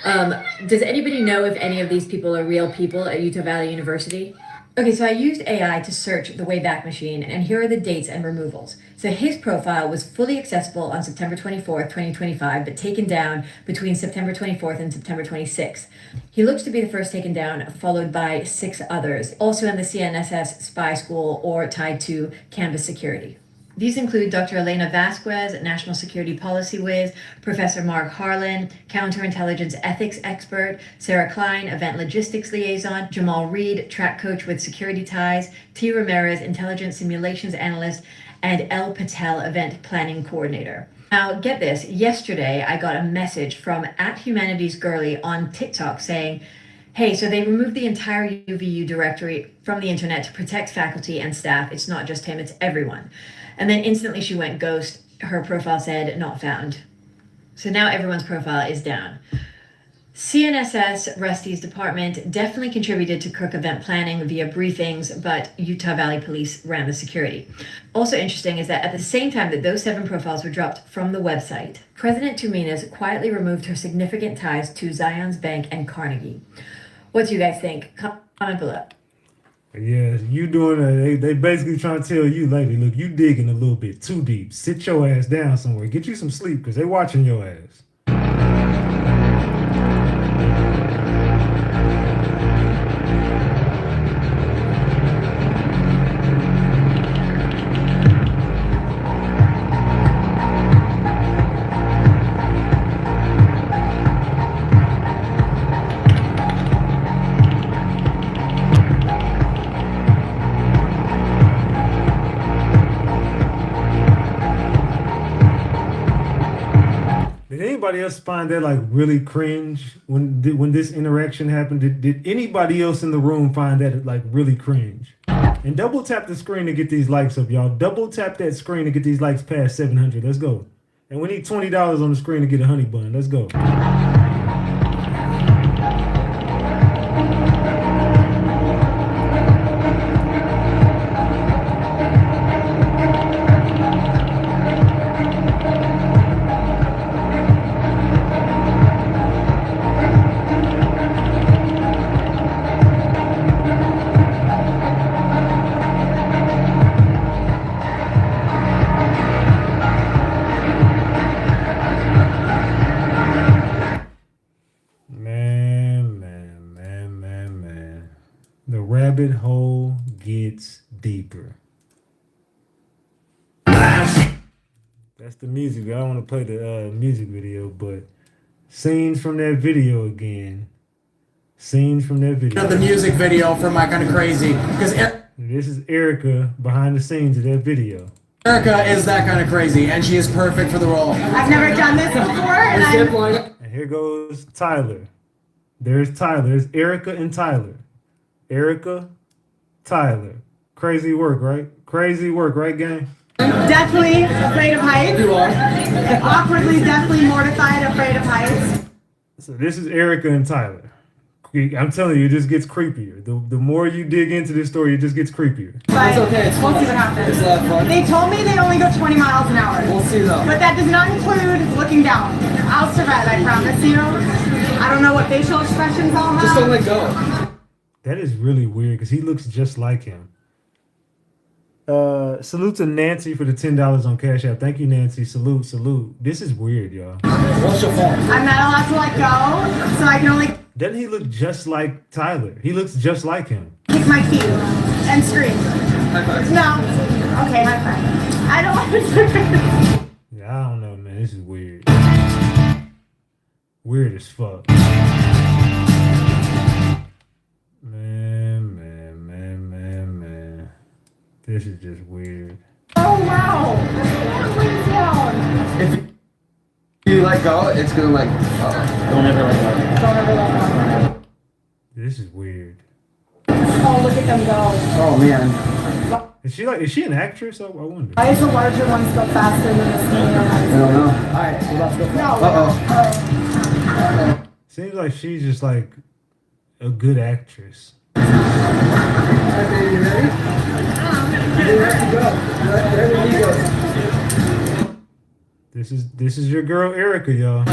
Does anybody know if any of these people are real people at Utah Valley University? Okay, so I used AI to search the Wayback Machine, and here are the dates and removals. So his profile was fully accessible on September 24th, 2025, but taken down between September 24th and September 26th. He looks to be the first taken down, followed by 6 others, also in the CNSS spy school or tied to Canvas security. These include Dr. Elena Vasquez, National Security Policy Whiz, Professor Mark Harlan, Counterintelligence Ethics Expert, Sarah Klein, Event Logistics Liaison, Jamal Reed, Track Coach with Security Ties, T. Ramirez, Intelligence Simulations Analyst, and L. Patel, Event Planning Coordinator. Now, get this, yesterday I got a message from @HumanitiesGirly on TikTok saying, hey, so they removed the entire UVU directory from the internet to protect faculty and staff. It's not just him, it's everyone. And then instantly she went ghost. Her profile said not found. So now everyone's profile is down. CNSS, Rusty's department, definitely contributed to Kirk event planning via briefings, but Utah Valley Police ran the security. Also interesting is that at the same time that those 7 profiles were dropped from the website, President Tuminas quietly removed her significant ties to Zions Bank and Carnegie. What do you guys think? Comment below. Yeah, you doing they basically trying to tell you, lady, look, you digging a little bit too deep. Sit your ass down somewhere. Get you some sleep, because they watching your ass. anybody else find that like really cringe when this interaction happened? Did anybody else in the room find that like really cringe? And double tap the screen to get these likes up, y'all. Double tap that screen to get these likes past 700. Let's go. And we need $20 on the screen to get a honey bun. Let's go. Rabbit hole gets deeper. That's the music. I don't want to play the music video, but scenes from that video again. Scenes from that video. The music video for My Kind of Crazy, because this is Erika behind the scenes of that video. Erika is that kind of crazy, and she is perfect for the role. I've never done this before, And here goes Tyler. There's Tyler. There's Erika and Tyler. Erika, Tyler. Crazy work, right? Crazy work, right, gang? definitely afraid of heights. You are. Awkwardly, definitely mortified, afraid of heights. So this is Erika and Tyler. I'm telling you, it just gets creepier. The more you dig into this story, it just gets creepier. But we'll see what happens. It's a lot of fun. They told me they only go 20 miles an hour. We'll see though. But that does not include looking down. I'll survive, I promise you. I don't know what facial expressions I'll have. Just don't let go. That is really weird because he looks just like him. Salute to Nancy for the $10 on Cash App. Thank you, Nancy. Salute, salute. This is weird, y'all. What's your fault? I'm not allowed to let go, so I can only Doesn't he look just like Tyler? He looks just like him. kick my feet and scream. High five. No. Okay, high five. I don't want to. Yeah, I don't know, man. This is weird. Weird as fuck. Man. This is just weird. Oh, wow. Please down. If you let go, it's gonna like, don't ever let go. Don't ever let go. This is weird. Oh, look at them go. Oh man. Is she an actress? I wonder. Why is the larger ones go faster than the skinnier ones? I don't know. Alright, so let's go. No. Uh-oh. Seems like she's just like a good actress. Alright, baby, you ready? You have to go. Wherever you go. This is your girl Erika, y'all.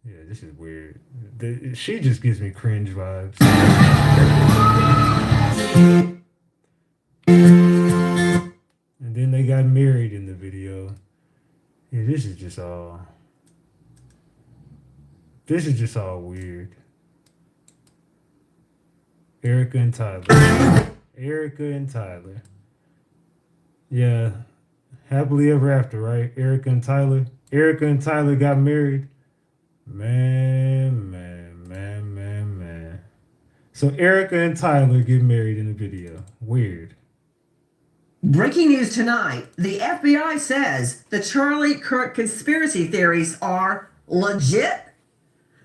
Yeah, this is weird. She just gives me cringe vibes. And then they got married in the video. Yeah, this is just all weird. Erika and Tyler. Yeah. Happily ever after, right? Erika and Tyler got married. Man. So Erika and Tyler get married in the video. Weird. Breaking news tonight. The FBI says the Charlie Kirk conspiracy theories are legit.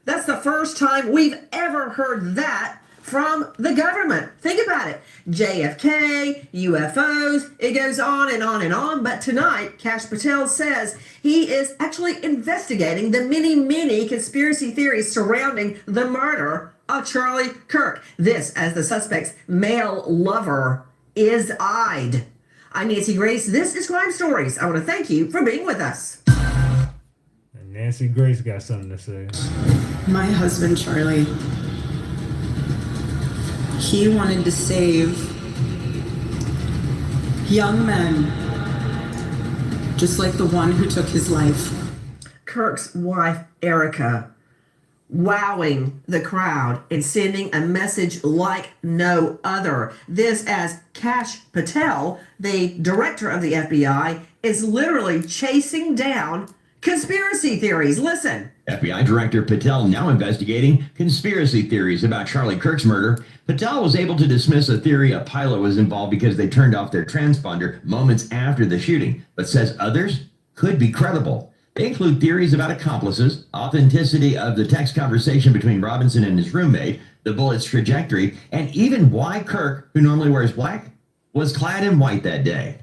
That's the first time we've ever heard that from the government. Think about it. JFK, UFOs, it goes on and on and on. But tonight, Kash Patel says he is actually investigating the many conspiracy theories surrounding the murder of Charlie Kirk. This as the suspect's male lover is eyed. I'm Nancy Grace. This is Crime Stories. I want to thank you for being with us. And Nancy Grace got something to say. My husband, Charlie, he wanted to save young men, just like the one who took his life. Kirk's wife, Erika, wowing the crowd and sending a message like no other. This as Kash Patel, the director of the FBI, is literally chasing down conspiracy theories. Listen. FBI Director Patel now investigating conspiracy theories about Charlie Kirk's murder. Patel was able to dismiss a theory a pilot was involved because they turned off their transponder moments after the shooting, but says others could be credible. They include theories about accomplices, authenticity of the text conversation between Robinson and his roommate, the bullet's trajectory, and even why Kirk, who normally wears black, was clad in white that day.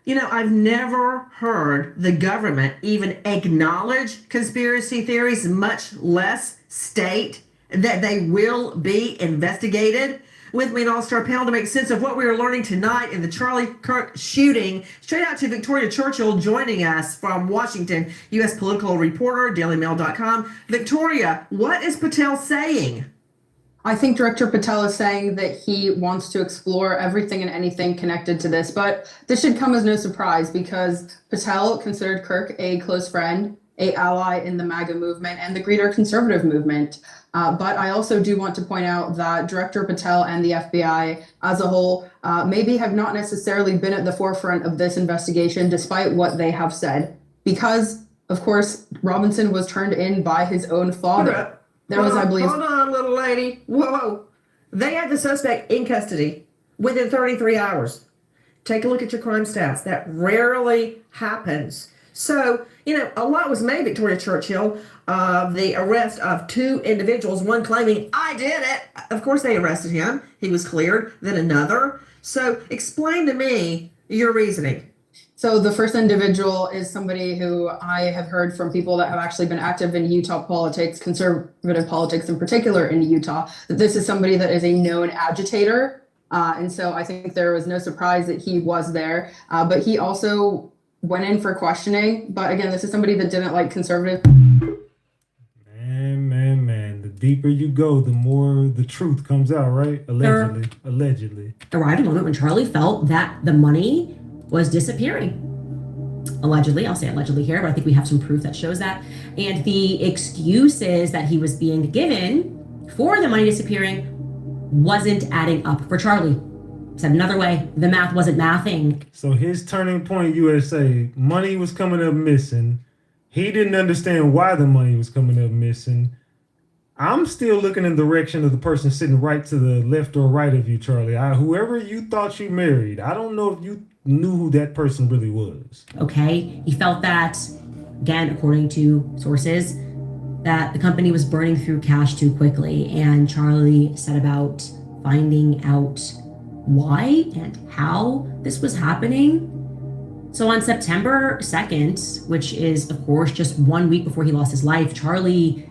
You know, I've never heard the government even acknowledge conspiracy theories, much less state that they will be investigated. With me, an all-star panel to make sense of what we are learning tonight in the Charlie Kirk shooting. Straight out to Victoria Churchill joining us from Washington, U.S. political reporter, dailymail.com. Victoria, what is Patel saying? I think Director Patel is saying that he wants to explore everything and anything connected to this, but this should come as no surprise because Patel considered Kirk a close friend, a ally in the MAGA movement and the greater conservative movement. But I also do want to point out that Director Patel and the FBI as a whole maybe have not necessarily been at the forefront of this investigation, despite what they have said, because, of course, Robinson was turned in by his own father. There was, I believe. Hold on, little lady. Whoa. They had the suspect in custody within 33 hours. Take a look at your crime stats. That rarely happens. So, you know, a lot was made, Victoria Churchill, of the arrest of two individuals, one claiming, I did it. Of course, they arrested him. He was cleared. Then another. So explain to me your reasoning. So the first individual is somebody who I have heard from people that have actually been active in Utah politics, conservative politics in particular in Utah, that this is somebody that is a known agitator. And so I think there was no surprise that he was there. But he also went in for questioning. But again, this is somebody that didn't like conservative. Man. The deeper you go, the more the truth comes out, right? Allegedly. Arrived a moment when Charlie felt that the money was disappearing. Allegedly, I'll say allegedly here, but I think we have some proof that shows that. And the excuses that he was being given for the money disappearing wasn't adding up for Charlie. Said another way, the math wasn't mathing. So his turning point, USA, money was coming up missing. He didn't understand why the money was coming up missing. I'm still looking in the direction of the person sitting right to the left or right of you, Charlie. Whoever you thought you married, I don't know if you knew who that person really was. Okay, he felt that, again, according to sources, that the company was burning through cash too quickly, and Charlie set about finding out why and how this was happening. So on September 2nd, which is, of course, just 1 week before he lost his life, Charlie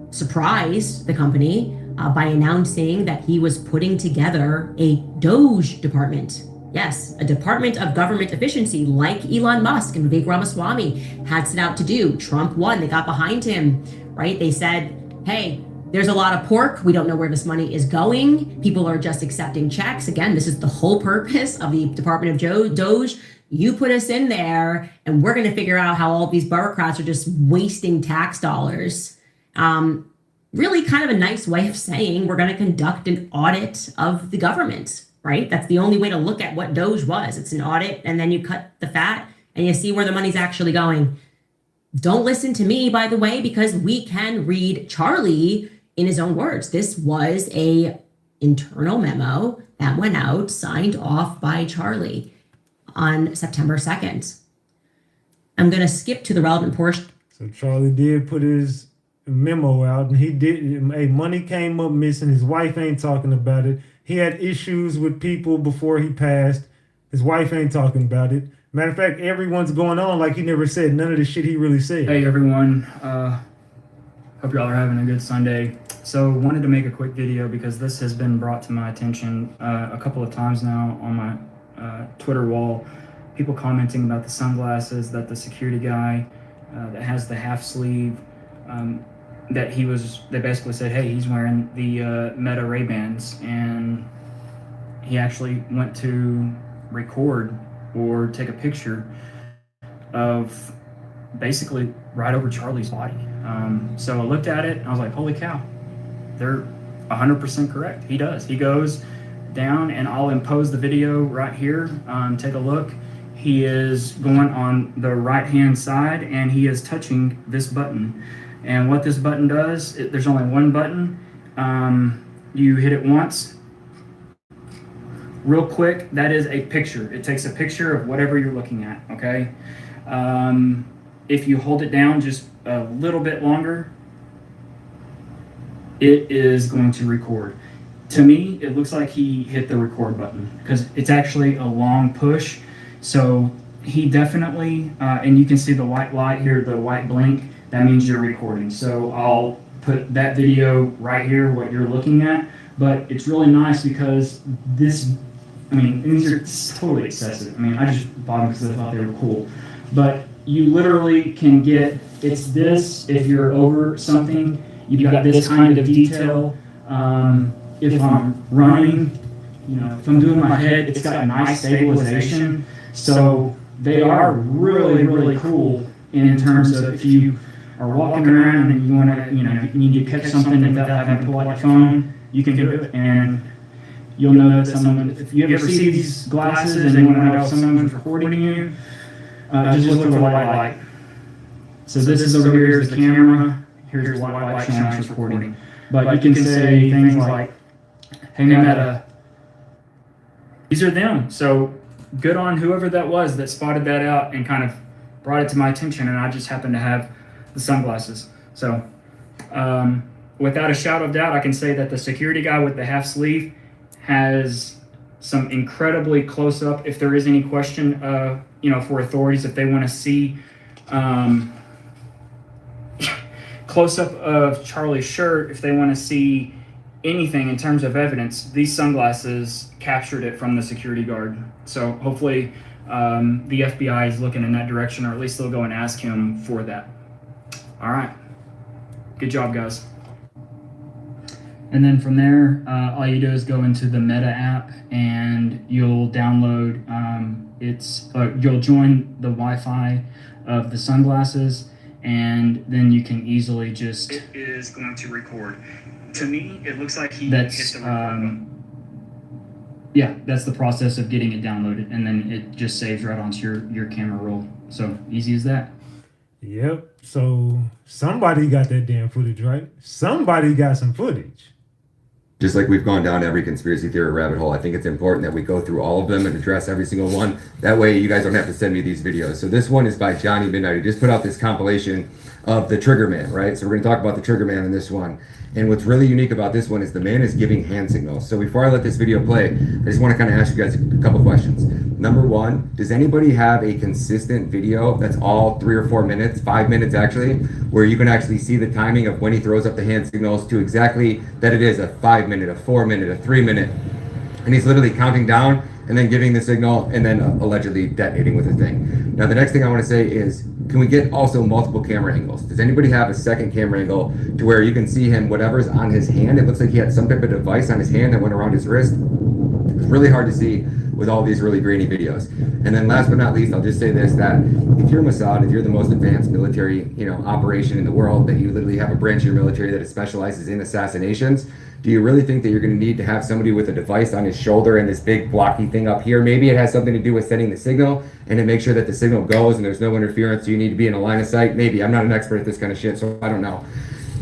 surprised the company by announcing that he was putting together a Doge department. Yes, a department of government efficiency like Elon Musk and Vivek Ramaswamy had set out to do. Trump won, they got behind him, right? They said, hey, there's a lot of pork. We don't know where this money is going. People are just accepting checks. Again, this is the whole purpose of the Department of Doge. You put us in there and we're going to figure out how all these bureaucrats are just wasting tax dollars. Really kind of a nice way of saying we're going to conduct an audit of the government, right? That's the only way to look at what Doge was. It's an audit, and then you cut the fat and you see where the money's actually going. Don't listen to me, by the way, because we can read Charlie in his own words. This was a internal memo that went out, signed off by Charlie on September 2nd. I'm going to skip to the relevant portion. So Charlie did put his memo out, and he did. Hey, money came up missing. His wife ain't talking about it. He had issues with people before he passed. His wife ain't talking about it. Matter of fact, everyone's going on like he never said none of the shit he really said. Hey everyone, hope y'all are having a good Sunday. So wanted to make a quick video because this has been brought to my attention a couple of times now on my Twitter wall. People commenting about the sunglasses that the security guy that has the half sleeve, they basically said, hey, he's wearing the Meta Ray-Bans, and he actually went to record or take a picture of basically right over Charlie's body. So I looked at it and I was like, holy cow, they're 100% correct. He does. He goes down, and I'll impose the video right here. Take a look. he is going on the right hand side and he is touching this button. And what this button does, there's only one button. You hit it once, real quick, that is a picture. It takes a picture of whatever you're looking at, okay? If you hold it down just a little bit longer, it is going to record. To me, it looks like he hit the record button because it's actually a long push. So he definitely, and you can see the white light here, the white blink, that means you're recording. So I'll put that video right here, what you're looking at, but it's really nice because this, I mean, these are totally excessive. I mean, I just bought them because I thought they were cool, but you literally can get, it's this, if you're over something, you've got this kind of detail. If I'm running, you know, if I'm doing my head, it's got a nice stabilization. So they are really, really cool in terms of if you are walking around and you want to, you know, you need to catch something without having to pull out your phone, you can do it. And you'll know that someone, if you ever see these glasses and you want to know if someone's recording you, just look for the white light. So this is over here is the camera, here's the white light showing it's recording. But you can say things like, hey Meta, these are them. So good on whoever that was that spotted that out and kind of brought it to my attention, and I just happened to have the sunglasses. So without a shadow of doubt, I can say that the security guy with the half sleeve has some incredibly close up, if there is any question, you know, for authorities, if they want to see close up of Charlie's shirt, if they want to see anything in terms of evidence, these sunglasses captured it from the security guard. So hopefully the FBI is looking in that direction, or at least they'll go and ask him for that. All right. Good job, guys. And then from there, all you do is go into the Meta app and you'll download, you'll join the Wi-Fi of the sunglasses, and then you can easily just... It is going to record. To me, it looks like he hit the record. Yeah, that's the process of getting it downloaded, and then it just saves right onto your camera roll. So easy as that. Yep. So somebody got that damn footage, right? Somebody got some footage. Just like we've gone down every conspiracy theory rabbit hole, I think it's important that we go through all of them and address every single one. That way you guys don't have to send me these videos. So this one is by Johnny Midnight. He just put out this compilation of the Trigger Man, right? So we're going to talk about the Trigger Man in this one. And what's really unique about this one is the man is giving hand signals. So before I let this video play, I just want to kind of ask you guys a couple questions. Number one, does anybody have a consistent video that's all 3 or 4 minutes, 5 minutes actually, where you can actually see the timing of when he throws up the hand signals to exactly that it is a 5 minute, a 4 minute, a 3 minute, and he's literally counting down and then giving the signal and then allegedly detonating with the thing. Now the next thing I want to say is, can we get also multiple camera angles? Does anybody have a second camera angle to where you can see him, whatever's on his hand? It looks like he had some type of device on his hand that went around his wrist. It's really hard to see with all these really grainy videos. And then last but not least, I'll just say this, that if you're Mossad, if you're the most advanced military, operation in the world, that you literally have a branch of your military that specializes in assassinations, do you really think that you're going to need to have somebody with a device on his shoulder and this big blocky thing up here? Maybe it has something to do with sending the signal and to make sure that the signal goes and there's no interference. So you need to be in a line of sight. Maybe. I'm not an expert at this kind of shit, so I don't know.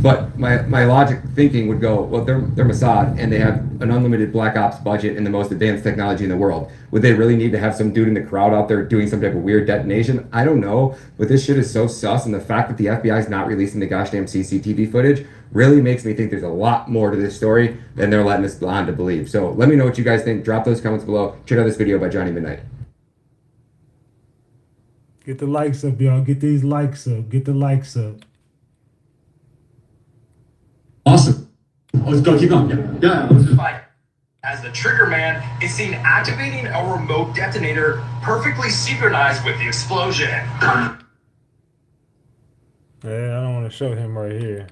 But my logic thinking would go, well, they're Mossad and they have an unlimited black ops budget and the most advanced technology in the world. Would they really need to have some dude in the crowd out there doing some type of weird detonation? I don't know, but this shit is so sus, and the fact that the FBI is not releasing the gosh damn CCTV footage really makes me think there's a lot more to this story than they're letting us on to believe. So let me know what you guys think. Drop those comments below. Check out this video by Johnny Midnight. Get the likes up, y'all. Get these likes up. Get the likes up. Awesome. Let's go. Keep going. Yeah. Let's just... As the Trigger Man is seen activating a remote detonator perfectly synchronized with the explosion. Yeah, I don't want to show him right here.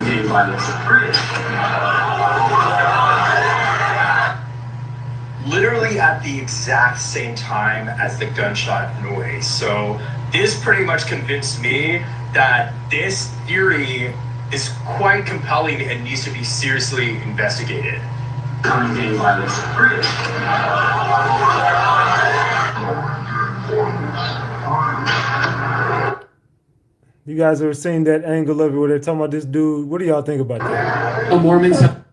Literally at the exact same time as the gunshot noise. So this pretty much convinced me that this theory is quite compelling and needs to be seriously investigated. Coming You guys ever seen that angle of it where they're talking about this dude? What do y'all think about that? Mormons have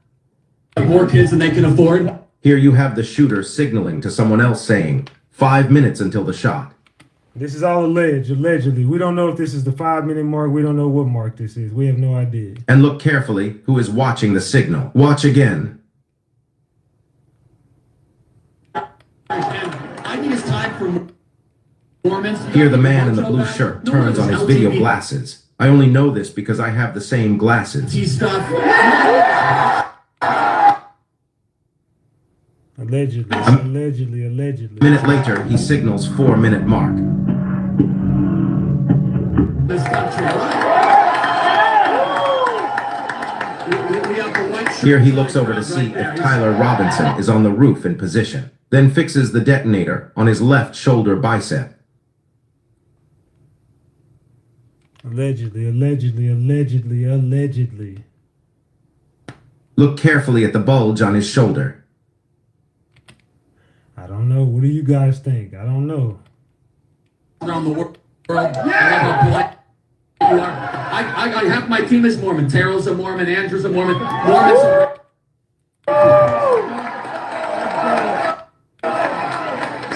more kids than they can afford. Here you have the shooter signaling to someone else saying, 5 minutes until the shot. This is all allegedly. We don't know if this is the 5-minute mark. We don't know what mark this is. We have no idea. And look carefully who is watching the signal. Watch again. I think it's time for Mormons. Here the man in the blue shirt turns on his video glasses. I only know this because I have the same glasses. Allegedly. A minute later, he signals 4-minute mark. Here he looks over to see if Tyler Robinson is on the roof in position, then fixes the detonator on his left shoulder bicep. Allegedly. Look carefully at the bulge on his shoulder. I don't know. What do you guys think? I don't know. Around the world. I have my team is Mormon. Terrell's a Mormon. Andrew's a Mormon. Mormons are...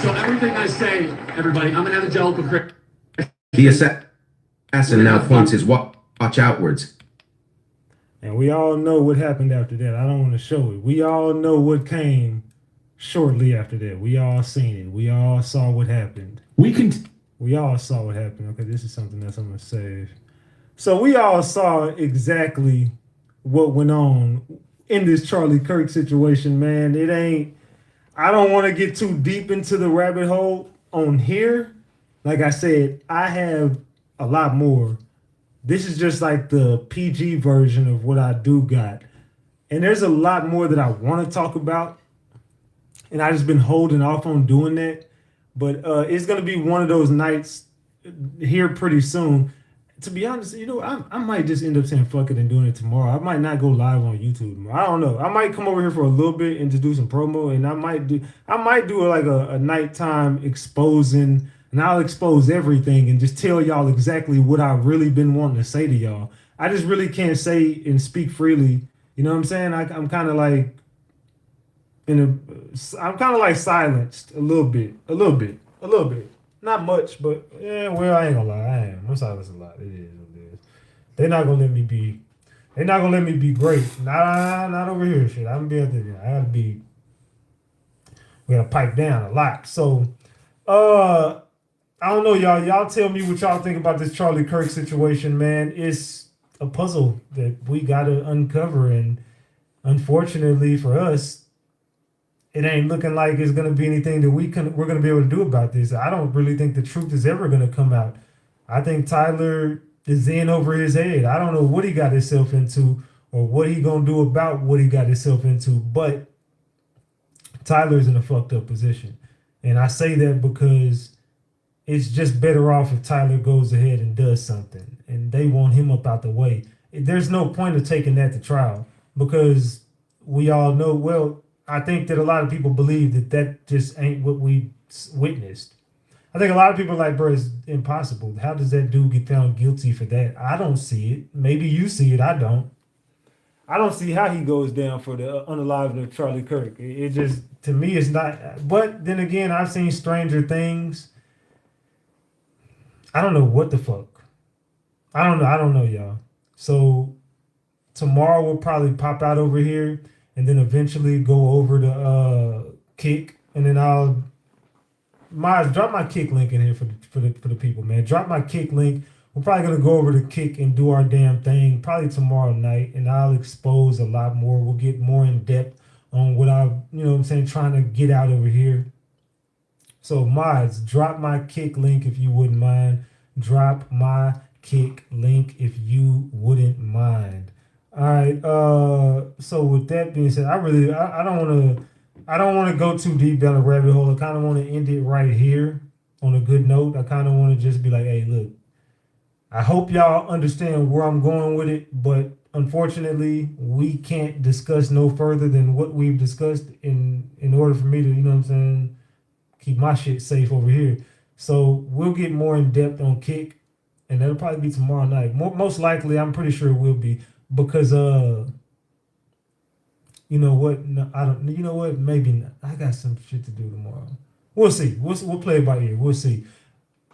So everything I say, everybody, I'm an evangelical Christian. The assassin now points his watch outwards. And we all know what happened after that. I don't want to show it. We all know what came shortly after that. We all seen it. We all saw what happened. We all saw what happened. Okay, this is something else I'm going to save. So we all saw exactly what went on in this Charlie Kirk situation, man. I don't want to get too deep into the rabbit hole on here. Like I said, I have a lot more. This is just like the PG version of what I do got. And there's a lot more that I want to talk about. And I just been holding off on doing that. But it's going to be one of those nights here pretty soon. To be honest, I might just end up saying fuck it and doing it tomorrow. I might not go live on YouTube tomorrow. I don't know. I might come over here for a little bit and just do some promo. And I might do like a nighttime exposing. And I'll expose everything and just tell y'all exactly what I've really been wanting to say to y'all. I just really can't say and speak freely. You know what I'm saying? I'm kind of like I'm kind of like silenced a little bit. Not much, but yeah, well, I ain't gonna lie. I am. I'm silenced a lot. It is what it is. They're not gonna let me be great. Not over here, shit. I'm gonna be out there. I gotta be. We gotta pipe down a lot. So, I don't know, y'all. Y'all tell me what y'all think about this Charlie Kirk situation, man. It's a puzzle that we gotta uncover, and unfortunately for us, it ain't looking like it's gonna be anything that we're gonna be able to do about this. I don't really think the truth is ever gonna come out. I think Tyler is in over his head. I don't know what he got himself into or what he gonna do about what he got himself into, but Tyler's in a fucked up position. And I say that because it's just better off if Tyler goes ahead and does something and they want him up out the way. There's no point of taking that to trial because we all know, well, I think that a lot of people believe that just ain't what we witnessed. I think a lot of people are like, bro, it's impossible. How does that dude get found guilty for that? I don't see it. Maybe you see it. I don't. I don't see how he goes down for the unaliving of Charlie Kirk. It just, to me, it's not. But then again, I've seen stranger things. I don't know what the fuck. I don't know, y'all. So tomorrow we'll probably pop out over here and then eventually go over to Kick, and then I'll drop my Kick link in here for the people, man. Drop my Kick link. We're probably gonna go over to Kick and do our damn thing probably tomorrow night, and I'll expose a lot more. We'll get more in depth on what trying to get out over here. So mods, drop my Kick link if you wouldn't mind. Drop my Kick link if you wouldn't mind. All right. So with that being said, I don't want to go too deep down the rabbit hole. I kind of want to end it right here on a good note. I kind of want to just be like, hey, look, I hope y'all understand where I'm going with it, but unfortunately, we can't discuss no further than what we've discussed in order for me to, keep my shit safe over here. So we'll get more in depth on Kick and that'll probably be tomorrow night. Most likely, I'm pretty sure it will be because you know what? No, I don't. You know what? Maybe not. I got some shit to do tomorrow. We'll see. We'll play it by ear. We'll see.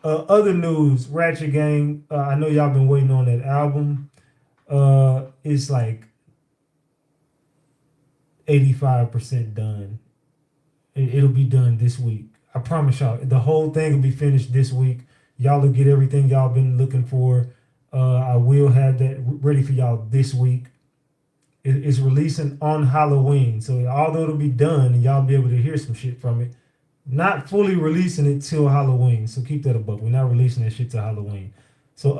Other news, Ratchet Gang. I know y'all been waiting on that album. It's like 85% done. It'll be done this week. I promise y'all. The whole thing will be finished this week. Y'all will get everything y'all been looking for. I will have that ready for y'all this week. It's releasing on Halloween. So although it'll be done and y'all be able to hear some shit from it, not fully releasing it till Halloween. So keep that above. We're not releasing that shit till Halloween. So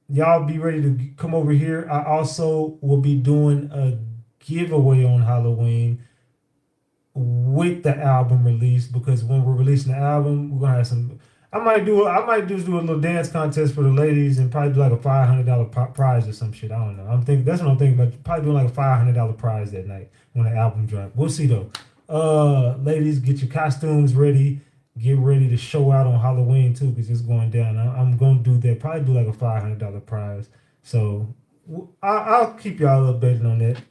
y'all be ready to come over here. I also will be doing a giveaway on Halloween with the album release, because when we're releasing the album, we're gonna have some. I might just do a little dance contest for the ladies and probably do like a $500 prize or some shit. I don't know. That's what I'm thinking about. Probably doing like a $500 prize that night when the album drops. We'll see though. Ladies, get your costumes ready. Get ready to show out on Halloween too, because it's going down. I'm gonna do that. Probably do like a $500 prize. So I'll keep y'all updated on that.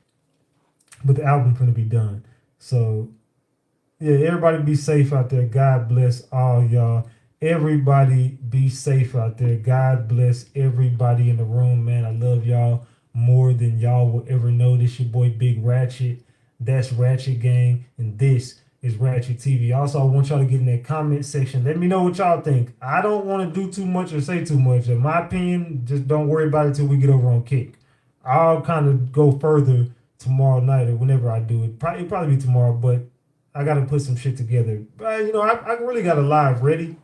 But the album's gonna be done. So yeah, everybody be safe out there. God bless all y'all. Everybody be safe out there. God bless everybody in the room, man. I love y'all more than y'all will ever know. This your boy Big Ratchet. That's Ratchet Gang, and this is Ratchet TV. Also, I want y'all to get in that comment section. Let me know what y'all think. I don't want to do too much or say too much. In my opinion, just don't worry about it till we get over on Kick. I'll kind of go further tomorrow night or whenever I do it. It'll probably be tomorrow, but I got to put some shit together. But, you know, I really got a live ready.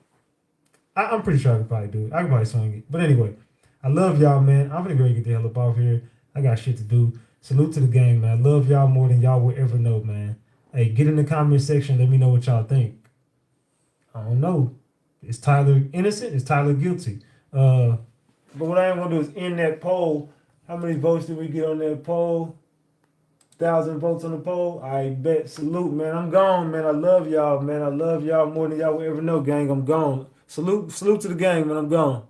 I'm pretty sure I could probably do it. I could probably swing it. But anyway, I love y'all, man. I'm gonna go get the hell up off here. I got shit to do. Salute to the gang, man. I love y'all more than y'all will ever know, man. Hey, get in the comment section. Let me know what y'all think. I don't know. Is Tyler innocent? Is Tyler guilty? But what I am gonna do is end that poll. How many votes did we get on that poll? 1,000 votes on the poll. I bet. Salute, man. I'm gone, man. I love y'all, man. I love y'all more than y'all will ever know, gang. I'm gone. Salute to the gang, man. I'm gone.